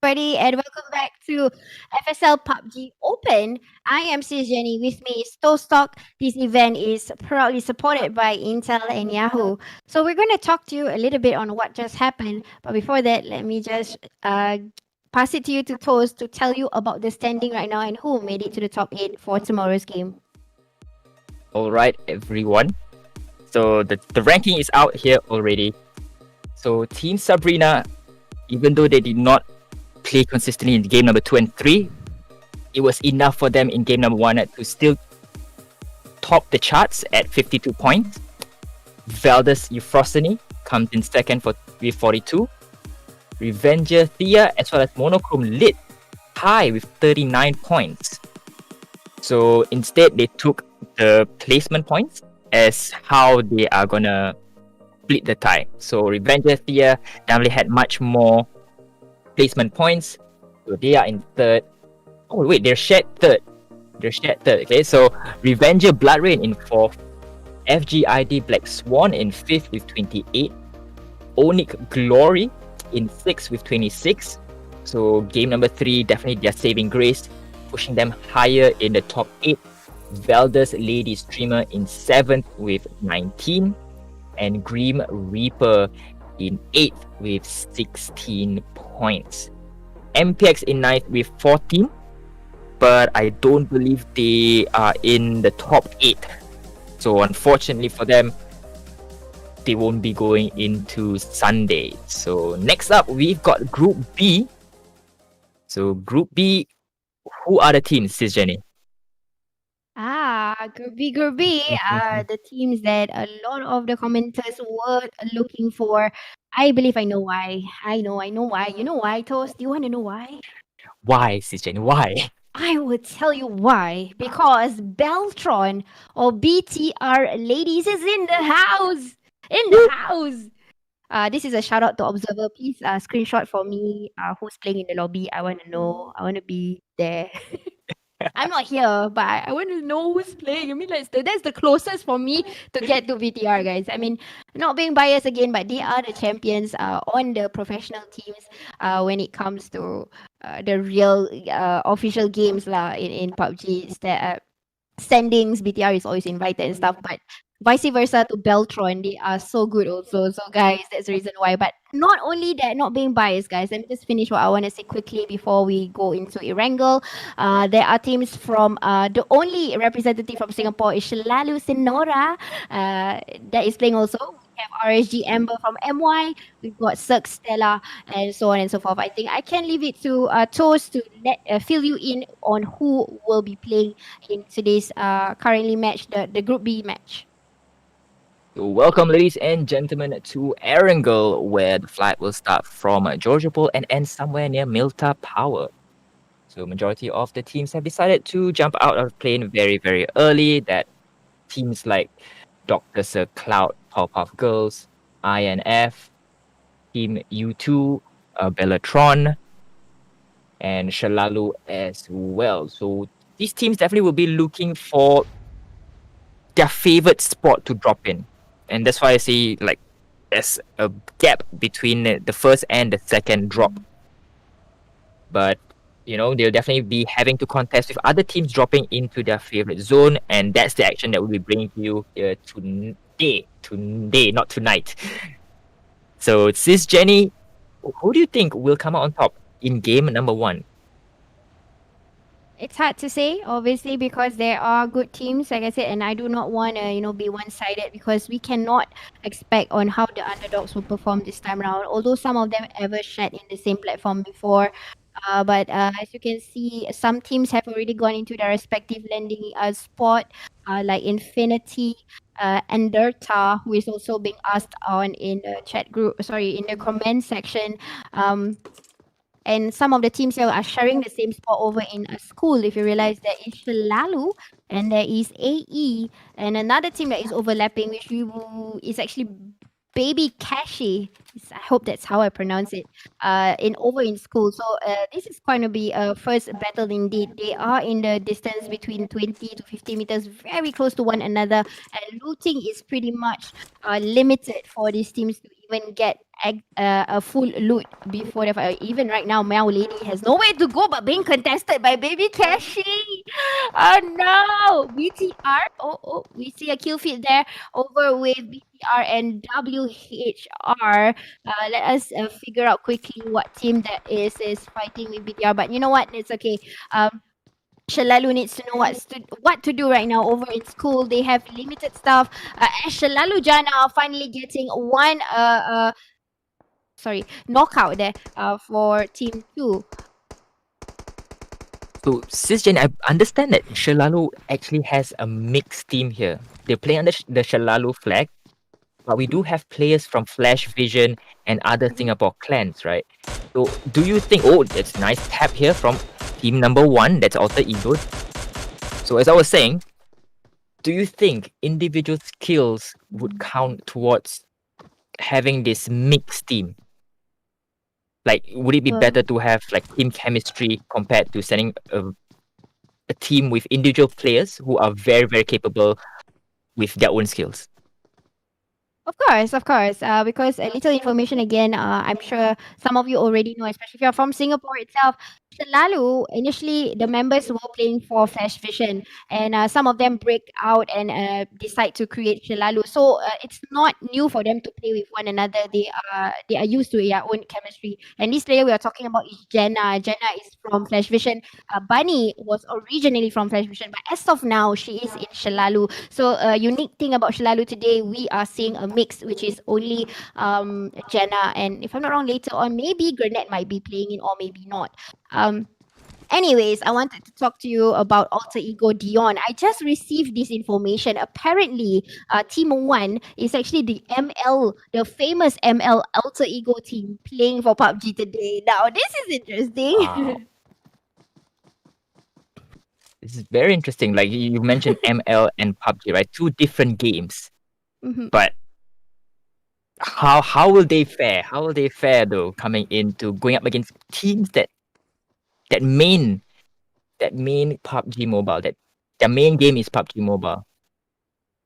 everybody, and welcome back to FSL PUBG Open. I am SisJenny. With me is Tostock. This event is proudly supported by Intel and Yahoo. So we're going to talk to you a little bit on what just happened. But before that, let me just pass it to you to Toast to tell you about the standing right now and who made it to the top 8 for tomorrow's game. All right, everyone. So the ranking is out here already. So Team Sabrina, even though they did not play consistently in game number 2 and 3, it was enough for them in game number 1 to still top the charts at 52 points. Valdez Euphrosyne comes in second with 42. Revenger Thea as well as Monochrome Lit high with 39 points. So instead, they took the placement points as how they are gonna split the tie. So Revenger Thea definitely had much more placement points. So they are in third. Oh wait, they're shared third. Okay, so Revenger Blood Rain in fourth. FGID Black Swan in fifth with 28. Onyx Glory in sixth with 26. So game number 3, definitely their saving grace, pushing them higher in the top 8. Valdez Lady Streamer in 7th with 19. And Grim Reaper in 8th with 16 points. MPX in 9th with 14. But I don't believe they are in the top 8. So unfortunately for them, they won't be going into Sunday. So next up, we've got Group B. So Group B, who are the teams, SisJenny? Group B are the teams that a lot of the commenters were looking for. I believe I know why. I know why. You know why, Toast? Do you want to know why? Why, SisJenny? Why? I will tell you why. Because Beltron or BTR ladies is in the house. In the house. This is a shout out to Observer. Please screenshot for me who's playing in the lobby. I want to know. I want to be there. I'm not here, but I want to know who's playing. I mean, that's the closest for me to get to VTR, guys. I mean, not being biased again, but they are the champions on the professional teams when it comes to the real official games in PUBG. Standings, BTR is always invited and stuff, but vice versa to Beltron, they are so good also. So guys, that's the reason why. But not only that, not being biased, guys. Let me just finish what I want to say quickly before we go into Erangel. There are teams from the only representative from Singapore is Shalalu Senora that is playing also. We have RSG Amber from MY. We've got Cirque Stella and so on and so forth. I think I can leave it to Toast to fill you in on who will be playing in today's currently match, the Group B match. So welcome, ladies and gentlemen, to Erangel, where the flight will start from Georgiopol and end somewhere near Milta Power. So majority of the teams have decided to jump out of the plane very, very early. That teams like Dr. Sir Cloud, Powerpuff Girls, INF, Team U2, Bellatron, and Shalalu as well. So these teams definitely will be looking for their favorite spot to drop in. And that's why I say like there's a gap between the first and the second drop. But they'll definitely be having to contest with other teams dropping into their favorite zone, and that's the action that we'll be bringing to you today, not tonight. So SisJenny, who do you think will come out on top in game number 1? It's hard to say, obviously, because there are good teams, like I said, and I do not want to, be one-sided because we cannot expect on how the underdogs will perform this time around. Although some of them ever shat in the same platform before, but as you can see, some teams have already gone into their respective landing spot, like Infinity, and Derta, who is also being asked on in the chat group. Sorry, in the comment section. And some of the teams here are sharing the same spot over in a school. If you realize there is Shalalu and there is AE and another team that is overlapping, which is actually Baby Kashi. I hope that's how I pronounce it. In school. So this is going to be a first battle indeed. They are in the distance between 20 to 50 meters, very close to one another, and looting is pretty much limited for these teams to even get a full loot before the fight. Even right now, Meow Lady has nowhere to go but being contested by Baby Cashy. Oh no! BTR. Oh, we see a kill feed there over with BTR and WHR. Let us figure out quickly what team that is fighting with BTR. But you know what? It's okay. Shalalu needs to know what to do right now over in school. They have limited stuff. Shalalu Jana are finally getting one knockout there for team 2. So, SisJenny, I understand that Shalalu actually has a mixed team here. They play under the Shalalu flag, but we do have players from Flash Vision and other Singapore clans, right? So, do you think? Oh, that's nice tap here from team number 1. That's Alter Ego. So, as I was saying, do you think individual skills would count towards having this mixed team? Like, would it be better to have like team chemistry compared to sending a team with individual players who are very, very capable with their own skills? Of course. Because a little information again, I'm sure some of you already know, especially if you're from Singapore itself. Selalu, initially the members were playing for Flash Vision, and some of them break out and decide to create Selalu. So it's not new for them to play with one another. They are used to their own chemistry. And this player we are talking about is Jenna. Jenna is from Flash Vision. Bunny was originally from Flash Vision, but as of now, she is in Selalu. So a unique thing about Selalu today, we are seeing a mix, which is only Jenna, and if I'm not wrong, later on maybe Grenette might be playing it or maybe not. Anyways, I wanted to talk to you about Alter Ego Dion. I just received this information. Apparently, Team 1 is actually the ML, the famous ML Alter Ego team playing for PUBG today. Now, this is interesting. Wow. This is very interesting. Like you mentioned ML and PUBG, right? Two different games. Mhm. But how will they fare? How will they fare though, coming into going up against teams that main PUBG Mobile, that their main game is PUBG Mobile,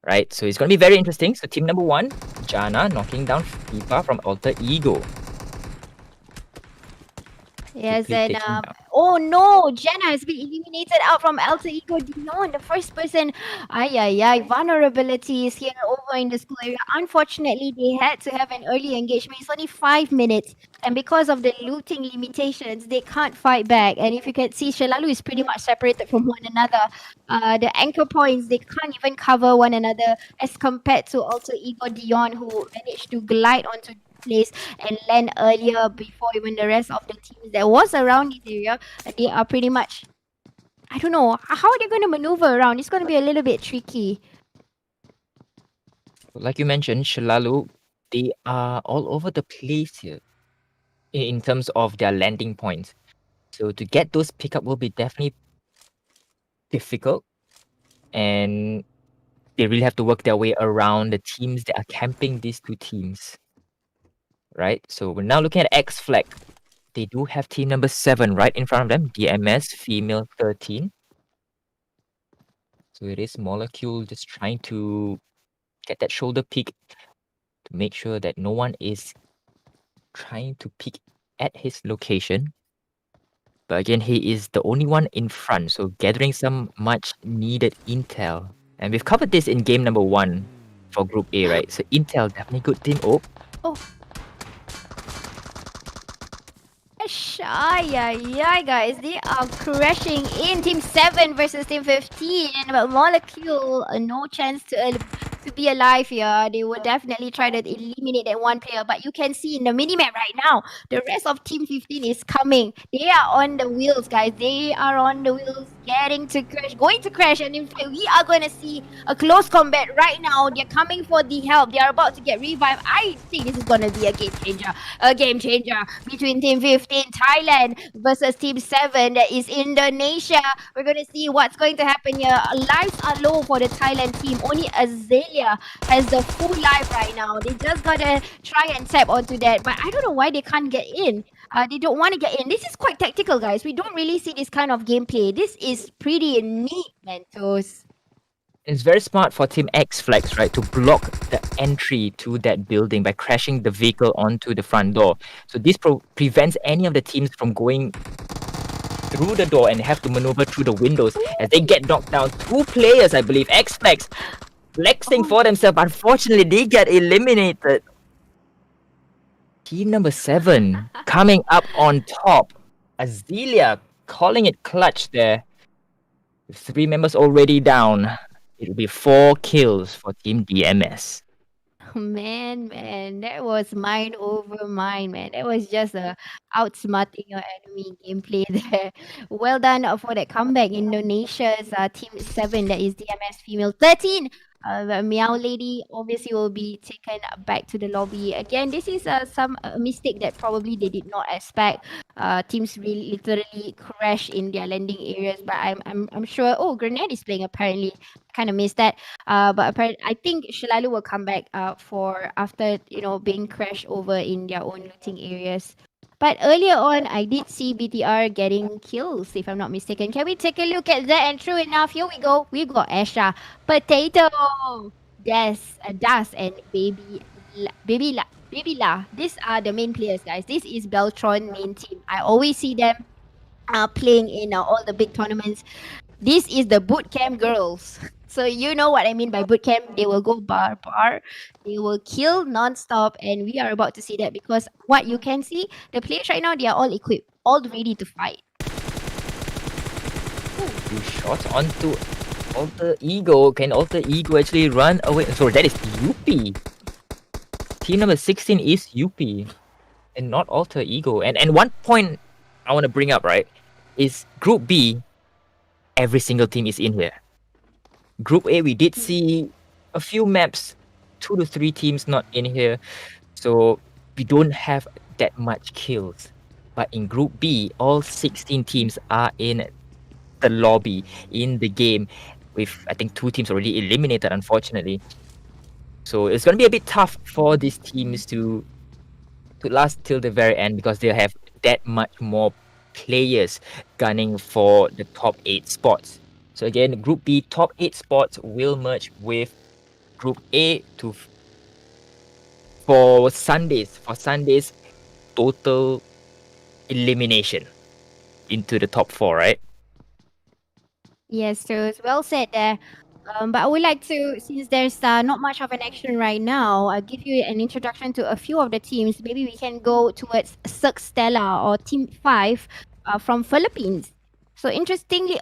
right? So it's gonna be very interesting. So team number 1, Jana knocking down FIFA from Alter Ego. Yes, Quickly and taking down. oh no, Jenna has been eliminated out from Alter Ego Dion, the first person. Vulnerabilities here over in the school area. Unfortunately, they had to have an early engagement. It's only 5 minutes, and because of the looting limitations, they can't fight back. And if you can see, Shalalu is pretty much separated from one another. The anchor points, they can't even cover one another as compared to Alter Ego Dion, who managed to glide onto place and land earlier before even the rest of the teams that was around this area. They are pretty much, I don't know, how are they going to maneuver around? It's going to be a little bit tricky. Like you mentioned, Shalalu, they are all over the place here in terms of their landing points. So to get those pickup will be definitely difficult, and they really have to work their way around the teams that are camping these two teams, right? So we're now looking at X Flag. They do have team number 7 right in front of them, DMS female 13. So it is Molecule just trying to get that shoulder peek to make sure that no one is trying to peek at his location. But again, he is the only one in front, so gathering some much needed intel. And we've covered this in game number 1 for Group A, right? So intel, definitely good team. Oh, Guys, they are crashing in Team 7 versus Team 15, but Molecule, no chance to be alive here. They will definitely try to eliminate that one player, but you can see in the minimap right now, the rest of Team 15 is coming. They are on the wheels, guys. They are on the wheels, going to crash, and in fact, we are going to see a close combat right now. They're coming for the help. They are about to get revived. I think this is going to be a game changer between Team 15 Thailand versus Team 7 that is Indonesia. We're going to see what's going to happen here. Lives are low for the Thailand team. Only Azalea has the full life right now. They just got to try and tap onto that, but I don't know why they can't get in. They don't want to get in. This is quite tactical, guys. We don't really see this kind of gameplay. This is pretty neat, Mentos. It's very smart for Team X Flex, right, to block the entry to that building by crashing the vehicle onto the front door. So this prevents any of the teams from going through the door and have to maneuver through the windows as they get knocked down. 2 players, I believe, X Flex flexing for themselves. Unfortunately, they get eliminated. Team number 7 coming up on top. Azealia calling it clutch there. With 3 members already down, it'll be 4 kills for Team DMS. Man, that was mind over mind, man. That was just a outsmarting your enemy gameplay there. Well done for that comeback. Indonesia's team 7, that is DMS female 13. The Meow Lady obviously will be taken back to the lobby. Again, this is some mistake that probably they did not expect. Teams really literally crash in their landing areas, but I'm sure. Oh, Grenade is playing apparently. Kind of missed that. But apparently, I think Shalalu will come back for after being crashed over in their own looting areas. But earlier on, I did see BTR getting kills, if I'm not mistaken. Can we take a look at that? And true enough, here we go. We got Asha, Potato, Das, and Baby La. These are the main players, guys. This is Beltron main team. I always see them playing in all the big tournaments. This is the boot camp girls. So you know what I mean by boot camp. They will go bar. They will kill non-stop, and we are about to see that because what you can see, the players right now, they are all equipped, all ready to fight. Few shots onto Alter Ego. Can Alter Ego actually run away? Sorry, that is UP. Team number 16 is UP and not Alter Ego. And one point I want to bring up, right, is Group B, every single team is in here. Group A, we did see a few maps, 2 to 3 teams not in here. So we don't have that much kills. But in Group B, all 16 teams are in the lobby, in the game, with I think 2 teams already eliminated, unfortunately. So it's going to be a bit tough for these teams to last till the very end because they have that much more players gunning for the top 8 spots. So again, Group B top 8 spots will merge with Group A for Sundays total elimination into the top 4, right? Yes, so it's well said there. But I would like to, since there's not much of an action right now, I'll give you an introduction to a few of the teams. Maybe we can go towards Cirque Stella or Team 5 from Philippines. So interestingly,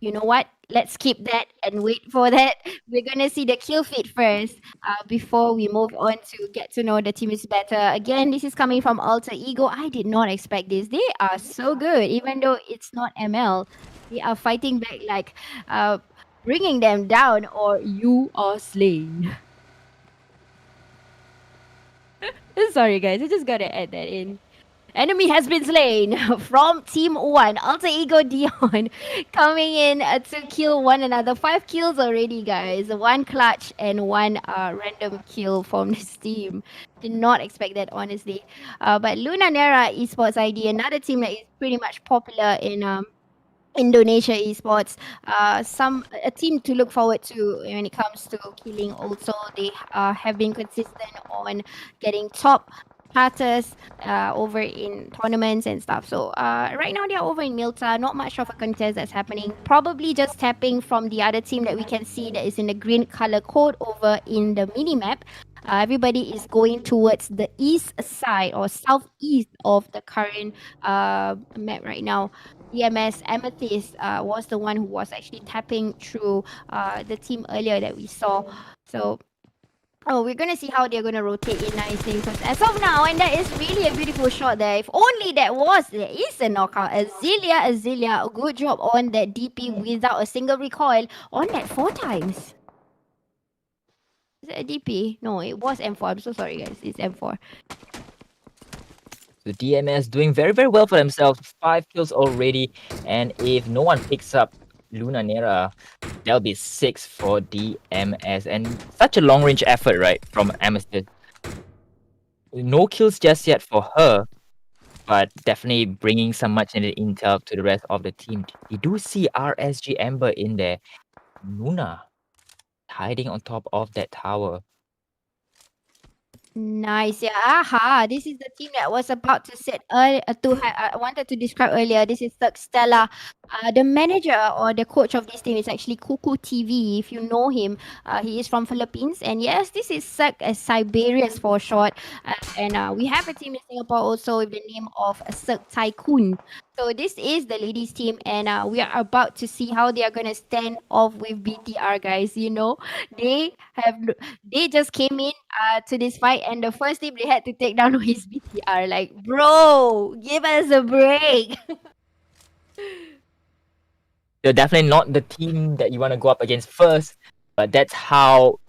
you know what? Let's keep that and wait for that. We're going to see the kill feed first before we move on to get to know the teams better. Again, this is coming from Alter Ego. I did not expect this. They are so good, even though it's not ML. They are fighting back like bringing them down or you are slain. Sorry guys, I just gotta add that in. Enemy has been slain from Team 1. Alter Ego Dion coming in to kill one another. 5 kills already, guys. 1 clutch and 1 random kill from this team. Did not expect that, honestly. But Luna Nera Esports ID, another team that is pretty much popular in Indonesia esports, a team to look forward to when it comes to killing. Also, they have been consistent on getting top starters over in tournaments and stuff. So right now they are over in Milta. Not much of a contest that's happening. Probably just tapping from the other team that we can see that is in the green color code over in the mini map. Everybody is going towards the east side or southeast of the current map right now. DMS Amethyst was the one who was actually tapping through the team earlier that we saw. So, we're going to see how they're going to rotate in nicely because as of now, and that is really a beautiful shot there. If only there is a knockout. Azealia, good job on that DP without a single recoil on that 4 times. Is it a DP? No, it was M4. I'm so sorry, guys. It's M4. So DMS doing very, very well for themselves. 5 kills already. And if no one picks up Luna Nera, that'll be 6 for DMS. And such a long-range effort, right, from Amethyst. No kills just yet for her, but definitely bringing some much-needed intel to the rest of the team. You do see RSG Ember in there. Luna hiding on top of that tower. Nice. Yeah. Aha. This is the team that was about to set I wanted to describe earlier. This is Cirque Stella. The manager or the coach of this team is actually Kuku TV. If you know him, he is from Philippines. And yes, this is Cirque Siberius for short. And we have a team in Singapore also with the name of Cirque Tycoon. So this is the ladies team, and we are about to see how they are gonna stand off with BTR, guys. You know, they have they just came in to this fight, and the first team they had to take down is BTR. Like, bro, give us a break. They're definitely not the team that you want to go up against first, but that's how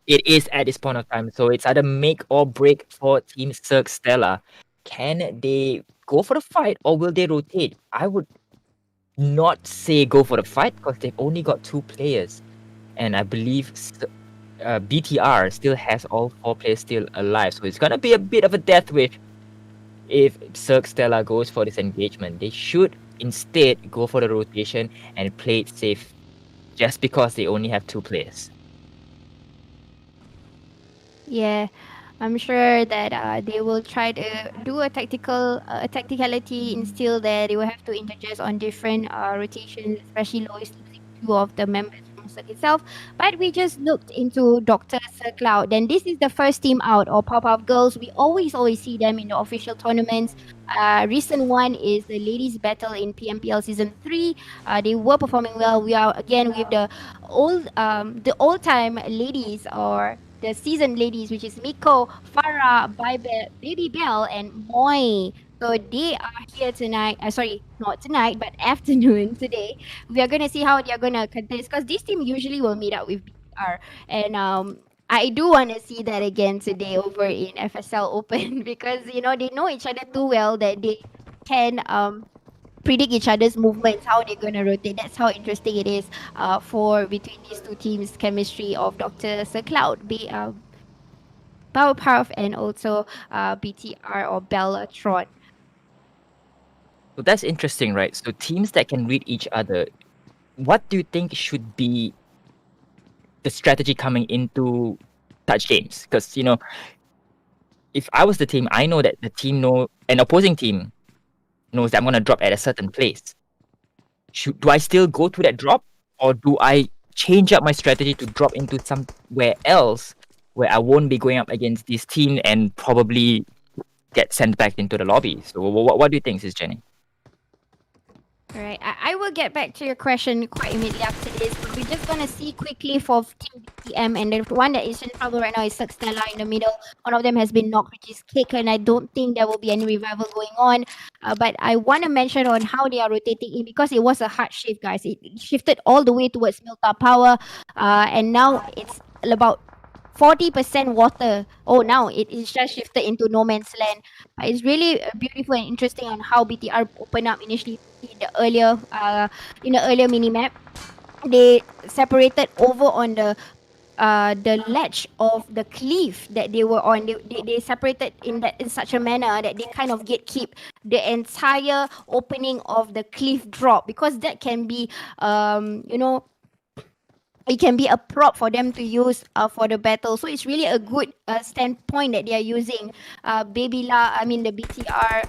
it is at this point of time. So it's either make or break for Team Cirque Stella. Can they go for the fight or will they rotate? I would not say go for the fight because they've only got 2 players. And I believe BTR still has all 4 players still alive. So it's going to be a bit of a death wish if Cirque Stella goes for this engagement. They should instead go for the rotation and play it safe just because they only have 2 players. Yeah, I'm sure that they will try to do a tacticality instill there. They will have to interject on different rotations, especially Lois losing 2 of the members from Cirque itself. But we just looked into Dr. Sir Cloud. Then this is the first team out, or Pop-Up Girls. We always see them in the official tournaments. Recent one is the ladies battle in PMPL season 3. They were performing well. We are again with the old time ladies, or the seasoned ladies, which is Miko, Farah, Baby Bell, and Moy. So they are here tonight. Sorry, not tonight, but afternoon today. We are gonna see how they are gonna contest, because this team usually will meet up with BR, and I do want to see that again today over in FSL Open because they know each other too well that they can predict each other's movements, how they're gonna rotate. That's how interesting it is for between these two teams' chemistry of Dr. Sir Cloud, Powerpuff, and also BTR or Bellatron. So that's interesting, right? So teams that can read each other, what do you think should be the strategy coming into such games? Because if I was the team, I know that the team an opposing team knows that I'm gonna drop at a certain place. Do I still go to that drop, or do I change up my strategy to drop into somewhere else where I won't be going up against this team and probably get sent back into the lobby? So what do you think, SisJenny? All right, I will get back to your question quite immediately after this, but we're just gonna see quickly for Team BTM, and the one that is in trouble right now is Cirque Stella in the middle. One of them has been knocked, which is Kick, and I don't think there will be any revival going on. But I want to mention on how they are rotating in, because it was a hard shift, guys. It shifted all the way towards Milta Power, and now it's about 40% water. Oh, now it is just shifted into no man's land. It's really beautiful and interesting on how BTR opened up initially in the earlier mini map. They separated over on the ledge of the cliff that they were on. They separated in such a manner that they kind of gatekeep the entire opening of the cliff drop, because that can be it can be a prop for them to use for the battle. So it's really a good standpoint that they are using. The BTR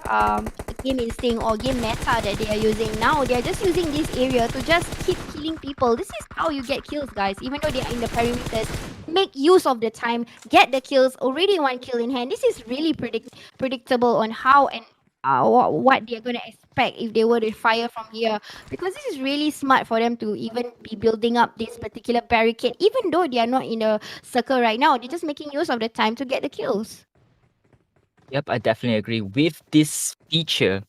game instinct or game meta that they are using now. They are just using this area to just keep killing people. This is how you get kills, guys. Even though they are in the perimeters, make use of the time, get the kills. Already 1 kill in hand. This is really predictable on how and what they're gonna expect if they were to fire from here, because this is really smart for them to even be building up this particular barricade, even though they are not in a circle right now. They're just making use of the time to get the kills. Yep, I definitely agree with this feature,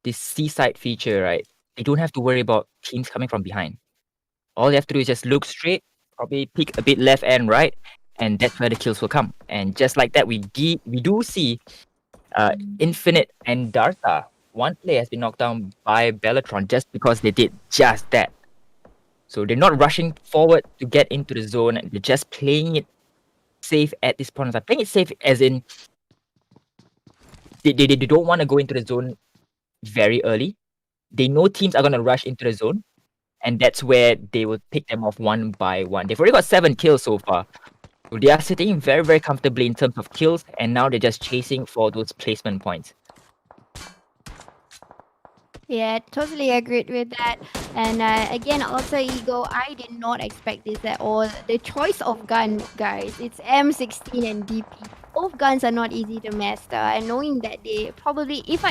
this seaside feature, right? They don't have to worry about teams coming from behind. All they have to do is just look straight, probably pick a bit left and right, and that's where the kills will come. And just like that, we do see Infinite and Darta. One player has been knocked down by Bellatron just because they did just that. So they're not rushing forward to get into the zone. They're just playing it safe at this point in time. Playing it safe as in they don't want to go into the zone very early. They know teams are going to rush into the zone. and that's where they will pick them off one by one. They've already got 7 kills so far. So they are sitting very, very comfortably in terms of kills, and now they're just chasing for those placement points. Yeah, totally agreed with that. And again, also ego, I did not expect this at all. The choice of gun, guys, it's M16 and DP. Both guns are not easy to master, and knowing that they probably, if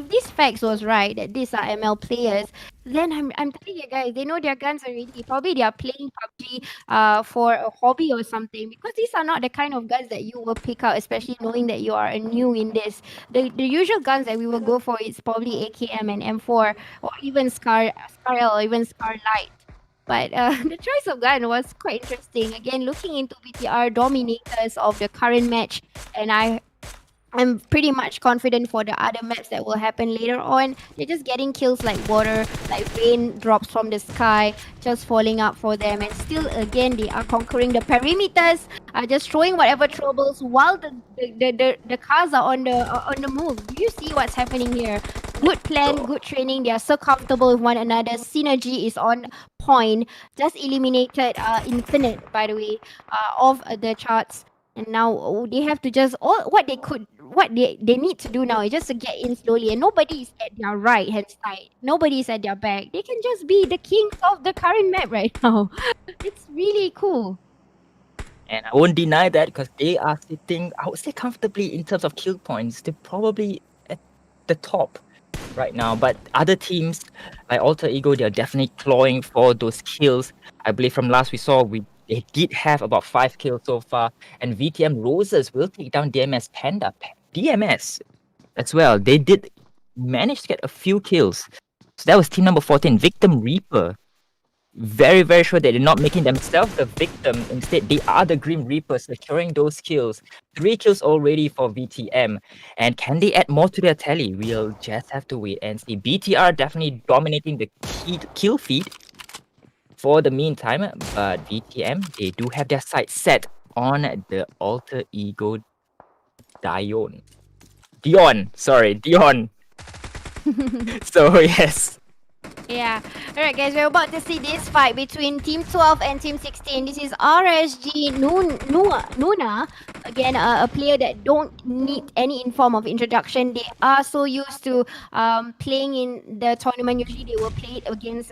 this facts was right that these are ML players, then I'm telling you guys, they know their guns already. Probably they are playing PUBG for a hobby or something, because these are not the kind of guns that you will pick out, especially knowing that you are new in this. The usual guns that we will go for is probably AKM and M4, or even Scar L, or even Scar Light. But the choice of gun was quite interesting. Again, looking into BTR dominators of the current match, and I'm pretty much confident for the other maps that will happen later on. They're just getting kills like water, like rain drops from the sky, just falling out for them. And still, again, they are conquering the perimeters, just throwing whatever troubles while the cars are on the move. Do you see what's happening here? Good plan, good training. They are so comfortable with one another. Synergy is on point. Just eliminated Infinite, by the way, of the charts. And now they have to just what they need to do now is just to get in slowly, and nobody is at their right hand side, nobody is at their back. They can just be the kings of the current map right now. It's really cool. And I won't deny that, because they are sitting, I would say, comfortably in terms of kill points. They're probably at the top right now. But other teams like Alter Ego, they're definitely clawing for those kills. I believe from last we saw, they did have about 5 kills so far. And VTM Roses will take down DMS Panda. DMS as well. They did manage to get a few kills. So that was team number 14, Victim Reaper. Very, very sure that they're not making themselves the victim. Instead, they are the Grim Reapers securing those kills. 3 kills already for VTM. And can they add more to their tally? We'll just have to wait and see. BTR definitely dominating the kill feed for the meantime. But VTM, they do have their sights set on the Alter Ego Dion. So, yes. Yeah. Alright, guys, we're about to see this fight between Team 12 and Team 16. This is RSG Nuna. Again, a player that don't need any form of introduction. They are so used to playing in the tournament. Usually, they will play it against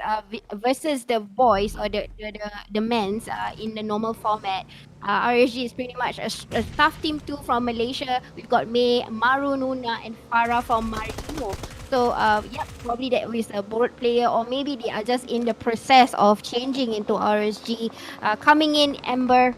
versus the boys or the men's in the normal format. RSG is pretty much a tough team too from Malaysia. We've got May, Maru Nuna, and Farah from Marino. So, yeah, probably that was a board player, or maybe they are just in the process of changing into RSG. Coming in, Ember,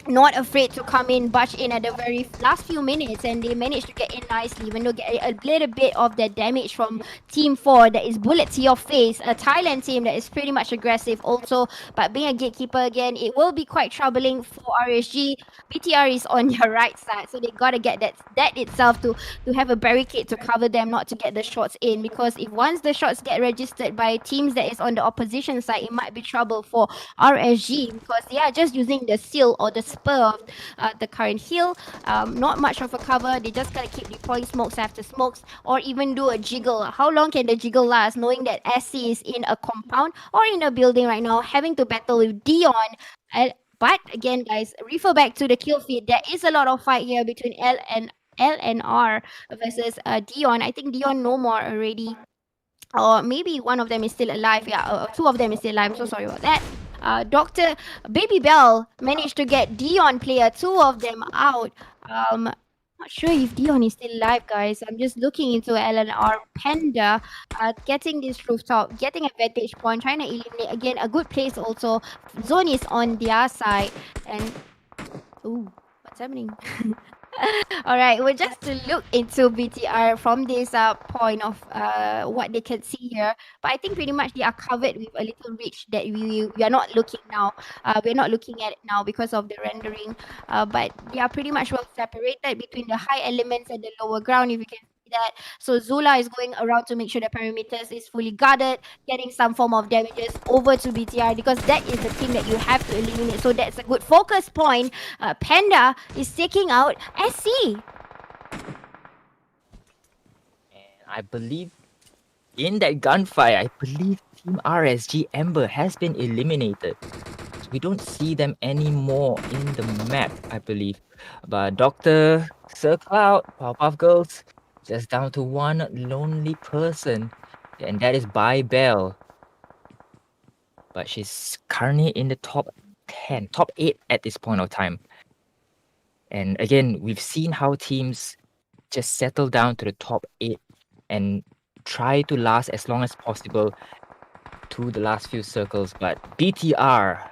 not afraid to come in, barge in at the very last few minutes, and they managed to get in nicely. Even though get a little bit of the damage from Team 4, that is bullet to your face, a Thailand team that is pretty much aggressive also, but being a gatekeeper again, it will be quite troubling for RSG. BTR is on your right side, so they gotta get that itself to have a barricade to cover them, not to get the shots in, because if once the shots get registered by teams that is on the opposition side, it might be trouble for RSG, because they are just using the seal or the spur of the current heal. Not much of a cover. They just gotta keep deploying smokes after smokes, or even do a jiggle. How long can the jiggle last, knowing that SC is in a compound or in a building right now, having to battle with Dion? But again, guys, refer back to the kill feed. There is a lot of fight here between L and R versus Dion. I think Dion no more already, or maybe one of them is still alive. Yeah, two of them is still alive. I'm so sorry about that. Dr. Baby Bell managed to get Dion player, two of them out. Not sure if Dion is still alive, guys. I'm just looking into LNR Panda, getting this rooftop, getting a vantage point, trying to eliminate again a good place also. Zone is on their side, and ooh, what's happening? All right, well, just to look into BTR from this point of what they can see here, but I think pretty much they are covered with a little reach that we are not looking now. We're not looking at it now because of the rendering, but they are pretty much well separated between the high elements and the lower ground, if you can see that. So Zula is going around to make sure the perimeters is fully guarded, getting some form of damages over to BTR, because that is the thing that you have to eliminate. So that's a good focus point. Panda is taking out SC. And I believe in that gunfire, I believe Team RSG Ember has been eliminated. So we don't see them anymore in the map, I believe. But Dr. Sir Cloud, Powerpuff Girls, just down to one lonely person, and that is Bai Bell. But she's currently in the top 10, top 8 at this point of time. And again, we've seen how teams just settle down to the top 8 and try to last as long as possible to the last few circles. But BTR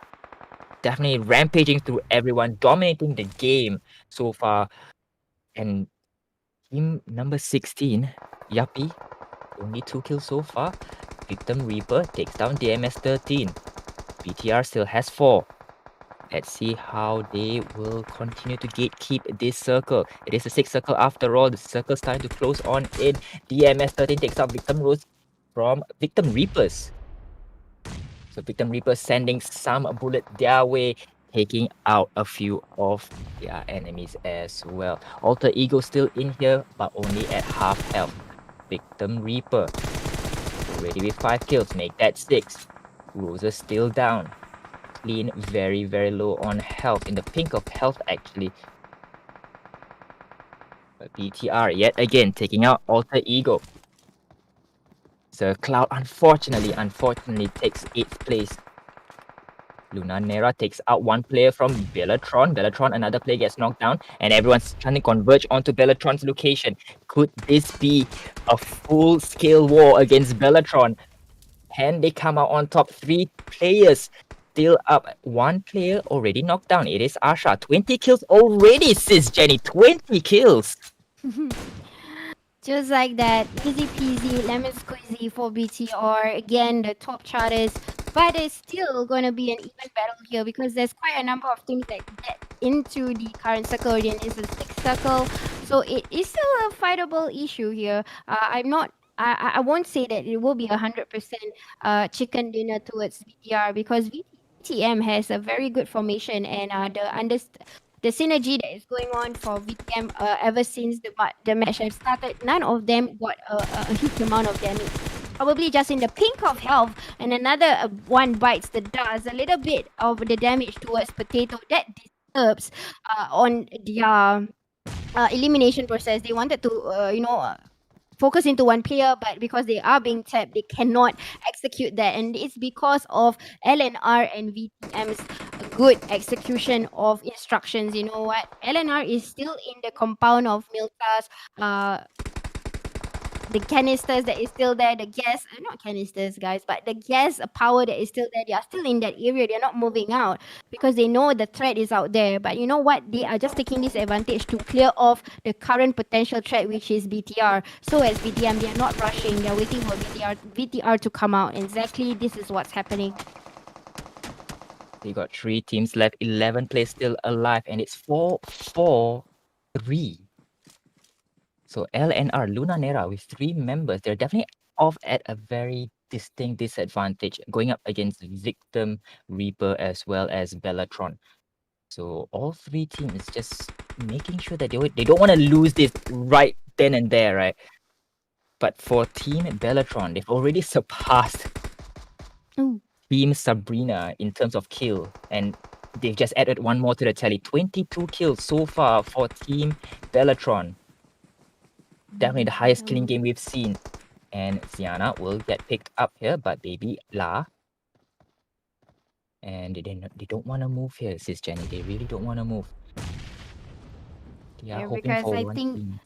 definitely rampaging through everyone, dominating the game so far. And team number 16, Yuppie, only 2 kills so far. Victim Reaper takes down DMS 13. BTR still has 4. Let's see how they will continue to gatekeep this circle. It is a 6th circle after all. The circle's starting to close on in. DMS 13 takes out Victim Rose from Victim Reapers. So Victim Reapers sending some bullet their way, taking out a few of their enemies as well. Alter Ego still in here, but only at half health. Victim Reaper already with 5 kills, make that 6. Rosa still down. Clean, very, very low on health, in the pink of health actually. But BTR yet again taking out Alter Ego. So Cloud unfortunately takes 8th place. Luna Nera takes out one player from Bellatron. Bellatron, another player gets knocked down, and everyone's trying to converge onto Bellatron's location. Could this be a full-scale war against Bellatron? Can they come out on top? 3 players still up. 1 player already knocked down. It is Asha. 20 kills already, SisJenny. 20 kills. Just like that, easy peasy, lemon squeezy for BTR. Again, the top charters. But it's still going to be an even battle here because there's quite a number of teams that get into the current circle. Again, it's a 6th circle. So it is still a fightable issue here. I won't say that it will be 100% chicken dinner towards BTR because VTM has a very good formation and the synergy that is going on for VTM ever since the match has started, none of them got a huge amount of damage. Probably just in the pink of health, and another one bites the dust. A little bit of the damage towards Potato that disturbs on their elimination process. They wanted to, focus into one player, but because they are being tapped, they cannot execute that. And it's because of LNR and VTM's good execution of instructions. You know what? LNR is still in the compound of Milta's the canisters that is still there, the gas, not canisters, guys, but the gas power that is still there, they are still in that area. They're not moving out because they know the threat is out there. But you know what? They are just taking this advantage to clear off the current potential threat, which is BTR. So as BTM, they are not rushing. They're waiting for BTR to come out. Exactly, this is what's happening. They got 3 teams left, 11 players still alive, and it's 4-4-3. So LNR, Luna Nera, with 3 members, they're definitely off at a very distinct disadvantage, going up against Victim, Reaper, as well as Bellatron. So all 3 teams just making sure that they don't want to lose this right then and there, right? But for Team Bellatron, they've already surpassed Team Sabrina in terms of kill, and they've just added one more to the tally. 22 kills so far for Team Bellatron. Definitely the highest killing game we've seen. And Sienna will get picked up here, but baby La. And they don't want to move here, SisJenny. They really don't want to move. They are hoping Because for I one think team.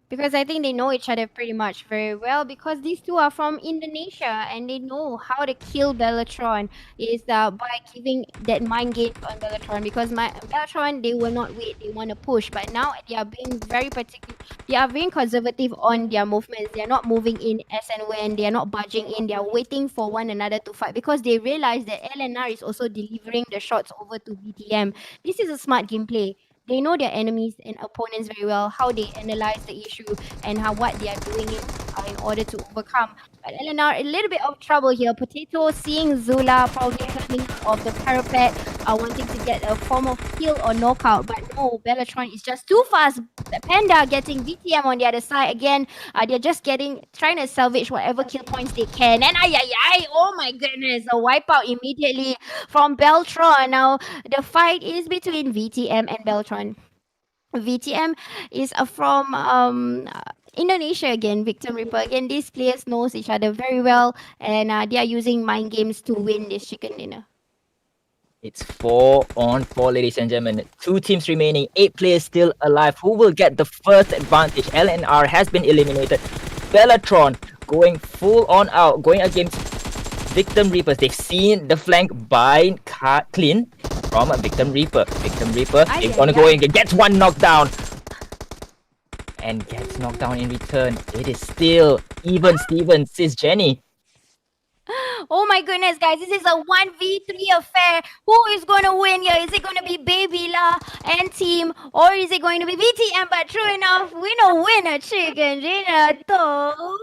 because I think they know each other pretty much very well because these two are from Indonesia and they know how to kill Bellatron is by giving that mind game on Bellatron because Bellatron, they will not wait, they want to push, but now they are being very particular, they are being conservative on their movements. They are not moving in as and when, they are not budging in, they are waiting for one another to fight because they realize that LNR is also delivering the shots over to BTM. This is a smart gameplay. They know their enemies and opponents very well, how they analyze the issue and what they are doing it in order to overcome. But Eleanor, a little bit of trouble here. Potato seeing Zula probably climbing off the parapet, wanting to get a form of kill or knockout. But no, Bellatron is just too fast. Panda getting VTM on the other side again. They're just trying to salvage whatever kill points they can. And oh my goodness, a wipeout immediately from Beltron. Now the fight is between VTM and Beltron. VTM is from Indonesia again, Victim Reaper. Again, these players knows each other very well, and they are using mind games to win this chicken dinner. It's 4-on-4, ladies and gentlemen. 2 teams remaining, 8 players still alive. Who will get the first advantage? LNR has been eliminated. Bellatron going full on out, going against Victim Reapers. They've seen the flank by clean from a Victim Reaper. Victim Reaper is gonna go in, gets one knockdown. And gets knocked down in return. It is still even Steven, SisJenny. Oh my goodness, guys, this is a 1v3 affair. Who is going to win here? Is it going to be Baby La and team, or is it going to be VTM? But true enough, we know winner chicken dinner though.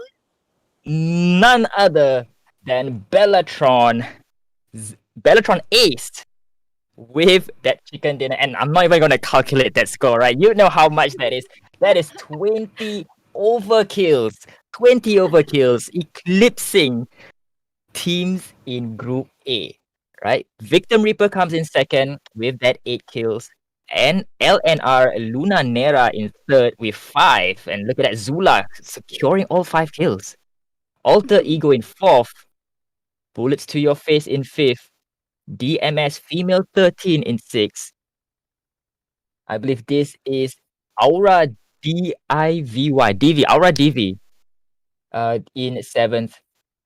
None other than Bellatron. Bellatron aced with that chicken dinner. And I'm not even going to calculate that score, right? You know how much that is. That is 20 overkills. 20 overkills, eclipsing teams in Group A, right? Victim Reaper comes in second with that 8 kills. And LNR Luna Nera in third with 5. And look at that, Zula securing all 5 kills. Alter Ego in fourth. Bullets to Your Face in fifth. DMS Female 13 in sixth. I believe this is Aura DIVY, Aura DV in 7th.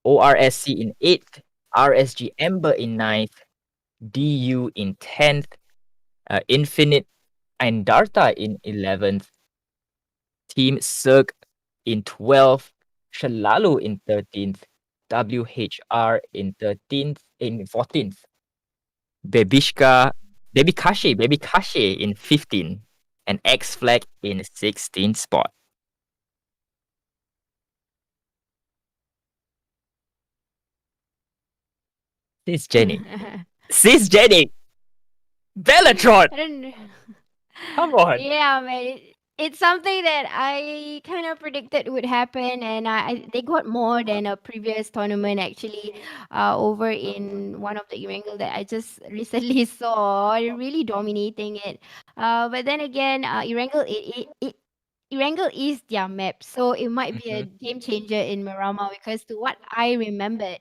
ORSC in 8th, RSG Ember in 9th, DU in 10th, Infinite and Darta in 11th, Team Cirque in 12th, Shalalu in 13th, WHR in 14th, Baby Kashi in 15th, and X Flag in 16th spot. SisJenny, Bellatron. Come on. Yeah, man. It's something that I kind of predicted would happen, and they got more than a previous tournament actually. Over in one of the Erangel that I just recently saw, really dominating it. But then again, Erangel Erangel is their map, so it might be a game changer in Miramar because to what I remembered,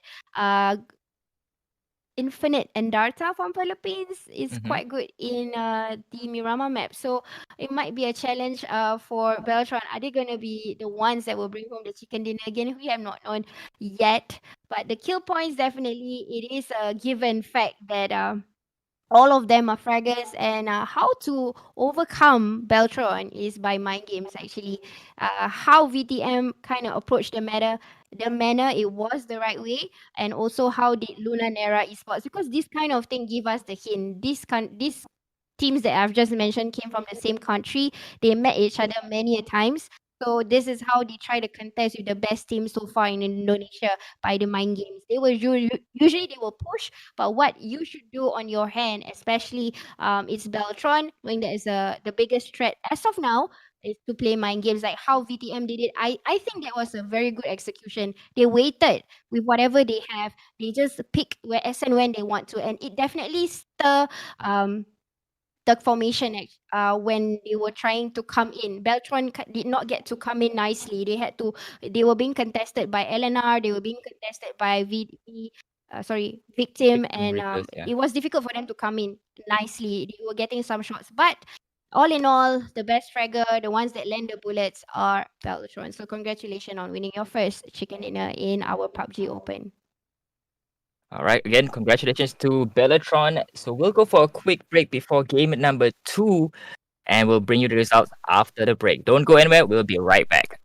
Infinite and Darta from Philippines is quite good in the Miramar map. So it might be a challenge for Beltron. Are they going to be the ones that will bring home the chicken dinner again? We have not known yet. But the kill points, definitely, it is a given fact that all of them are fraggers, and how to overcome Beltron is by mind games actually. How VTM kind of approached the manner it was the right way, and also how did Luna Nera esports, because this kind of thing give us the hint. These teams that I've just mentioned came from the same country. They met each other many a times. So this is how they try to contest with the best team so far in Indonesia by the mind games. They will usually they will push, but what you should do on your hand, especially it's Beltron, knowing that is the biggest threat as of now, is to play mind games like how VTM did it. I think that was a very good execution. They waited with whatever they have. They just pick where as and when they want to, and it definitely the formation when they were trying to come in. Beltron did not get to come in nicely. They were being contested by LNR, they were being contested by Victim, and Reapers, yeah. it was difficult for them to come in nicely. They were getting some shots, but all in all, the best fragger, the ones that land the bullets, are Beltron. So congratulations on winning your first chicken dinner in our PUBG Open. All right, again, congratulations to Bellatron. So we'll go for a quick break before game number 2, and we'll bring you the results after the break. Don't go anywhere, we'll be right back.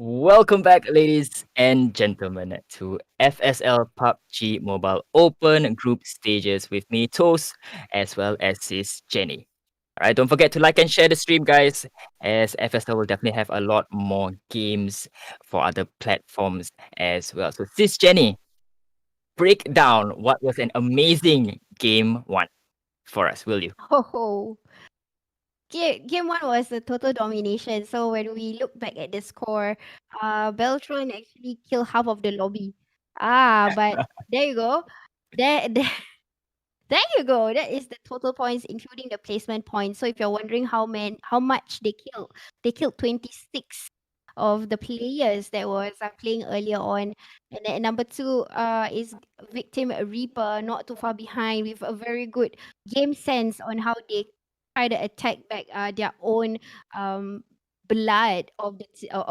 Welcome back, ladies and gentlemen, to FSL PUBG Mobile Open Group Stages with me, Toast, as well as SisJenny. All right, don't forget to like and share the stream, guys, as FSL will definitely have a lot more games for other platforms as well. So, SisJenny, break down what was an amazing game one for us, will you? Oh, game one was a total domination. So when we look back at the score, Beltron actually killed half of the lobby. But there you go. There, there you go. That is the total points, including the placement points. So if you're wondering how much they killed 26 of the players that was playing earlier on. And then number two is Victim Reaper, not too far behind, with a very good game sense on how they try to attack back their own um blood of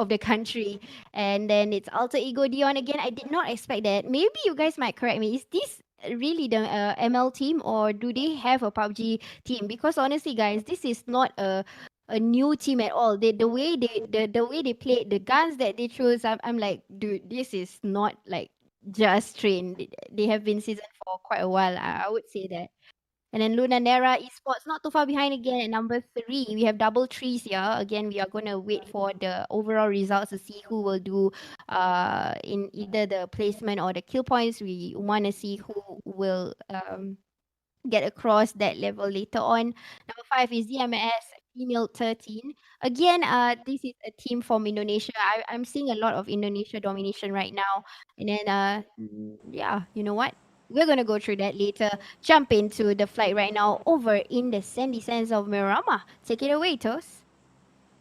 the country. And then it's Alter Ego Dion again. I did not expect that. Maybe you guys might correct me. Is this really the ML team, or do they have a PUBG team? Because honestly, guys, this is not a new team at all. The way they play, the guns that they choose, I'm like, dude, this is not like just trained. They have been seasoned for quite a while. I would say that. And then Luna Nera Esports not too far behind again at number three. We have double trees here. Again, we are gonna wait for the overall results to see who will do in either the placement or the kill points. We wanna see who will get across that level later on. Number five is DMS Female 13. Again, this is a team from Indonesia. I'm seeing a lot of Indonesia domination right now. And then, yeah, you know what? We're going to go through that later. Jump into the flight right now over in the sandy sands of Miramar. Take it away, Tos.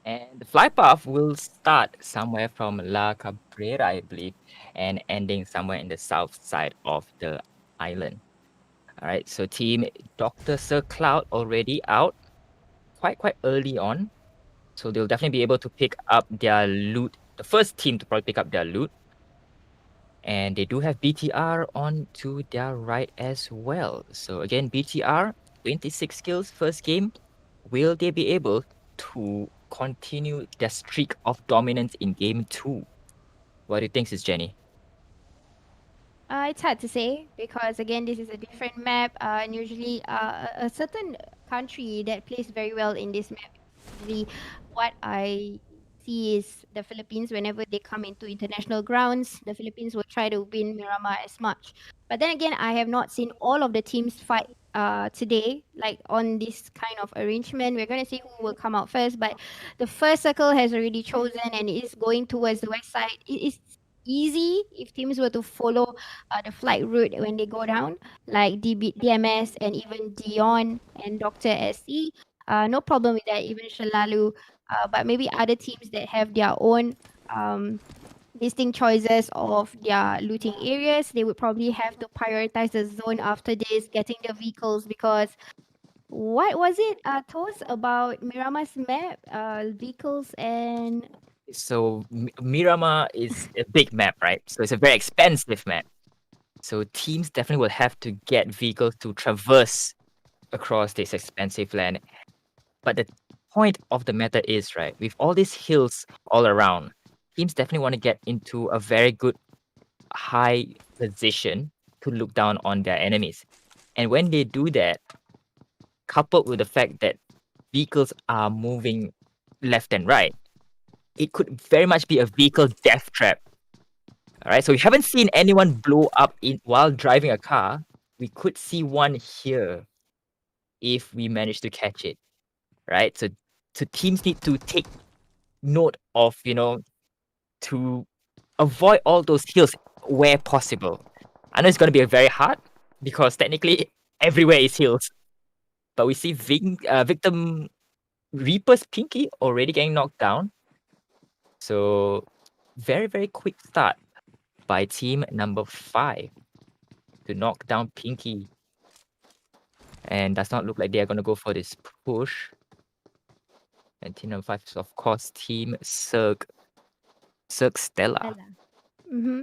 And the flight path will start somewhere from La Cabrera, I believe, and ending somewhere in the south side of the island. All right, so team Dr. Sir Cloud already out quite early on. So they'll definitely be able to pick up their loot. The first team to probably pick up their loot. And they do have BTR on to their right as well. So again, BTR, 26 kills first game. Will they be able to continue their streak of dominance in game two? What do you think, SisJenny? It's hard to say because again, this is a different map, and usually a certain country that plays very well in this map. Usually, what I see is the Philippines. Whenever they come into international grounds, the Philippines will try to win Miramar as much. But then again, I have not seen all of the teams fight today, like on this kind of arrangement. We're gonna see who will come out first, but the first circle has already chosen and is going towards the west side. It is easy if teams were to follow the flight route when they go down, like DMS and even Dion and Dr. SE. No problem with that, even Shalalu. But maybe other teams that have their own distinct choices of their looting areas, they would probably have to prioritize the zone after this, getting the vehicles, because what was it, Toast, about Miramar's map? Vehicles and So Miramar is a big map, right? So it's a very expensive map. So teams definitely will have to get vehicles to traverse across this expensive land. But the point of the matter is, right, with all these hills all around, teams definitely want to get into a very good high position to look down on their enemies. And when they do that, coupled with the fact that vehicles are moving left and right, it could very much be a vehicle death trap. All right, so we haven't seen anyone blow up in while driving a car. We could see one here if we manage to catch it, right? So teams need to take note of, to avoid all those hills where possible. I know it's going to be very hard because technically everywhere is hills. But we see Victim Reaper's Pinky already getting knocked down. So very quick start by team number 5 to knock down Pinky. And does not look like they are going to go for this push. And team number 5 is, of course, Team Cirque Stella. Mm-hmm.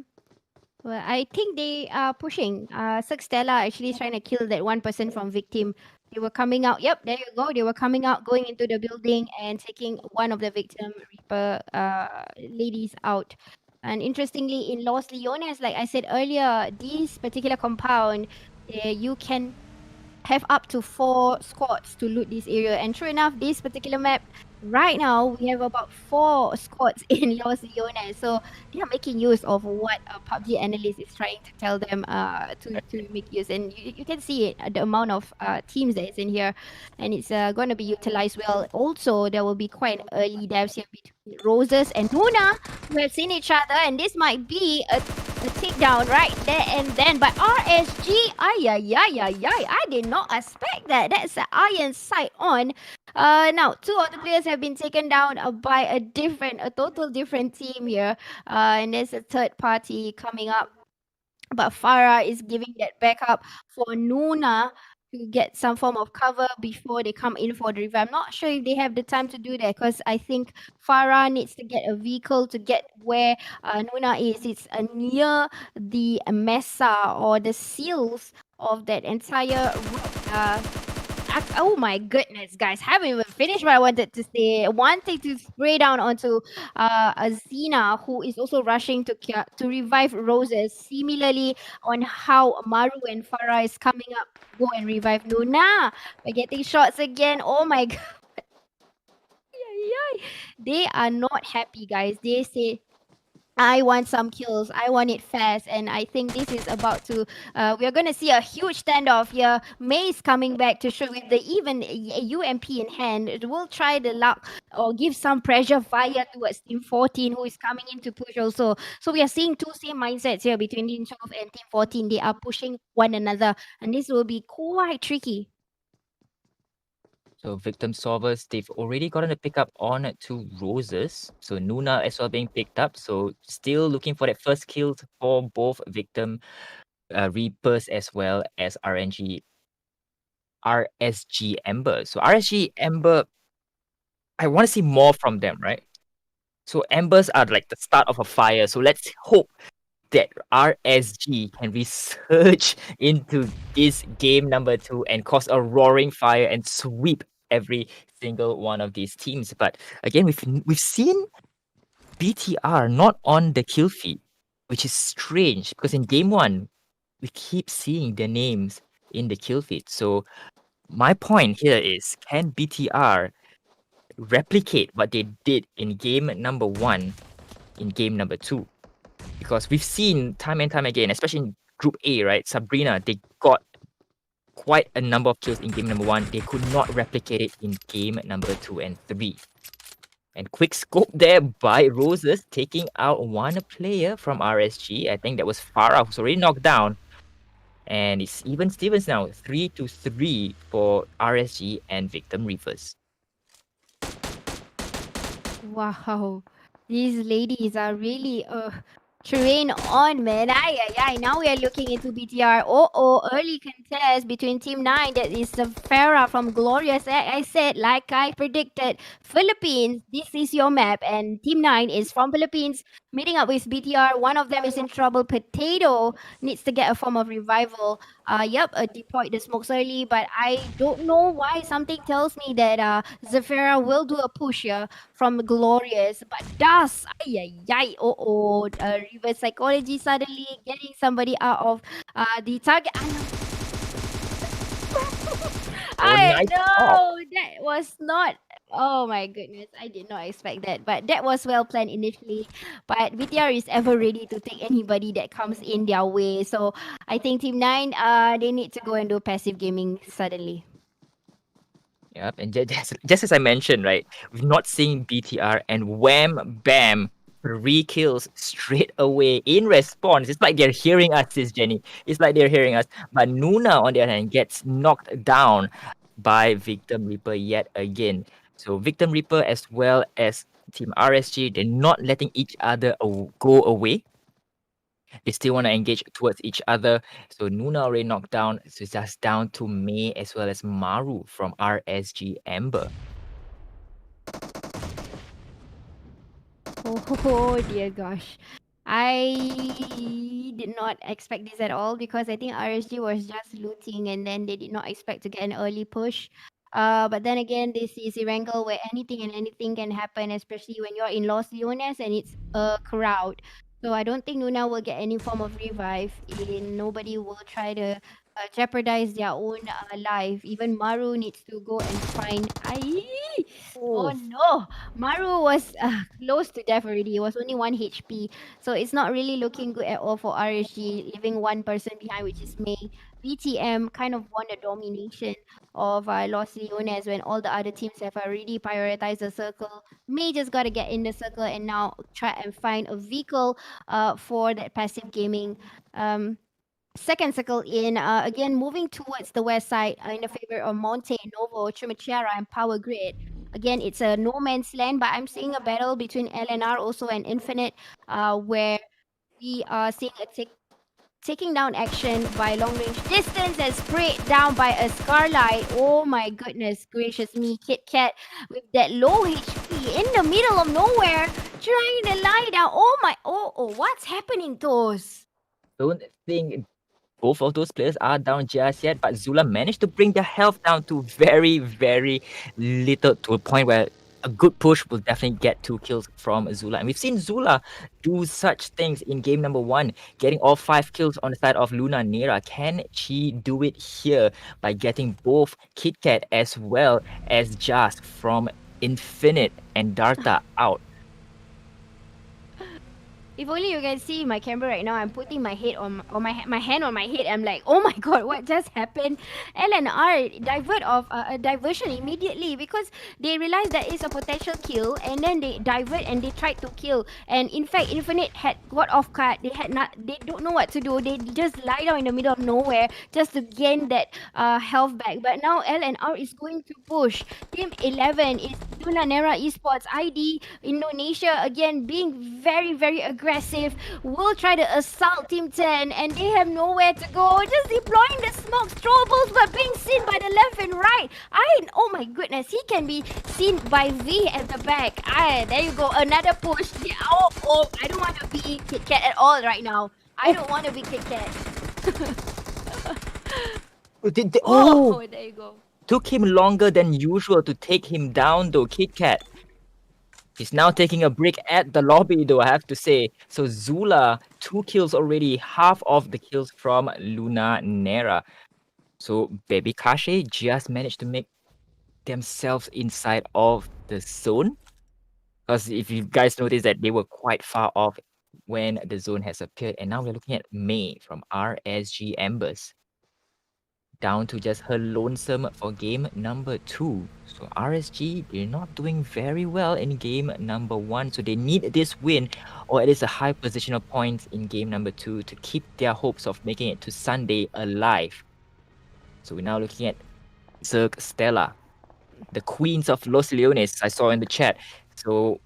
Well, I think they are pushing. Cirque Stella actually is trying to kill that one person from Victim. They were coming out. Yep, there you go. They were coming out, going into the building and taking one of the victim Reaper ladies out. And interestingly, in Los Leones, like I said earlier, this particular compound, you can have up to 4 squads to loot this area. And true enough, this particular map, right now, we have about 4 squads in Los Leones. So they are making use of what a PUBG analyst is trying to tell them to make use. And you can see it, the amount of teams that is in here. And it's going to be utilized well. Also, there will be quite early devs here between Roses and Nuna, who have seen each other. And this might be a takedown right there and then by RSG. Ay, ay, ay, ay, ay. I did not expect that. That's an iron sight on. Now, 2 of the players have been taken down by a total different team here. And there's a third party coming up. But Farah is giving that backup for Nuna to get some form of cover before they come in for the revive. I'm not sure if they have the time to do that because I think Farah needs to get a vehicle to get where Nuna is. It's near the mesa or the seals of that entire route. Oh my goodness, guys. Haven't even finished what I wanted to say. Wanting to spray down onto Azina, who is also rushing to revive Roses. Similarly, on how Maru and Farah is coming up, go and revive Nuna. We're getting shots again. Oh my god. They are not happy, guys. They say, I want some kills. I want it fast. And I think this is about to... we're going to see a huge standoff here. Maze coming back to show with the even UMP in hand. We'll try the luck or give some pressure fire towards Team 14 who is coming in to push also. So we are seeing 2 same mindsets here between Team 12 and Team 14. They are pushing one another. And this will be quite tricky. So victim solvers, they've already gotten a pickup on 2 Roses. So Nuna as well being picked up. So still looking for that first kill for both victim Reapers as well as RSG Ember. So RSG Ember, I want to see more from them, right? So Embers are like the start of a fire. So let's hope that RSG can resurge into this game number 2 and cause a roaring fire and sweep every single one of these teams. But again, we've seen BTR not on the kill feed, which is strange because in game 1 we keep seeing their names in the kill feed. So my point here is, can BTR replicate what they did in game number 1 in game number 2? Because we've seen time and time again, especially in Group A, right? Sabrina, they got quite a number of kills in game number 1. They could not replicate it in game number 2 and 3. And quick scope there by Roses, taking out one player from RSG. I think that was Farah, who's already knocked down. And it's even Stevens now, 3-3 for RSG and Victim Reapers. Wow. These ladies are really train on, man. Ay, ay, ay. Now we are looking into BTR. Early contest between Team 9. That is the Farah from Glorious. I said, like I predicted, Philippines, this is your map. And Team 9 is from Philippines, meeting up with BTR. One of them is in trouble. Potato needs to get a form of revival. Deployed the smokes early, but I don't know why. Something tells me that Zafira will do a push here from Glorious, but does reverse psychology suddenly getting somebody out of the target. I nice know that was not. Oh my goodness, I did not expect that. But that was well planned initially. But BTR is ever ready to take anybody that comes in their way. So I think Team 9, they need to go and do passive gaming suddenly. Yep, and just as I mentioned, right, we've not seen BTR and wham, bam, 3 kills straight away in response. It's like they're hearing us, SisJenny. It's like they're hearing us. But Nuna, on the other hand, gets knocked down by Victim Reaper yet again. So Victim Reaper as well as Team RSG, they're not letting each other go away. They still want to engage towards each other. So Nuna already knocked down. So it's just down to May as well as Maru from RSG Amber. Oh dear gosh. I did not expect this at all because I think RSG was just looting and then they did not expect to get an early push. But then again, this is Erangel where anything and anything can happen, especially when you're in Los Leones and it's a crowd. So I don't think Nuna will get any form of revive. In nobody will try to jeopardize their own life. Even Maru needs to go and find. Oh Oh, no! Maru was close to death already. It was only 1 HP. So it's not really looking good at all for RSG, leaving one person behind, which is May. VTM kind of won the domination of Los Leones when all the other teams have already prioritized the circle. May just got to get in the circle and now try and find a vehicle for that passive gaming. Second circle in, again moving towards the west side in the favor of Monte, Novo, Chimichara, and Power Grid. Again, it's a no man's land, but I'm seeing a battle between LNR also and Infinite, where we are seeing a taking down action by long range distance and sprayed down by a Scarlight. Oh my goodness gracious me, Kit Kat with that low HP in the middle of nowhere, trying to lie down. Oh, what's happening, Toes? don't think both of those players are down just yet, but Zula managed to bring their health down to very, very little, to a point where a good push will definitely get 2 kills from Zula. And we've seen Zula do such things in game number 1, getting all 5 kills on the side of Luna Nera. Can she do it here by getting both KitKat as well as Just from Infinite and Darta out? If only you can see my camera right now. I'm putting my head on my hand on my head. I'm like, oh my god, what just happened? LNR divert of a diversion immediately because they realized that it's a potential kill, and then they divert and they tried to kill. And in fact, Infinite had got off guard. They don't know what to do. They just lie down in the middle of nowhere just to gain that health back. But now LNR is going to push. Team 11 is Luna Nera Esports ID Indonesia again being very very aggressive. Will try to assault Team 10 and they have nowhere to go. Just deploying the smoke strobles but being seen by the left and right. Oh my goodness, he can be seen by V at the back. There you go, another push. Yeah, I don't want to be Kit Kat at all right now. I don't want to be Kit Kat. There you go. Took him longer than usual to take him down though, KitKat. He's now taking a break at the lobby though, I have to say. So Zula, 2 kills already, half of the kills from Luna Nera. So Baby Kashe just managed to make themselves inside of the zone. Because if you guys notice that they were quite far off when the zone has appeared. And now we're looking at May from RSG Embers, down to just her lonesome for game number 2. So RSG, they're not doing very well in game number 1. So they need this win or at least a high positional points in game number 2 to keep their hopes of making it to Sunday alive. So we're now looking at Zerg Stella, the queens of Los Leones, I saw in the chat. So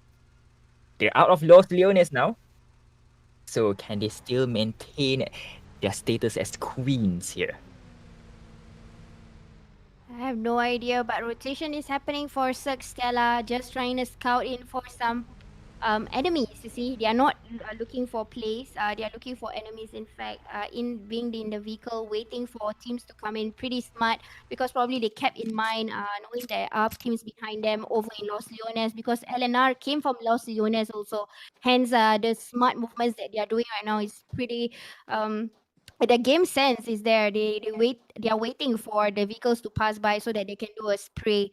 they're out of Los Leones now. So can they still maintain their status as queens here? I have no idea, but rotation is happening for Cirque Stella, just trying to scout in for some enemies. You see, they are not looking for plays. They are looking for enemies. In fact, in being in the vehicle, waiting for teams to come in. Pretty smart because probably they kept in mind knowing there are teams behind them over in Los Leones because LNR came from Los Leones also. Hence, the smart movements that they are doing right now is pretty. The game sense is there. They are waiting for the vehicles to pass by so that they can do a spray.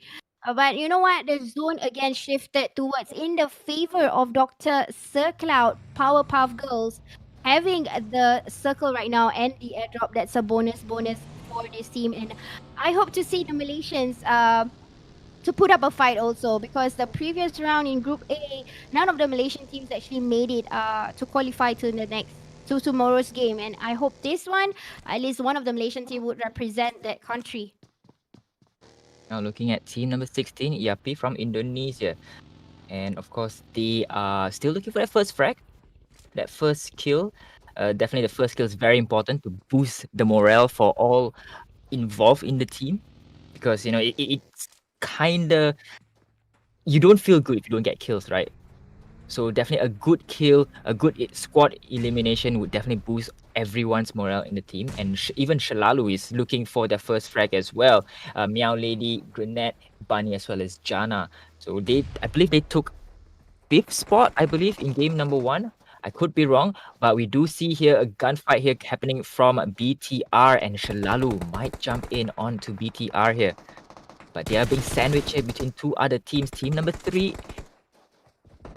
But you know what? The zone again shifted towards in the favor of Dr. Sir Cloud, Powerpuff Girls, having the circle right now and the airdrop. That's a bonus for this team, and I hope to see the Malaysians to put up a fight also because the previous round in Group A, none of the Malaysian teams actually made it to qualify to the next to tomorrow's game, and I hope this one, at least one of the Malaysian team would represent that country. Now looking at team number 16, Yapi from Indonesia. And of course, they are still looking for that first frag, that first kill. Definitely the first kill is very important to boost the morale for all involved in the team. Because, you know, it's kind of... You don't feel good if you don't get kills, right? So definitely a good kill, a good squad elimination would definitely boost everyone's morale in the team. And even Shalalu is looking for their first frag as well. Meow Lady, Grenade, Bunny, as well as Jana. So I believe they took fifth spot, I believe, in game number 1. I could be wrong, but we do see here a gunfight here happening from BTR, and Shalalu might jump in onto BTR here. But they are being sandwiched here between two other teams. Team number 3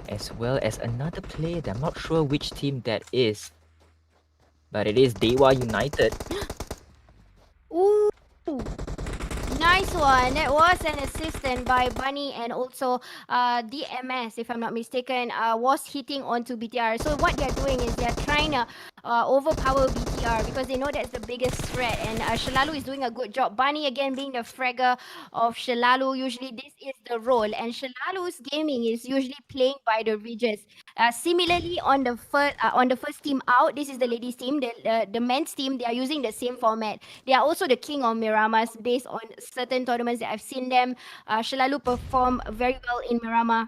as well as another player. I'm not sure which team that is, but it is Dewa United. Ooh. Nice one. That was an assistant by Bunny and also DMS, if I'm not mistaken, was hitting onto BTR. So what they're doing is they're trying to overpower BTR because they know that's the biggest threat. And Shalalu is doing a good job. Bunny again being the fragger of Shalalu. Usually this is the role. And Shalalu's gaming is usually playing by the regions. Similarly, on the first team out, this is the ladies team. The men's team, they are using the same format. They are also the king of Miramar based on certain tournaments that I've seen them. Shalalu perform very well in Miramar.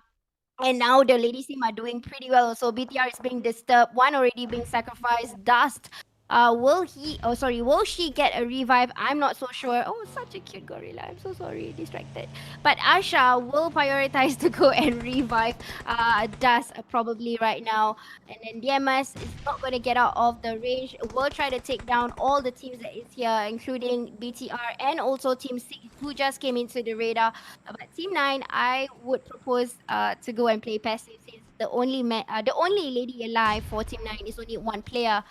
And now the ladies team are doing pretty well. So BTR is being disturbed. One already being sacrificed. Dust. Will she get a revive? I'm not so sure. Oh, such a cute gorilla. I'm so sorry, distracted. But Asha will prioritize to go and revive Dust probably right now. And then DMS is not going to get out of the range. We'll try to take down all the teams that is here, including BTR and also Team 6 who just came into the radar. But Team 9, I would propose to go and play passive since the only lady alive for Team 9 is only one player.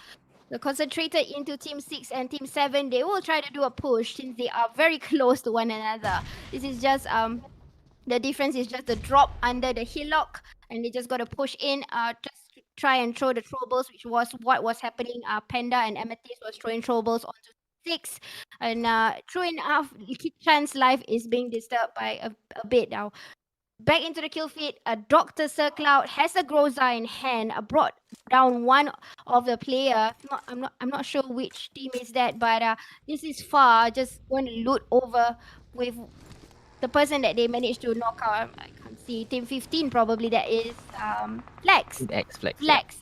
So concentrated into Team 6 and Team 7, they will try to do a push since they are very close to one another. This is just the difference is just the drop under the hillock, and they just got to push in, just try and throw the throwables, which was what was happening. Panda and Amethyst was throwing throwables onto 6, and true enough, Chan's life is being disturbed by a bit now. Back into the kill feed, Dr. Circloud has a Groza in hand, brought down one of the player. I'm not sure which team is that, but this is far. Just going to loot over with the person that they managed to knock out. I can't see. Team 15 probably that is Flex. Flex. Flex.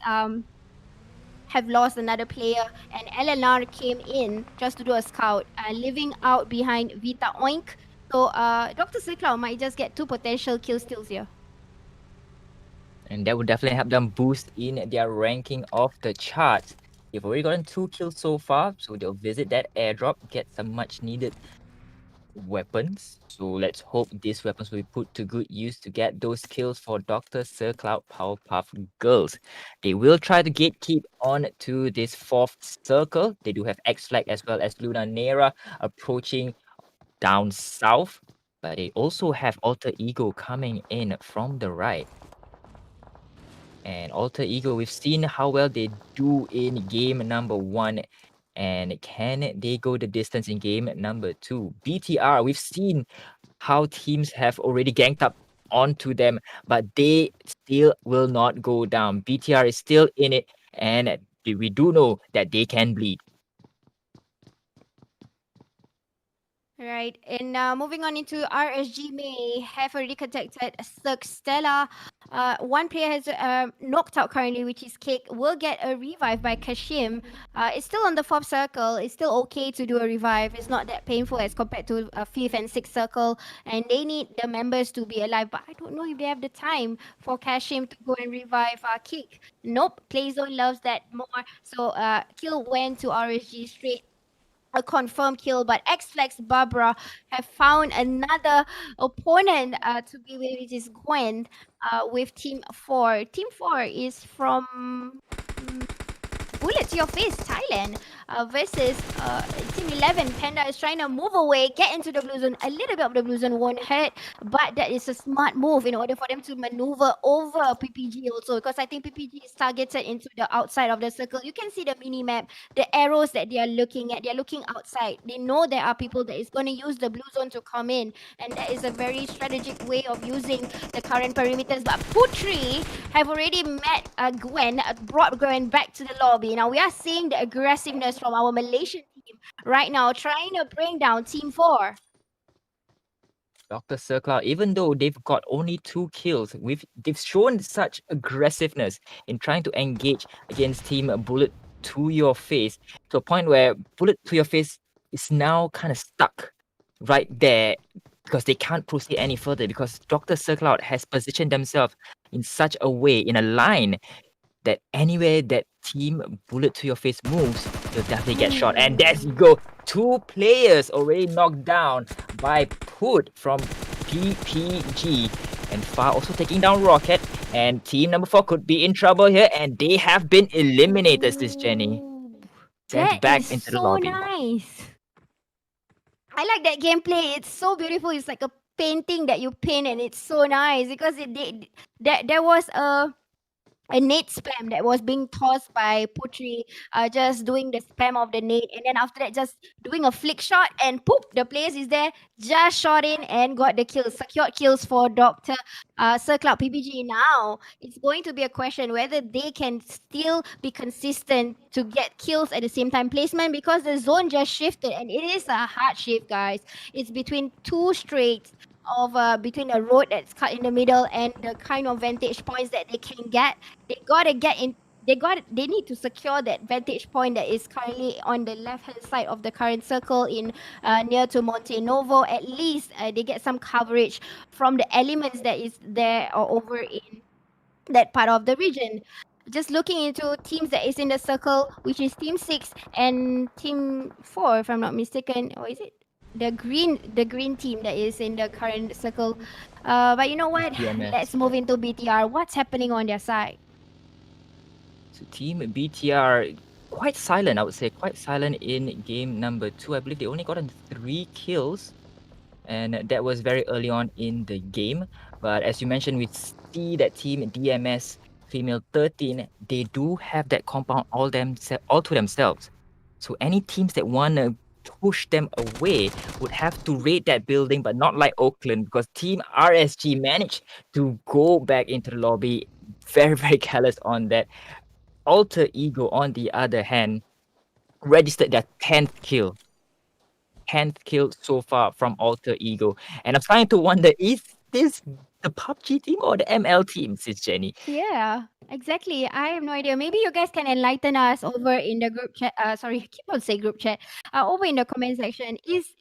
Have lost another player, and Eleanor came in just to do a scout, living out behind Vita Oink. So Dr. Cyclow might just get 2 potential kill steals here. And that would definitely help them boost in their ranking of the charts. They've already gotten 2 kills so far, so they'll visit that airdrop, get some much needed weapons. So let's hope these weapons will be put to good use to get those kills for Dr. Sir Cloud Powerpuff Girls. They will try to gatekeep on to this 4th circle. They do have X-Flag as well as Luna Nera approaching down south, but they also have Alter Ego coming in from the right. And Alter Ego, we've seen how well they do in game number 1. And can they go the distance in game number 2? BTR, we've seen how teams have already ganked up onto them, but they still will not go down. BTR is still in it, and we do know that they can bleed. Right, and moving on into RSG may have already contacted Cirque Stella. One player has knocked out currently, which is Cake. Will get a revive by Kashim. It's still on the 4th circle. It's still okay to do a revive. It's not that painful as compared to 5th and 6th circle. And they need the members to be alive. But I don't know if they have the time for Kashim to go and revive Cake. Nope, Playzone loves that more. So kill went to RSG straight, a confirmed kill, but X-Flex Barbara have found another opponent to be with, which is Gwen with Team 4. Team 4 is from Bullet to Your Face, Thailand, versus Team 11. Panda is trying to move away, get into the blue zone. A little bit of the blue zone won't hurt, but that is a smart move in order for them to maneuver over PPG also, because I think PPG is targeted into the outside of the circle. You can see the mini map, the arrows that they are looking at. They are looking outside. They know there are people that is going to use the blue zone to come in, and that is a very strategic way of using the current perimeters. But Putri have already met Gwen, brought Gwen back to the lobby. Now we are seeing the aggressiveness from our Malaysian team right now, trying to bring down Team 4. Dr. Circloud, even though they've got only 2 kills, they've shown such aggressiveness in trying to engage against Team Bullet to your face, to a point where Bullet to your face is now kind of stuck right there because they can't proceed any further because Dr. Circloud has positioned themselves in such a way, in a line, that anywhere that Team Bullet to your face moves, you'll definitely get shot. And there you go. 2 players already knocked down by Put from PPG. And Far also taking down Rocket. And team number 4 could be in trouble here. And they have been eliminated, SisJenny. Sent That back is into the so lobby. nice. I like that gameplay. It's so beautiful. It's like a painting that you paint, and it's so nice because there was a nade spam that was being tossed by Putri, just doing the spam of the nade, and then after that, just doing a flick shot, and poop, the players is there, just shot in and got the kills, secured kills for Dr. Circloud PPG. Now, it's going to be a question whether they can still be consistent to get kills at the same time placement because the zone just shifted, and it is a hard shift, guys. It's between 2 straights of between a road that's cut in the middle and the kind of vantage points that they can get. They gotta get in. They need to secure that vantage point that is currently on the left hand side of the current circle in near to Monte Novo. At least they get some coverage from the elements that is there or over in that part of the region. Just looking into teams that is in the circle, which is Team 6 and Team 4, if I'm not mistaken, or is it the green team that is in the current circle? But you know what? DMS. Let's move into BTR. What's happening on their side? So Team BTR, quite silent, I would say. Quite silent in game number 2. I believe they only gotten 3 kills. And that was very early on in the game. But as you mentioned, we see that Team DMS Female 13, they do have that compound all to themselves. So any teams that want to push them away would have to raid that building, but not like Oakland, because Team RSG managed to go back into the lobby. Very, very careless on that. Alter Ego, on the other hand, registered their 10th kill. 10th kill so far from Alter Ego. And I'm starting to wonder, is this the PUBG team or the ML team, SisJenny? Yeah, exactly. I have no idea. Maybe you guys can enlighten us over in the group chat. Sorry, I keep on saying group chat. Over in the comment section. Is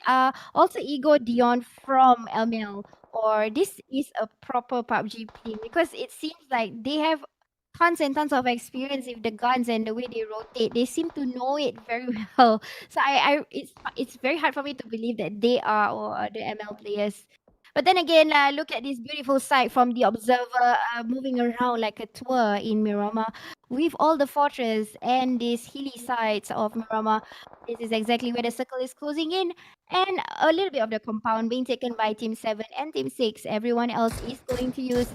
also Ego Dion from LML, or this is a proper PUBG team? Because it seems like they have tons and tons of experience with the guns and the way they rotate. They seem to know it very well. So it's very hard for me to believe that they are or the ML players. But then again, look at this beautiful sight from the observer moving around like a tour in Miramar with all the fortress and these hilly sides of Miramar. This is exactly where the circle is closing in, and a little bit of the compound being taken by Team 7 and Team 6. Everyone else is going to use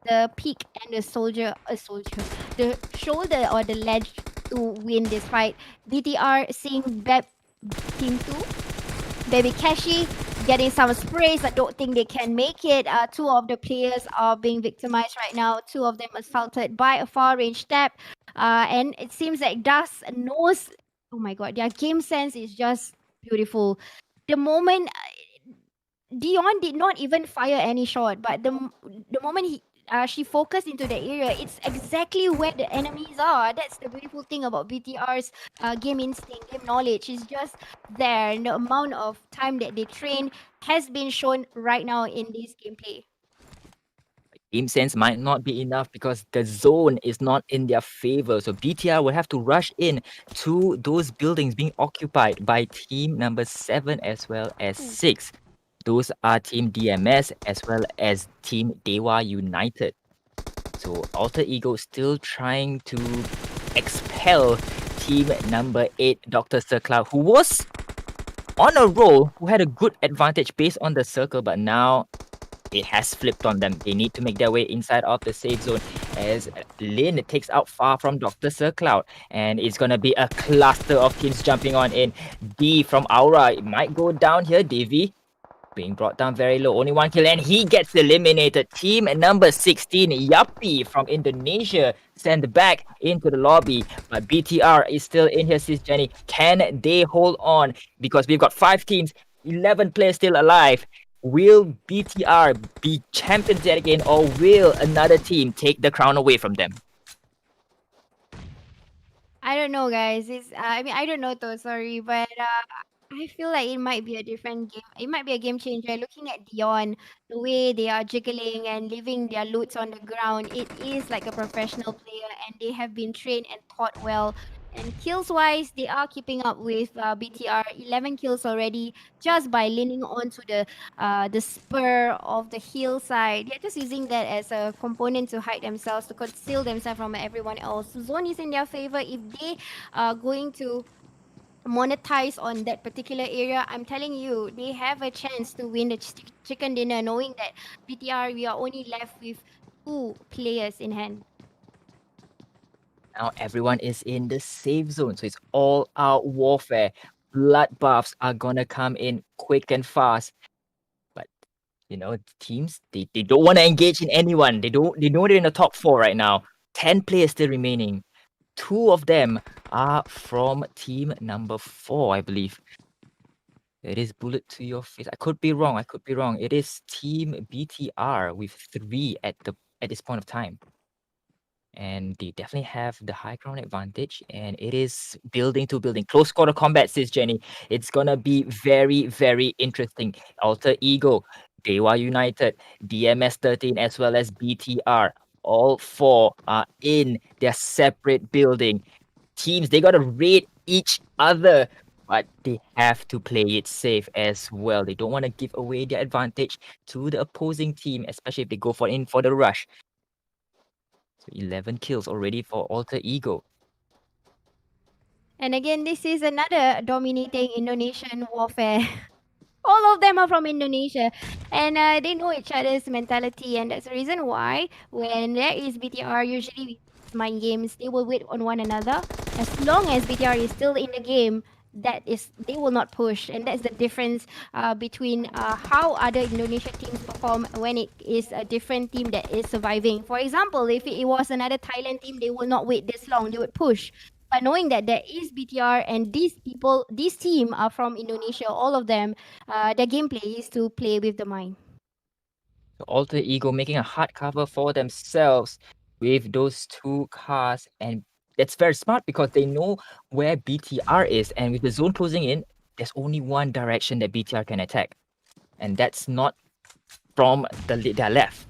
the peak and the the shoulder or the ledge to win this fight. BTR seeing Team 2, Baby Kashi getting some sprays. I don't think they can make it. 2 of the players are being victimized right now. 2 of them assaulted by a far range tap. And it seems like Dust knows. Oh my god, their game sense is just beautiful. The moment Dion did not even fire any shot, but the moment she focused into the area, it's exactly where the enemies are. That's the beautiful thing about BTR's game instinct, game knowledge is just there. And the amount of time that they train has been shown right now in this gameplay. Game sense might not be enough because the zone is not in their favor. So BTR will have to rush in to those buildings being occupied by team number 7 as well as 6. Those are Team DMS as well as Team Dewa United. So Alter Ego still trying to expel team number 8, Dr. Circloud, who was on a roll, who had a good advantage based on the circle, but now it has flipped on them. They need to make their way inside of the safe zone as Lin takes out Far from Dr. Circloud, and it's gonna be a cluster of teams jumping on in. D from Aura, it might go down here. Devi being brought down very low, only 1 kill, and he gets eliminated. Team number 16, Yappy from Indonesia, sent back into the lobby, but BTR is still in here. SisJenny, can they hold on? Because we've got 5 teams, 11 players still alive. Will BTR be champions yet again, or will another team take the crown away from them? I don't know, guys. I mean, I don't know though. Sorry, but I feel like it might be a different game. It might be a game changer. Looking at Dion, the way they are jiggling and leaving their loots on the ground, it is like a professional player, and they have been trained and taught well. And kills wise, they are keeping up with BTR. 11 kills already, just by leaning onto the spur of the hillside. They're just using that as a component to hide themselves, to conceal themselves from everyone else. Zone is in their favor. If they are going to monetize on that particular area, I'm telling you, they have a chance to win the chicken dinner, knowing that BTR, we are only left with two players in hand. Now everyone is in the safe zone, so it's all out warfare. Bloodbaths are gonna come in quick and fast. But teams they don't want to engage in anyone. They know they're in the top four right now. 10 players still remaining. Two of them are from team number 4, I believe. It is bullet to your face. I could be wrong. I could be wrong. It is team BTR with 3 at this point of time. And they definitely have the high ground advantage, and it is building to building. Close quarter combat, SisJenny. It's gonna be very, very interesting. Alter Ego, Dewa United, DMS 13, as well as BTR. All 4 are in their separate building. Teams, they gotta raid each other, but they have to play it safe as well. They don't want to give away their advantage to the opposing team, especially if they go for the rush. So 11 kills already for Alter Ego. And again, this is another dominating Indonesian warfare. All of them are from Indonesia, and they know each other's mentality, and that's the reason why when there is BTR, usually with mind games, they will wait on one another. As long as BTR is still in the game, that is, they will not push, and that's the difference between how other Indonesian teams perform when it is a different team that is surviving. For example, if it was another Thailand team, they will not wait this long; they would push. But knowing that there is BTR and these people, this team are from Indonesia, all of them, their gameplay is to play with the mind. So Alter Ego making a hard cover for themselves with those 2 cars, and that's very smart because they know where BTR is, and with the zone closing in, there's only one direction that BTR can attack, and that's not from their left,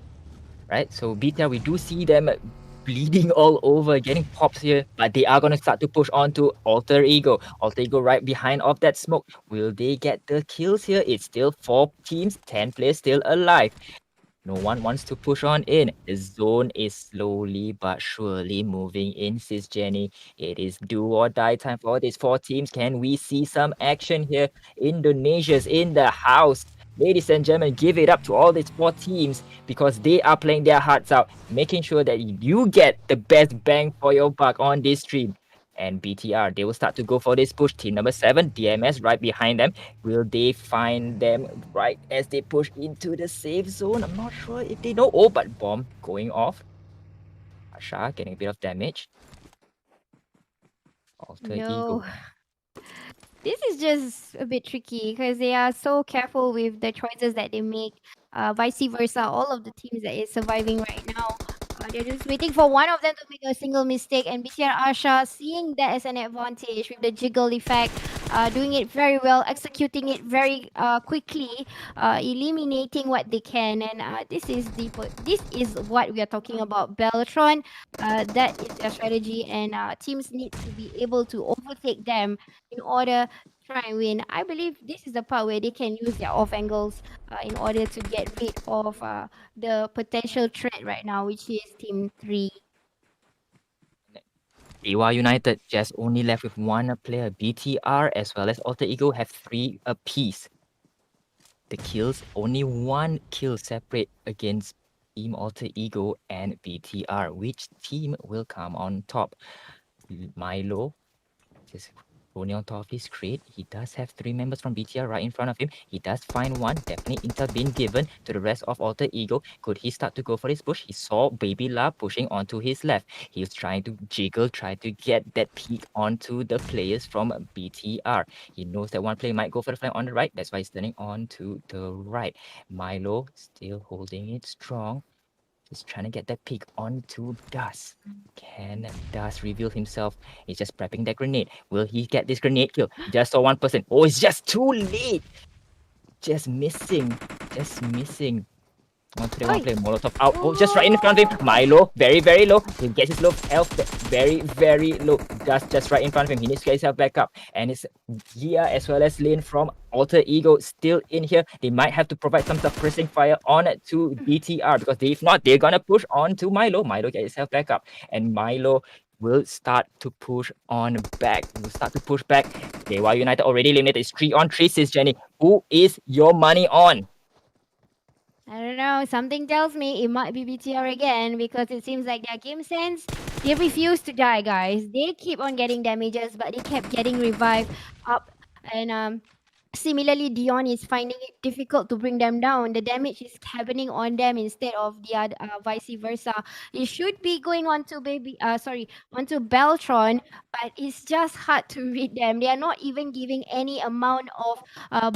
right? So BTR, we do see them bleeding all over, getting pops here, but they are going to start to push on to Alter Ego. Alter Ego right behind of that smoke. Will they get the kills here? It's still 4 teams, 10 players still alive. No one wants to push on in. The zone is slowly but surely moving in, SisJenny. It is do or die time for these 4 teams. Can we see some action here? Indonesia's in the house. Ladies and gentlemen, give it up to all these 4 teams because they are playing their hearts out, making sure that you get the best bang for your buck on this stream. And BTR, they will start to go for this push. Team number 7, DMS right behind them. Will they find them right as they push into the safe zone? I'm not sure if they know. Oh, but bomb going off. Asha getting a bit of damage. Alter Ego. No, this is just a bit tricky because they are so careful with the choices that they make. Vice versa, all of the teams that is surviving right now, they're just waiting for one of them to make a single mistake. And BCR Asha seeing that as an advantage with the jiggle effect, doing it very well, executing it very quickly, eliminating what they can. And this is what we are talking about. Beltron, that is their strategy, and teams need to be able to overtake them in order try and win. I believe this is the part where they can use their off angles in order to get rid of the potential threat right now, which is Team 3. Dewa United just only left with 1 player. BTR as well as Alter Ego have 3 apiece. The kills, only 1 kill separate against Team Alter Ego and BTR. Which team will come on top? Milo just Only on top of his crate, he does have 3 members from BTR right in front of him. He does find one. Definitely intel being given to the rest of Alter Ego. Could he start to go for his push? He saw Baby La pushing onto his left. He was trying to jiggle, try to get that peek onto the players from BTR. He knows that one player might go for the flank on the right. That's why he's turning on to the right. Milo still holding it strong. Just trying to get that peek onto Dust. Can Dust reveal himself? He's just prepping that grenade. Will he get this grenade kill? He just saw one person. Oh, it's just too late. Just missing. Just missing. One player, Molotov out. Oh, just right in front of him. Milo, very, very low. He gets his low health very, very low. Just right in front of him. He needs to get himself back up. And it's Gia as well as Lin from Alter Ego still in here. They might have to provide some suppressing fire on to BTR because if not, they're gonna push on to Milo. Milo get himself back up. And Milo will start to push on back. Will start to push back. Dewa United already eliminated. It's 3-on-3, SisJenny. Who is your money on? I don't know. Something tells me it might be BTR again because it seems like their game sense. They refuse to die, guys. They keep on getting damages, but they kept getting revived up. And similarly, Dion is finding it difficult to bring them down. The damage is happening on them instead of the other, vice versa. It should be going on to onto Beltron, but it's just hard to read them. They are not even giving any amount of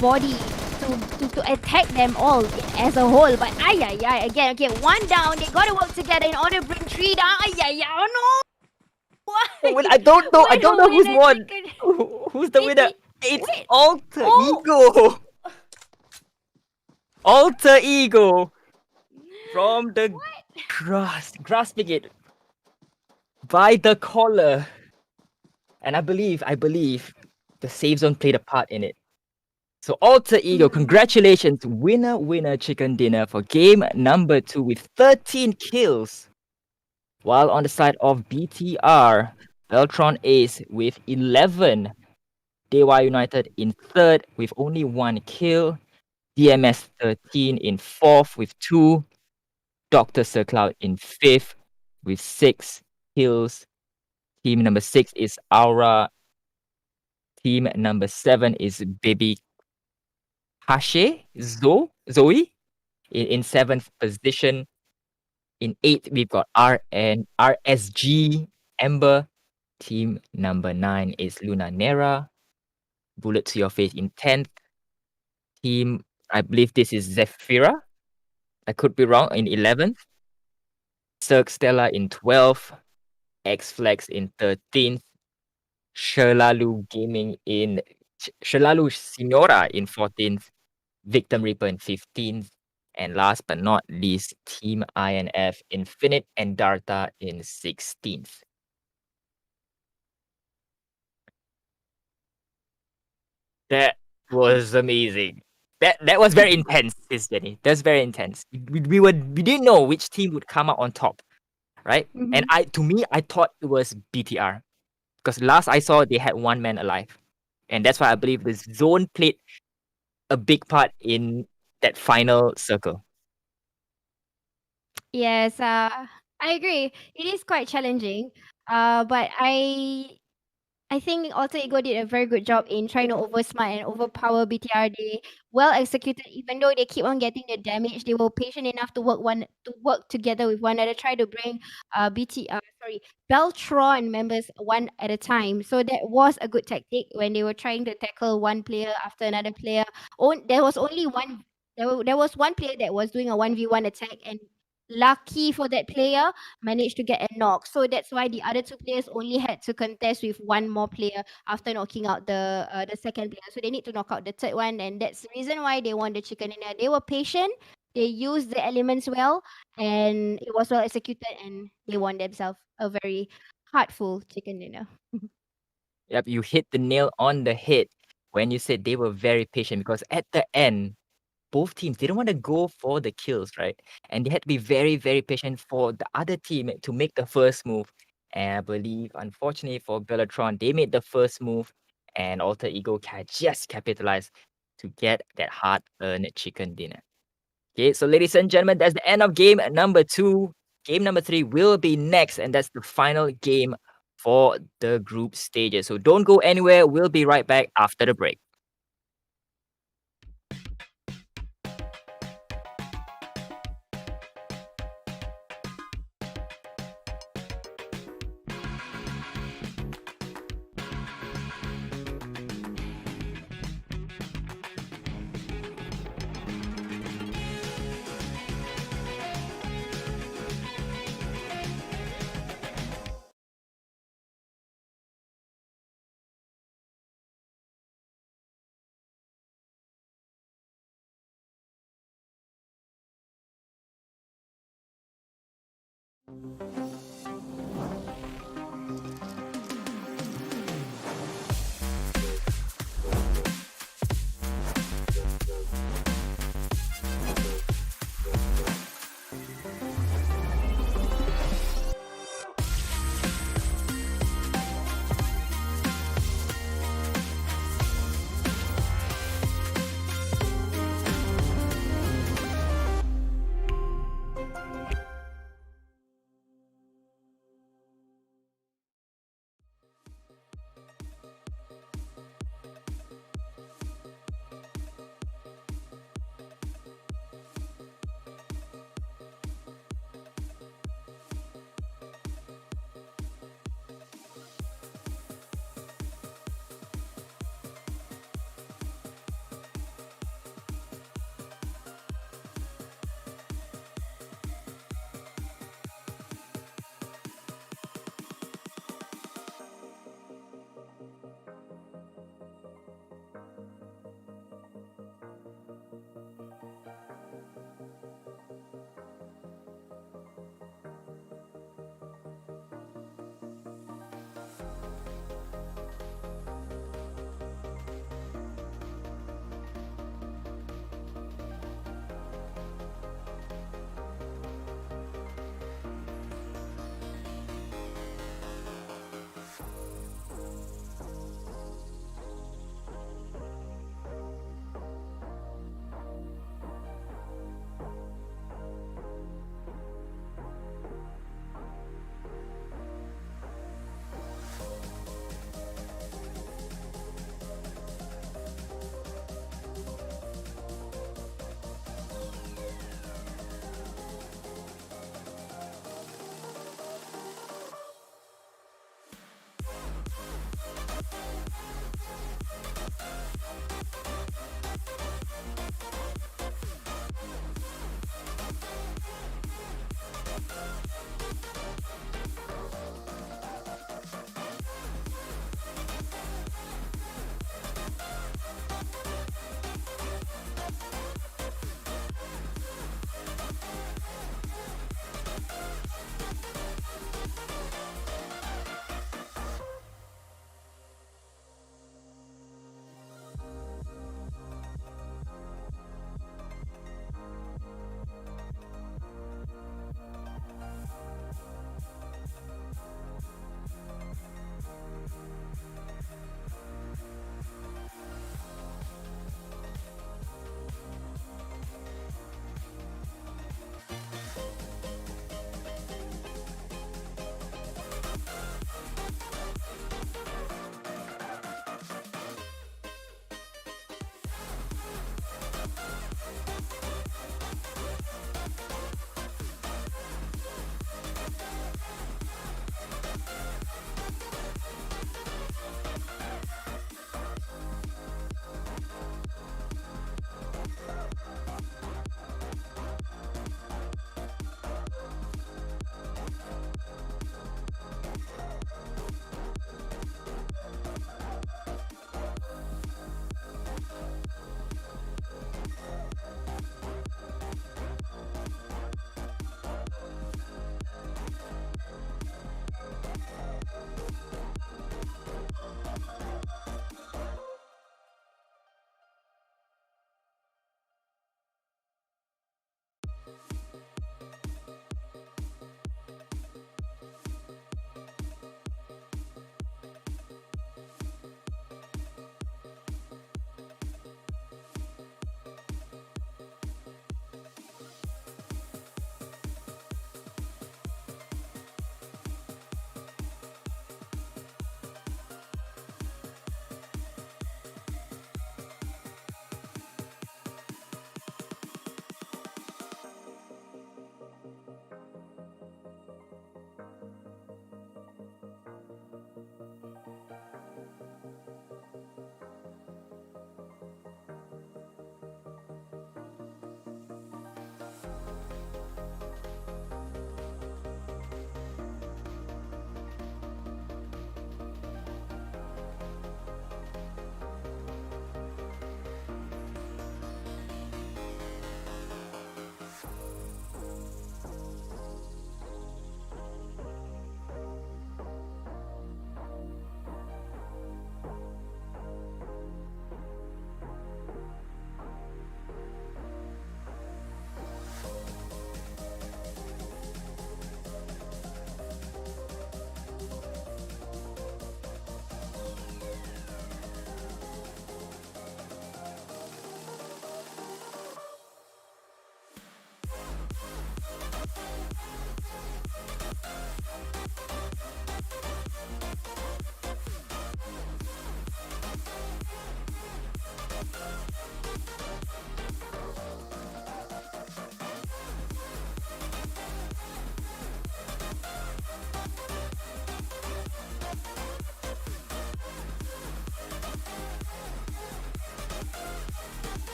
body to attack them all as a whole. But again, okay, one down. They gotta work together in order to bring 3 down. Oh no! Why? Oh, well, I don't know. I don't know who's won. Who's the winner? It's wait. Alter Oh. Ego. Alter Ego from the grasping it by the collar. And I believe the save zone played a part in it. So Alter Ego, congratulations, winner chicken dinner for game number 2 with 13 kills. While on the side of BTR, Beltron Ace with 11. Dewa United in third with only 1 kill. DMS 13 in fourth with 2. Dr. Sir Cloud in fifth with 6 kills. Team number 6 is Aura. Team number 7 is Baby Hashe Zoe in 7th position. In 8th, we've got RSG Ember. Team number 9 is Luna Nera. Bullet to your face in 10th. Team, I believe this is Zephyra. I could be wrong, in 11th. Cirque Stella in 12th. X-Flex in 13th. Sherlalu Gaming in Sherlalu Signora in 14th. Victim Reaper in 15th. And last but not least, Team INF Infinite and Darta in 16th. That was amazing. That was very intense, SisJenny. That's very intense. We didn't know which team would come out on top, right? And I thought it was BTR because last I saw they had 1 man alive, and that's why I believe the zone played a big part in that final circle. Yes, I agree. It is quite challenging. But I think Alter Ego did a very good job in trying to oversmart and overpower BTR. They well executed, even though they keep on getting the damage. They were patient enough to work together with one another, try to bring Beltron members one at a time. So that was a good tactic when they were trying to tackle one player after another player. There was only one. There was one player that was doing a 1v1 attack, and lucky for that player managed to get a knock. So that's why the other 2 players only had to contest with one more player after knocking out the second player. So they need to knock out the third one, and that's the reason why they won the chicken dinner. They were patient, they used the elements well, and it was well executed, and they won themselves a very heartful chicken dinner. Yep, you hit the nail on the head when you said they were very patient because at the end, both teams didn't want to go for the kills, right? And they had to be very, very patient for the other team to make the first move. And I believe, unfortunately for Bellatron, they made the first move, and Alter Ego just capitalized to get that hard-earned chicken dinner. Okay, so ladies and gentlemen, that's the end of game number 2. Game number 3 will be next, and that's the final game for the group stages. So don't go anywhere. We'll be right back after the break.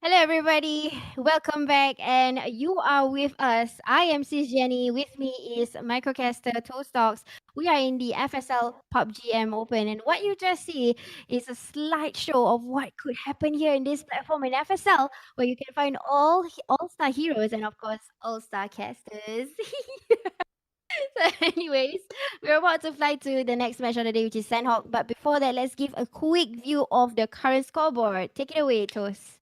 Hello, everybody. Welcome back, and you are with us. I am SisJenny. With me is Microcaster Toast Talks. We are in the FSL PUBGM Open, and what you just see is a slideshow of what could happen here in this platform in FSL, where you can find all-star heroes and, of course, all-star casters. So, anyways, we're about to fly to the next match of the day, which is Sanhok. But before that, let's give a quick view of the current scoreboard. Take it away, Toast.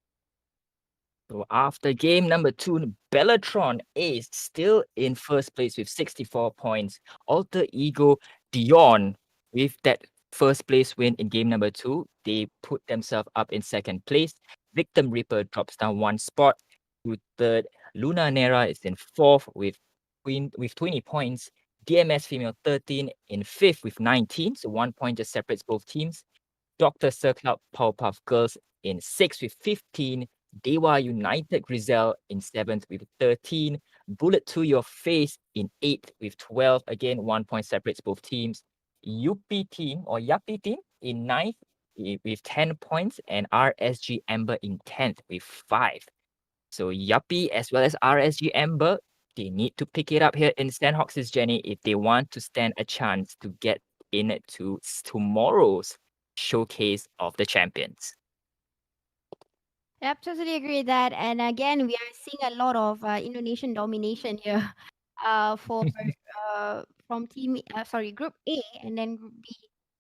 So after game number 2, Bellatron is still in first place with 64 points. Alter Ego Dion with that first place win in game number 2, they put themselves up in second place. Victim Reaper drops down one spot to third. Luna Nera is in fourth with 20 points. DMS Female 13 in fifth with 19, so 1 point just separates both teams. Dr. Circloud Powerpuff Girls in sixth with 15. Dewa United Grizel in seventh with 13. Bullet to Your Face in eighth with 12. Again, 1 point separates both teams. Yuppie team or Yuppie team in ninth with 10 points. And RSG Amber in 10th with 5. So Yuppie as well as RSG Amber, they need to pick it up here in Sanhok SisJenny if they want to stand a chance to get into tomorrow's showcase of the champions. Yep, totally agree with that. And again, we are seeing a lot of Indonesian domination here, for from Group A, and then Group B,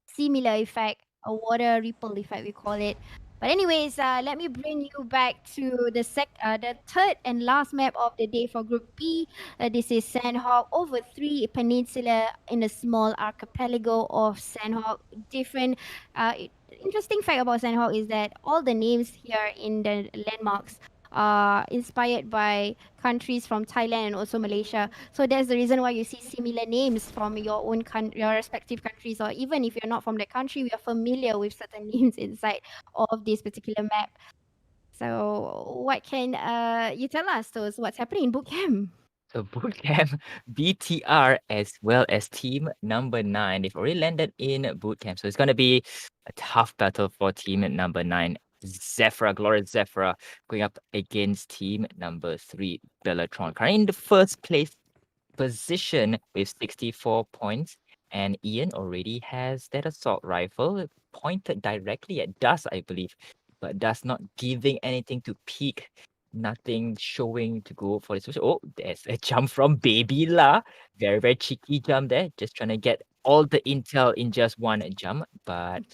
similar effect, a water ripple effect we call it. But anyways, let me bring you back to the third and last map of the day for Group B. This is Sanhok over 3 peninsula in a small archipelago of Sanhok. Different, interesting fact about Sanhok is that all the names here in the landmarks are inspired by countries from Thailand and also Malaysia. So that's the reason why you see similar names from your respective countries, or even if you're not from that country, we are familiar with certain names inside of this particular map. So what can you tell us, Tos? What's happening in bootcamp? So bootcamp, BTR as well as team number 9, they've already landed in bootcamp. So it's going to be a tough battle for team number 9. Zephyra, Glorious Zephyra, going up against team number 3, Bellatron. Currently in the first place position with 64 points. And Ian already has that assault rifle pointed directly at Dust, I believe. But Dust not giving anything to peek. Nothing showing to go for this. Oh, there's a jump from Baby La. Very, very cheeky jump there. Just trying to get all the intel in just one jump. But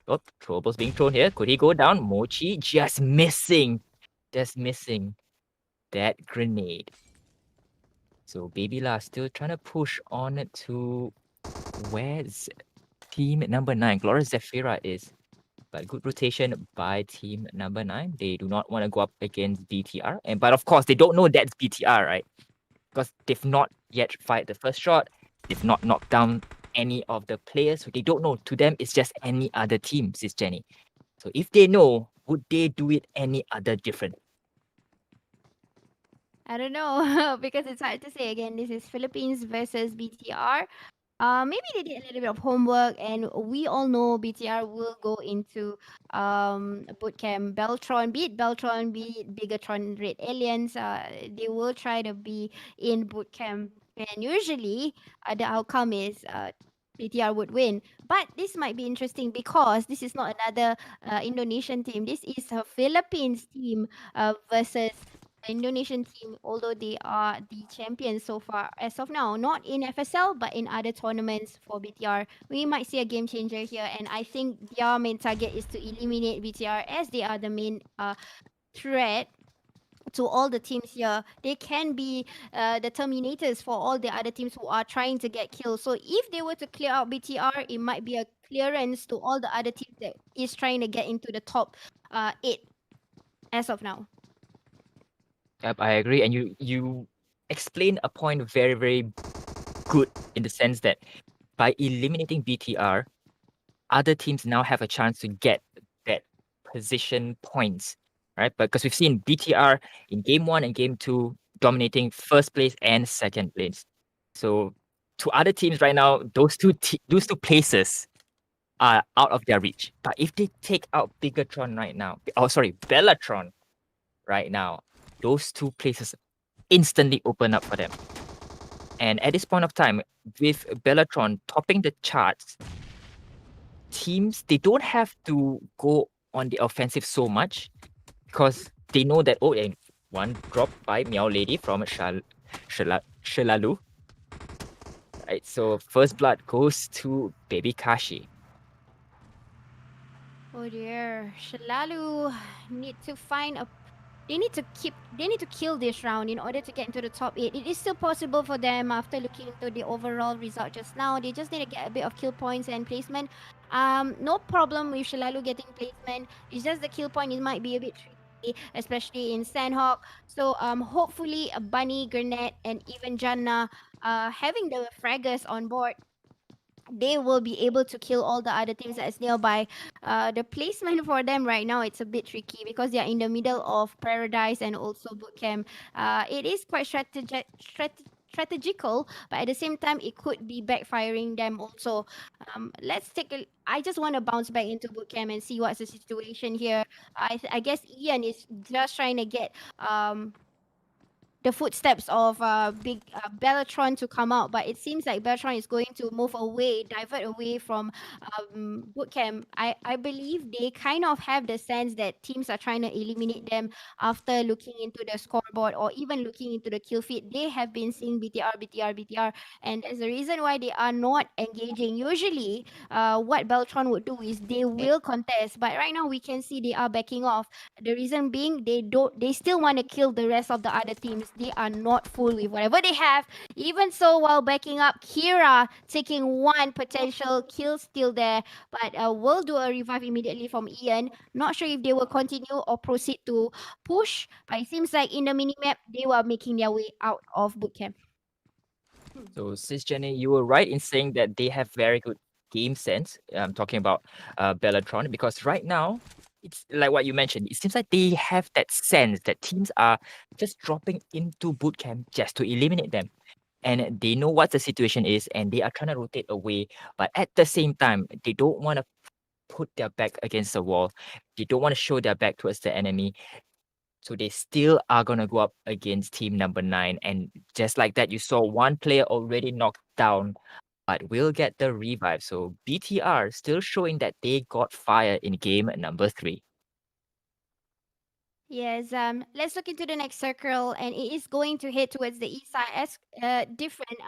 oh, trouble's being thrown here. Could he go down? Mochi just missing. Just missing that grenade. So Baby La still trying to push on to where team number 9, Glorious Zephyra is. But good rotation by team number 9. They do not want to go up against BTR. But of course, they don't know that's BTR, right? Because they've not yet fired the first shot. They've not knocked down any of the players. So they don't know. To them, it's just any other team, SisJenny. So if they know, would they do it any other different? I don't know because it's hard to say. Again, this is Philippines versus BTR. Maybe they did a little bit of homework, and we all know BTR will go into bootcamp. Beltron, be it Beltron, be it Bigatron, Red Aliens, they will try to be in bootcamp, and usually the outcome is BTR would win. But this might be interesting because this is not another Indonesian team. This is a Philippines team versus Indonesian team, although they are the champions so far as of now, not in FSL but in other tournaments for BTR. We might see a game changer here, and I think their main target is to eliminate BTR as they are the main threat to all the teams here. They can be the terminators for all the other teams who are trying to get kills. So if they were to clear out BTR, it might be a clearance to all the other teams that is trying to get into the top 8 as of now. Yep, I agree. And you explain a point very, very good in the sense that by eliminating BTR, other teams now have a chance to get that position points, right? Because we've seen BTR in game 1 and game 2 dominating first place and second place. So to other teams right now, those two places are out of their reach. But if they take out Bigatron right now, Bellatron, right now, those two places instantly open up for them. And at this point of time, with Bellatron topping the charts, teams they don't have to go on the offensive so much because they know that and one drop by Meow Lady from Shalalu. Right, so first blood goes to Baby Kashi. Oh dear, Shalalu need to find a. They need to keep. They need to kill this round in order to get into the top 8. It is still possible for them after looking into the overall result just now. They just need to get a bit of kill points and placement. No problem with Shalalu getting placement. It's just the kill point. It might be a bit tricky, especially in Sanhok. So hopefully Bunny, Gurnet, and even Janna, having the fraggers on board, they will be able to kill all the other teams that's nearby. The placement for them right now it's a bit tricky because they are in the middle of Paradise and also Bootcamp. It is quite strategical, but at the same time it could be backfiring them also. Let's take a. I just want to bounce back into Bootcamp and see what's the situation here. I guess Ian is just trying to get the footsteps of big Bellatron to come out, but it seems like Bellatron is going to move away, divert away from Bootcamp. I believe they kind of have the sense that teams are trying to eliminate them after looking into the scoreboard or even looking into the kill feed. They have been seeing BTR, BTR, BTR, and there's a reason why they are not engaging. Usually, what Beltron would do is they will contest, but right now we can see they are backing off. The reason being they still want to kill the rest of the other teams. They are not full with whatever they have. Even so, while backing up, Kira taking one potential kill still there, but will do a revive immediately from Ian. Not sure if they will continue or proceed to push, but it seems like in the minimap they were making their way out of bootcamp. So SisJenny, you were right in saying that they have very good game sense. I'm talking about Bellatron because right now it's like what you mentioned. It seems like they have that sense that teams are just dropping into bootcamp just to eliminate them. And they know what the situation is and they are trying to rotate away. But at the same time, they don't want to put their back against the wall. They don't want to show their back towards the enemy. So they still are gonna go up against team number 9. And just like that, you saw one player already knocked down, but will get the revive. So BTR still showing that they got fire in game number 3. Yes, let's look into the next circle, and it is going to head towards the east side as different,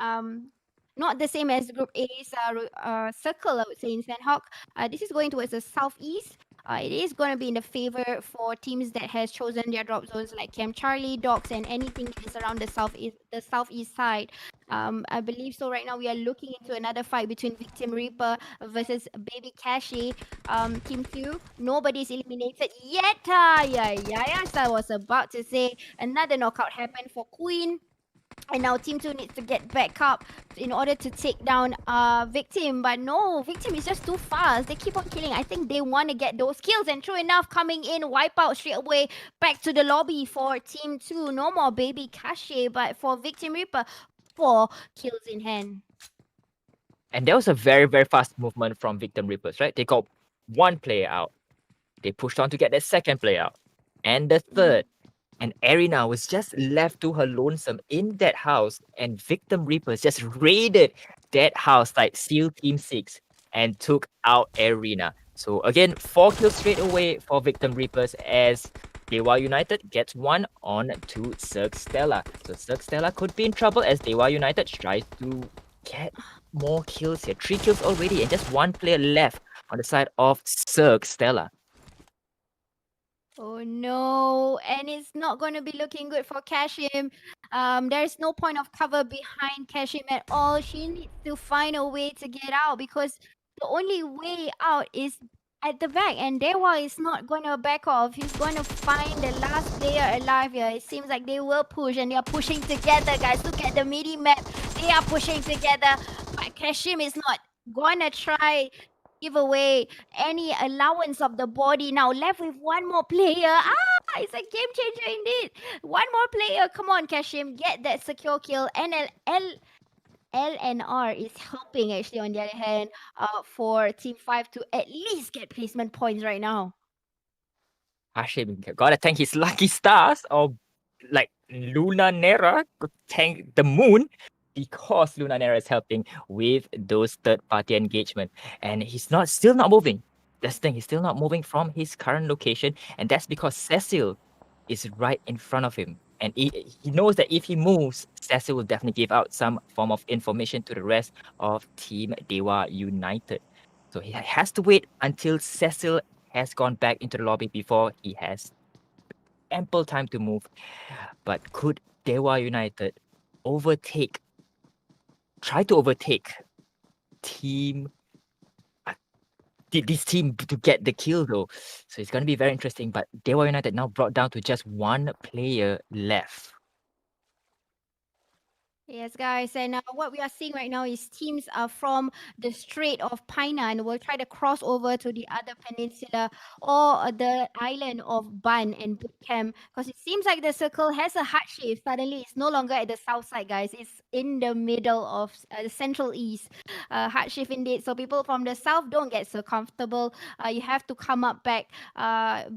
not the same as Group A's circle, I would say, in Sanhok. This is going towards the southeast. It is going to be in the favor for teams that has chosen their drop zones like Camp Charlie, Docks, and anything that is around the southeast side. I believe so. Right now, we are looking into another fight between Victim Reaper versus Baby Cashy. Team 2, nobody's eliminated yet. Yeah, yes, I was about to say another knockout happened for Queen. And now Team 2 needs to get back up in order to take down Victim. But no, Victim is just too fast. They keep on killing. I think they want to get those kills. And true enough, coming in, wipe out straight away. Back to the lobby for Team 2. No more Baby Kashe, but for Victim Reaper, 4 kills in hand. And that was a very, very fast movement from Victim Reapers, right? They got one player out. They pushed on to get the second player out. And the third. And Arena was just left to her lonesome in that house, and Victim Reapers just raided that house like SEAL Team 6 and took out Arena. So again, 4 kills straight away for Victim Reapers as Dewa United gets one on to Cirque Stella. So Cirque Stella could be in trouble as Dewa United tries to get more kills here. 3 kills already and just one player left on the side of Cirque Stella. Oh no, and it's not going to be looking good for Kashim. There's no point of cover behind Kashim at all. She needs to find a way to get out because the only way out is at the back, and Dewa is not going to back off. He's going to find the last player alive here. It seems like they will push, and they are pushing together, guys. Look at the mini map. They are pushing together, but Kashim is not going to try give away any allowance of the body. Now left with one more player. It's a game changer indeed. One more player. Come on, Kashim, get that secure kill. LNR is helping actually on the other hand for Team 5 to at least get placement points right now. Hashim gotta thank his lucky stars or like Luna Nera could thank the moon because Luna Nera is helping with those third party engagement. And he's still not moving. That's the thing, he's still not moving from his current location, and that's because Cecil is right in front of him. And he knows that if he moves, Cecil will definitely give out some form of information to the rest of Team Dewa United. So he has to wait until Cecil has gone back into the lobby before he has ample time to move. But could Dewa United try to overtake team this team to get the kill though? So it's gonna be very interesting. But Dewa United now brought down to just one player left. Yes, guys, and what we are seeing right now is teams from the Strait of Painan will try to cross over to the other peninsula or the island of Ban and boot camp because it seems like the circle has a hard shift. Suddenly, it's no longer at the south side, guys. It's in the middle of the central east. Hard shift indeed. So people from the south don't get so comfortable. You have to come up back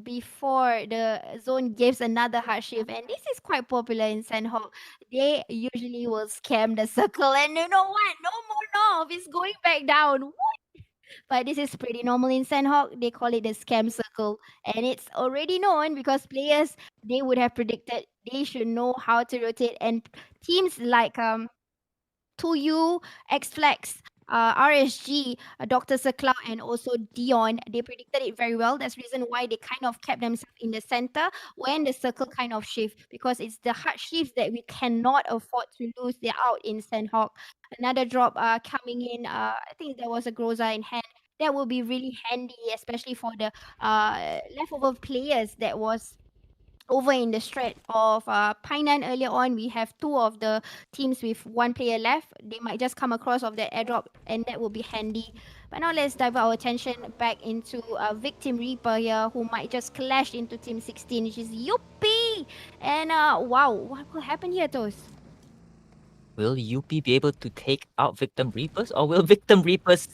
before the zone gives another hard shift, and this is quite popular in Sanhok. They usually will scam the circle, and you know what? No more North. It's going back down. What? But this is pretty normal in Sanhok. They call it the scam circle, and it's already known because players they would have predicted they should know how to rotate, and teams like 2U, X-Flex, RSG, Dr. Sakla, and also Dion, they predicted it very well. That's the reason why they kind of kept themselves in the center when the circle kind of shift, because it's the hard shifts that we cannot afford to lose. They're out in Sanhok. Another drop coming in. I think there was a Groza in hand. That will be really handy, especially for the leftover players that was over in the Strait of Painan earlier on. We have two of the teams with one player left. They might just come across of the airdrop, and that will be handy. But now let's divert our attention back into Victim Reaper here, who might just clash into Team 16, which is Yuppie. And wow, what will happen here, Toast? Will UP be able to take out Victim Reapers, or will Victim Reapers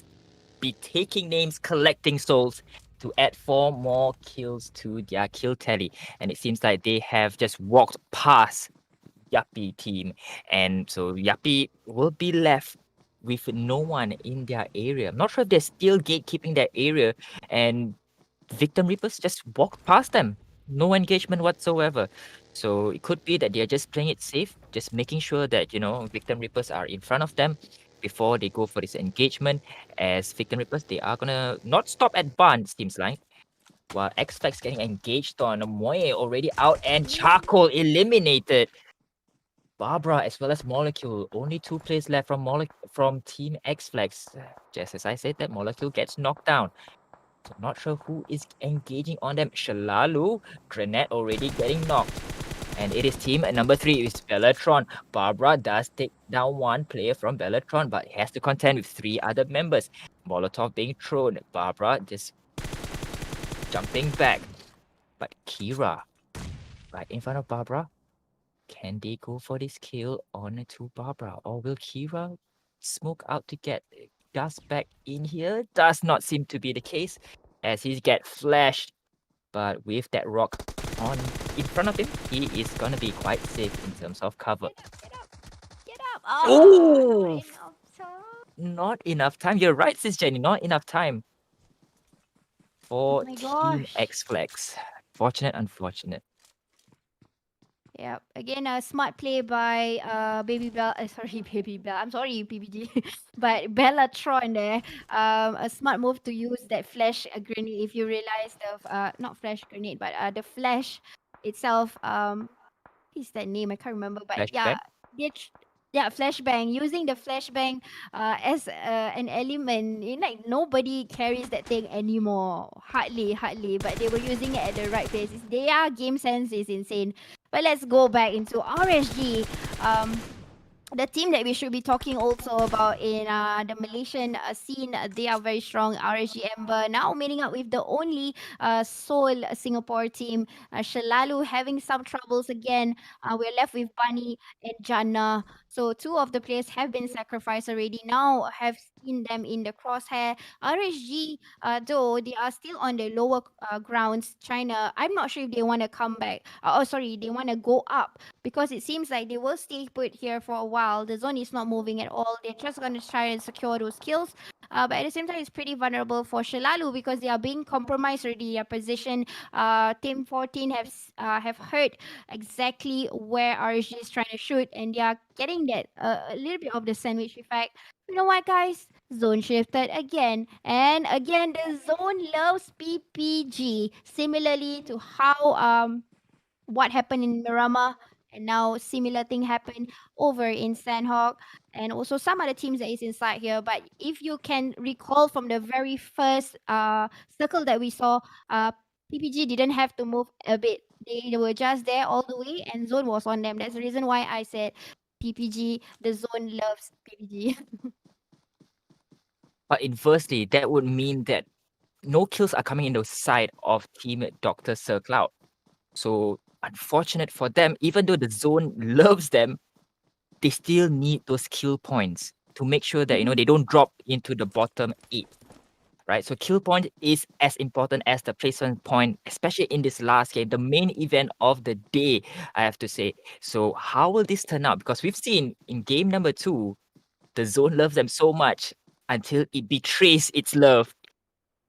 be taking names, collecting souls to add 4 more kills to their kill tally? And it seems like they have just walked past Yuppie team, and so Yuppie will be left with no one in their area. I'm not sure if they're still gatekeeping that area, and Victim Reapers just walked past them. No engagement whatsoever. So it could be that they're just playing it safe, just making sure that, Victim Reapers are in front of them before they go for this engagement. As Victim Reapers, they are gonna not stop at Barn, seems like. While X-Flex getting engaged on Moe already out and Charcoal eliminated. Barbara as well as Molecule. Only 2 players left from Team X-Flex. Just as I said, that Molecule gets knocked down. So not sure who is engaging on them. Shalalu, Grenade already getting knocked. And it is team number 3 is Bellatron. Barbara does take down 1 player from Bellatron, but has to contend with 3 other members. Molotov being thrown. Barbara just jumping back. But Kira, right in front of Barbara. Can they go for this kill on to Barbara? Or will Kira smoke out to get Gus back in here? Does not seem to be the case, as he get flashed. But with that rock on in front of him, he is gonna be quite safe in terms of cover. Get up! Oh! Not enough time. You're right, SisJenny. Not enough time for my Team gosh. X-Flex. Fortunate, unfortunate. Yep. Again, a smart play by Baby Bell. Sorry, Baby Bell. I'm sorry, PBG. But Bellatron there. A smart move to use that flash grenade. If you realize the not flash grenade, but the flash itself. What is that name? I can't remember. But Flashback. yeah, flashbang. Using the flashbang as an element, like nobody carries that thing anymore. Hardly. But they were using it at the right places. Their game sense is insane. But let's go back into RSG. the team that we should be talking also about in the Malaysian scene, they are very strong. RSG Amber now meeting up with the only Seoul Singapore team. Shalalu having some troubles again. We're left with Bunny and Jannah. So two of the players have been sacrificed already. Now have seen them in the crosshair. RSG, though they are still on the lower grounds. China, I'm not sure if they want to come back. Sorry, they want to go up because it seems like they will stay put here for a while. The zone is not moving at all. They're just going to try and secure those kills. But at the same time, it's pretty vulnerable for Shalalu because they are being compromised already. Their position, Team 14 have heard exactly where RSG is trying to shoot, and they are getting that a little bit of the sandwich effect. You know what, guys? Zone shifted again. And again, the zone loves PPG. Similarly to how what happened in Miramar, and now similar thing happened over in Sanhok, and also some other teams that is inside here. But if you can recall from the very first circle that we saw, PPG didn't have to move a bit. They were just there all the way, and zone was on them. That's the reason why I said PPG. The zone loves PPG. But inversely, that would mean that no kills are coming in the side of Team Dr. Sir Cloud. So unfortunate for them, even though the zone loves them, they still need those kill points to make sure that they don't drop into the bottom 8. Right? So kill point is as important as the placement point, especially in this last game, the main event of the day, I have to say. So how will this turn out? Because we've seen in game number 2, the zone loves them so much until it betrays its love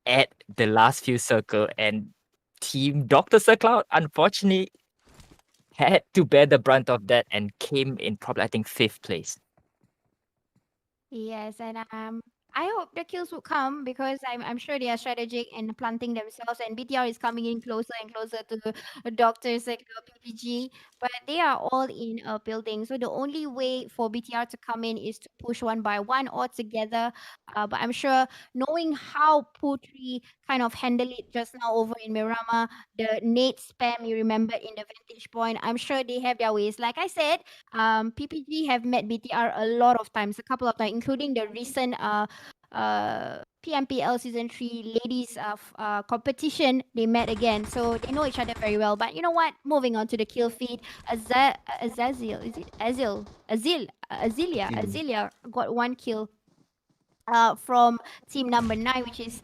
at the last few circle, and Team Dr. Sir Cloud unfortunately had to bear the brunt of that and came in probably, I think, 5th place. Yes, and I hope the kills will come because I'm sure they are strategic and planting themselves, and BTR is coming in closer and closer to doctors like PPG, but they are all in a building. So the only way for BTR to come in is to push one by one or together. But I'm sure knowing how Putri kind of handled it just now over in Miramar, the nade spam you remembered in the vantage point, I'm sure they have their ways. Like I said, PPG have met BTR a lot of times, a couple of times, including the recent PMPL season 3 ladies competition. They met again, so they know each other very well. But you know what? Moving on to the kill feed, Azazil, is it Mm. Azilia got one kill from team number 9, which is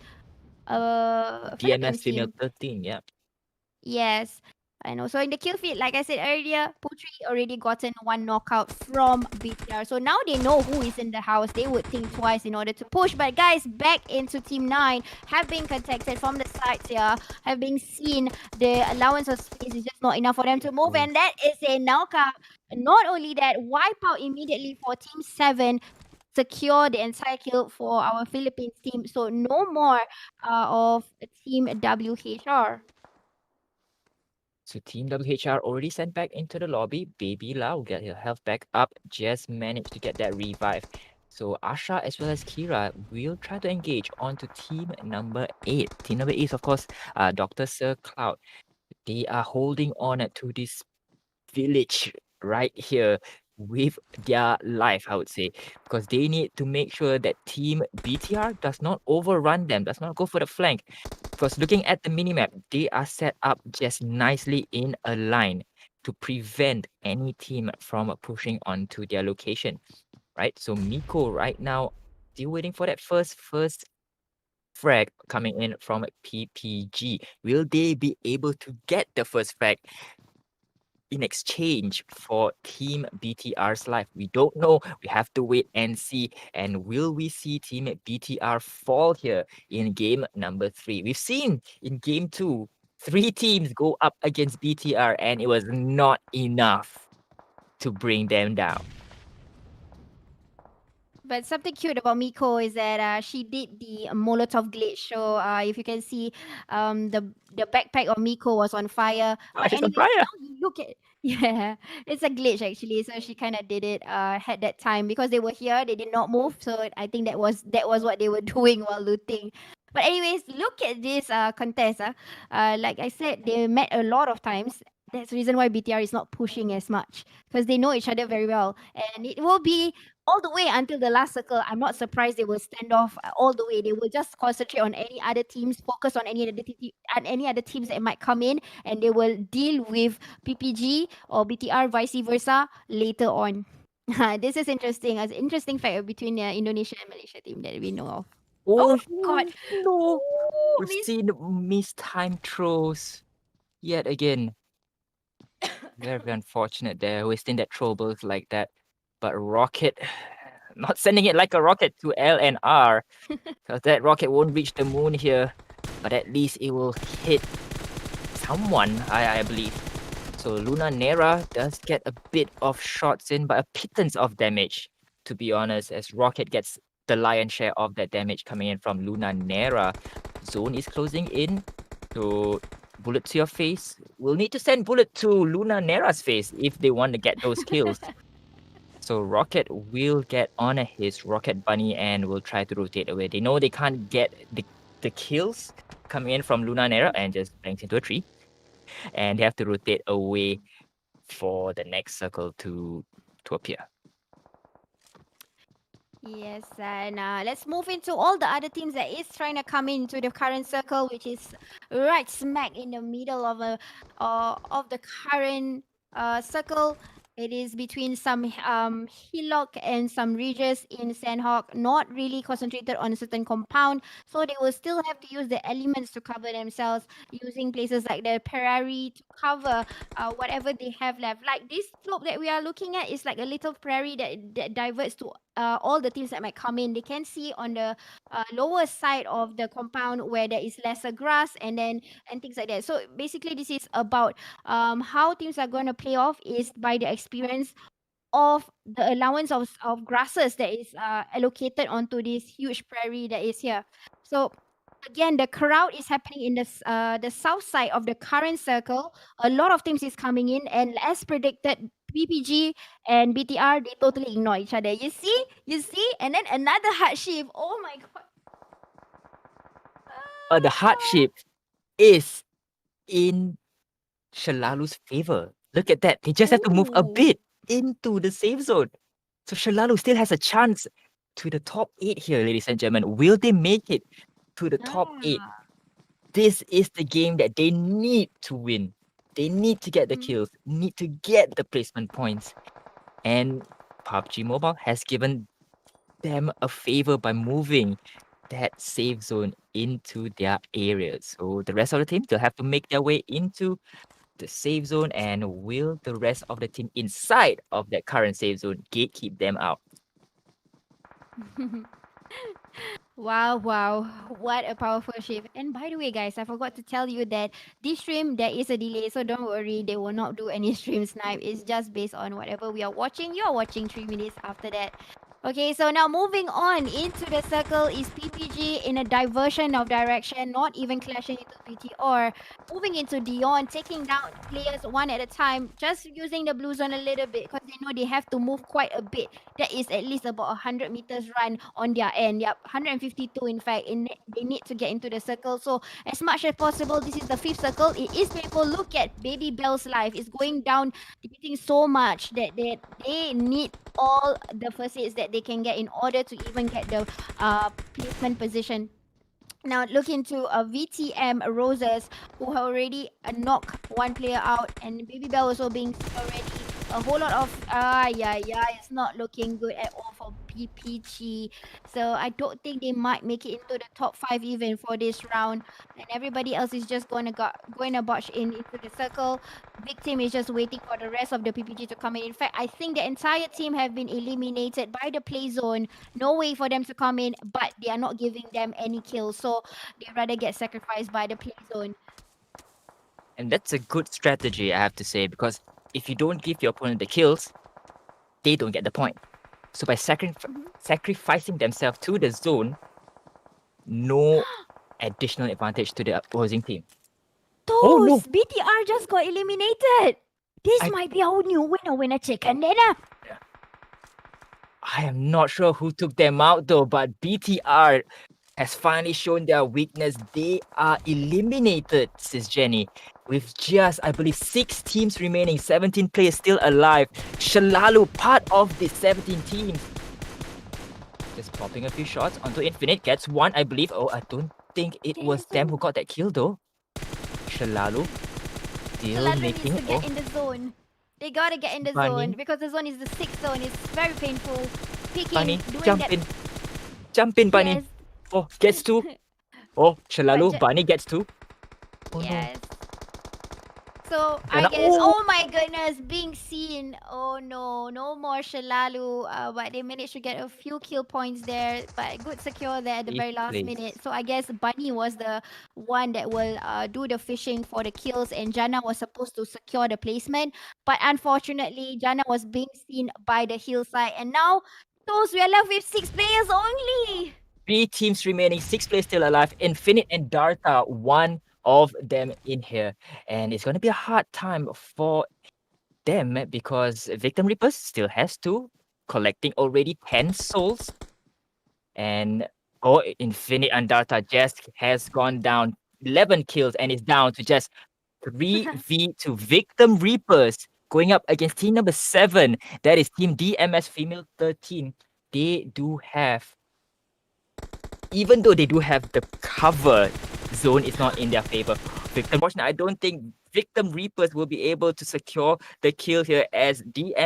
DMS Philippines female team. 13, yeah. Yes. And also in the kill feed, like I said earlier, Putri already gotten one knockout from BTR. So now they know who is in the house. They would think twice in order to push. But guys, back into Team 9, have been contacted from the sides here, have been seen. The allowance of space is just not enough for them to move. And that is a knockout. Not only that, wipe out immediately for Team 7, secure the entire kill for our Philippines team. So no more of Team WHR. So Team WHR already sent back into the lobby. Baby Lau get her health back up, just managed to get that revive. So Asha as well as Kira will try to engage onto team number 8. Team number 8 is of course Dr. Sir Cloud. They are holding on to this village right here with their life, I would say, because they need to make sure that Team BTR does not overrun them, does not go for the flank. Because looking at the minimap, they are set up just nicely in a line to prevent any team from pushing onto their location, right? So Miko right now still waiting for that first frag coming in from PPG. Will they be able to get the first frag in exchange for Team BTR's life? We don't know. We have to wait and see. And will we see Team BTR fall here in game number 3? We've seen in game 2, 3 teams go up against BTR, and it was not enough to bring them down. But something cute about Miko is that she did the Molotov glitch. So if you can see, the backpack of Miko was on fire. Ah, But she's on anyways, fire. now you look at yeah, it's a glitch actually. So she kind of did it. Had that time because they were here, they did not move. So I think that was what they were doing while looting. But anyways, look at this contest. Like I said, they met a lot of times. That's the reason why BTR is not pushing as much because they know each other very well, and it will be all the way until the last circle. I'm not surprised they will stand off all the way. They will just concentrate on any other teams, focus on any other teams that might come in, and they will deal with PPG or BTR, vice versa, later on. This is interesting. As interesting fact between the Indonesia and Malaysia team that we know of. Oh Oh God! no! Ooh, We've seen mistimed throws yet again. Very unfortunate there, wasting that throw balls like that. But Rocket, not sending it like a rocket to L and R, because that rocket won't reach the moon here. But at least it will hit someone, I believe. So Luna Nera does get a bit of shots in, but a pittance of damage, to be honest, as Rocket gets the lion's share of that damage coming in from Luna Nera. Zone is closing in, so bullet to your face. We'll need to send bullet to Luna Nera's face if they want to get those kills. So Rocket will get on his Rocket Bunny and will try to rotate away. They know they can't get the kills coming in from Luna Nera and just bangs into a tree. And they have to rotate away for the next circle to appear. Yes, and let's move into all the other teams that is trying to come into the current circle, which is right smack in the middle of the current circle. It is between some hillock and some ridges in Sanhok, not really concentrated on a certain compound, so they will still have to use the elements to cover themselves, using places like the prairie to cover whatever they have left. Like this slope that we are looking at is like a little prairie that diverts to all the teams that might come in. They can see on the lower side of the compound where there is lesser grass and things like that. So basically, this is about how teams are going to play off is by the experience of the allowance of grasses that is allocated onto this huge prairie that is here. So again, the crowd is happening in the south side of the current circle. A lot of teams is coming in, and as predicted, PPG and BTR they totally ignore each other. You see, and then another hardship. Oh my god! But the hardship is in Shalalu's favor. Look at that. They just have to move a Ooh. bit into the safe zone. So Shalalu still has a chance to the top 8 here, ladies and gentlemen. Will they make it to the top 8? Ah. This is the game that they need to win. They need to get the kills, need to get the placement points. And PUBG Mobile has given them a favor by moving that safe zone into their areas. So the rest of the team, they'll have to make their way into the safe zone, and will the rest of the team inside of that current safe zone gatekeep them out? Wow, wow. What a powerful shift. And by the way, guys, I forgot to tell you that this stream, there is a delay. So don't worry, they will not do any stream snipe. It's just based on whatever we are watching. You're watching 3 minutes after that. Okay, so now moving on into the circle is PPG in a diversion of direction, not even clashing into PTR. Moving into Dion, taking down players one at a time, just using the blue zone a little bit because they know they have to move quite a bit. That is at least about 100 meters run on their end. Yep, 152 in fact. They need to get into the circle. So as much as possible, this is the fifth circle. It is painful. Look at Baby Bell's life. It's going down, depleting so much that they need all the first aids that they can get in order to even get the placement position. Now look into a VTM Roses who have already knocked one player out, and Baby Bell also being already a whole lot of it's not looking good at all for PPG. So I don't think they might make it into the top 5 even for this round, and everybody else is just going to botch into the circle. Big team is just waiting for the rest of the PPG to come in. In fact, I think the entire team have been eliminated by the play zone. No way for them to come in, but they are not giving them any kills, so they rather get sacrificed by the play zone. And that's a good strategy, I have to say, because if you don't give your opponent the kills, they don't get the point. So by sacrificing themselves to the zone, no additional advantage to the opposing team. Toast! Oh, no. BTR just got eliminated! This might be our new winner chicken dinner! I am not sure who took them out though, but BTR has finally shown their weakness. They are eliminated, SisJenny, with just, I believe, 6 teams remaining, 17 players still alive. Shalalu, part of the 17 teams. Just popping a few shots onto Infinite, gets one, I believe. Oh, I don't think it was them who got that kill though. Shalalu still Shalalu making needs to get in the zone. They gotta get in the zone Bunny. because the zone is the 6th zone. It's very painful. Peeking, Bunny, doing jump that. in. Jump in, Bunny. Yes. Oh, gets two. Oh, Shalalu, Bunny gets two. Oh Yes. So no. I guess, oh my goodness, being seen. Oh no, no more Shalalu. But they managed to get a few kill points there. But good secure there at the very last minute. So I guess Bunny was the one that will do the fishing for the kills, and Jana was supposed to secure the placement. But unfortunately, Jana was being seen by the hillside, and now those we are left with 6 players only. 3 teams remaining, 6 players still alive. Infinite and Darta, one of them in here. And it's going to be a hard time for them because Victim Reapers still has 2, collecting already 10 souls. And Infinite and Darta just has gone down 11 kills and is down to just 3v2 Victim Reapers going up against team number 7. That is Team DMS Female 13. They do have, even though they do have the cover, zone is not in their favor. Unfortunately, I don't think Victim Reapers will be able to secure the kill here as DM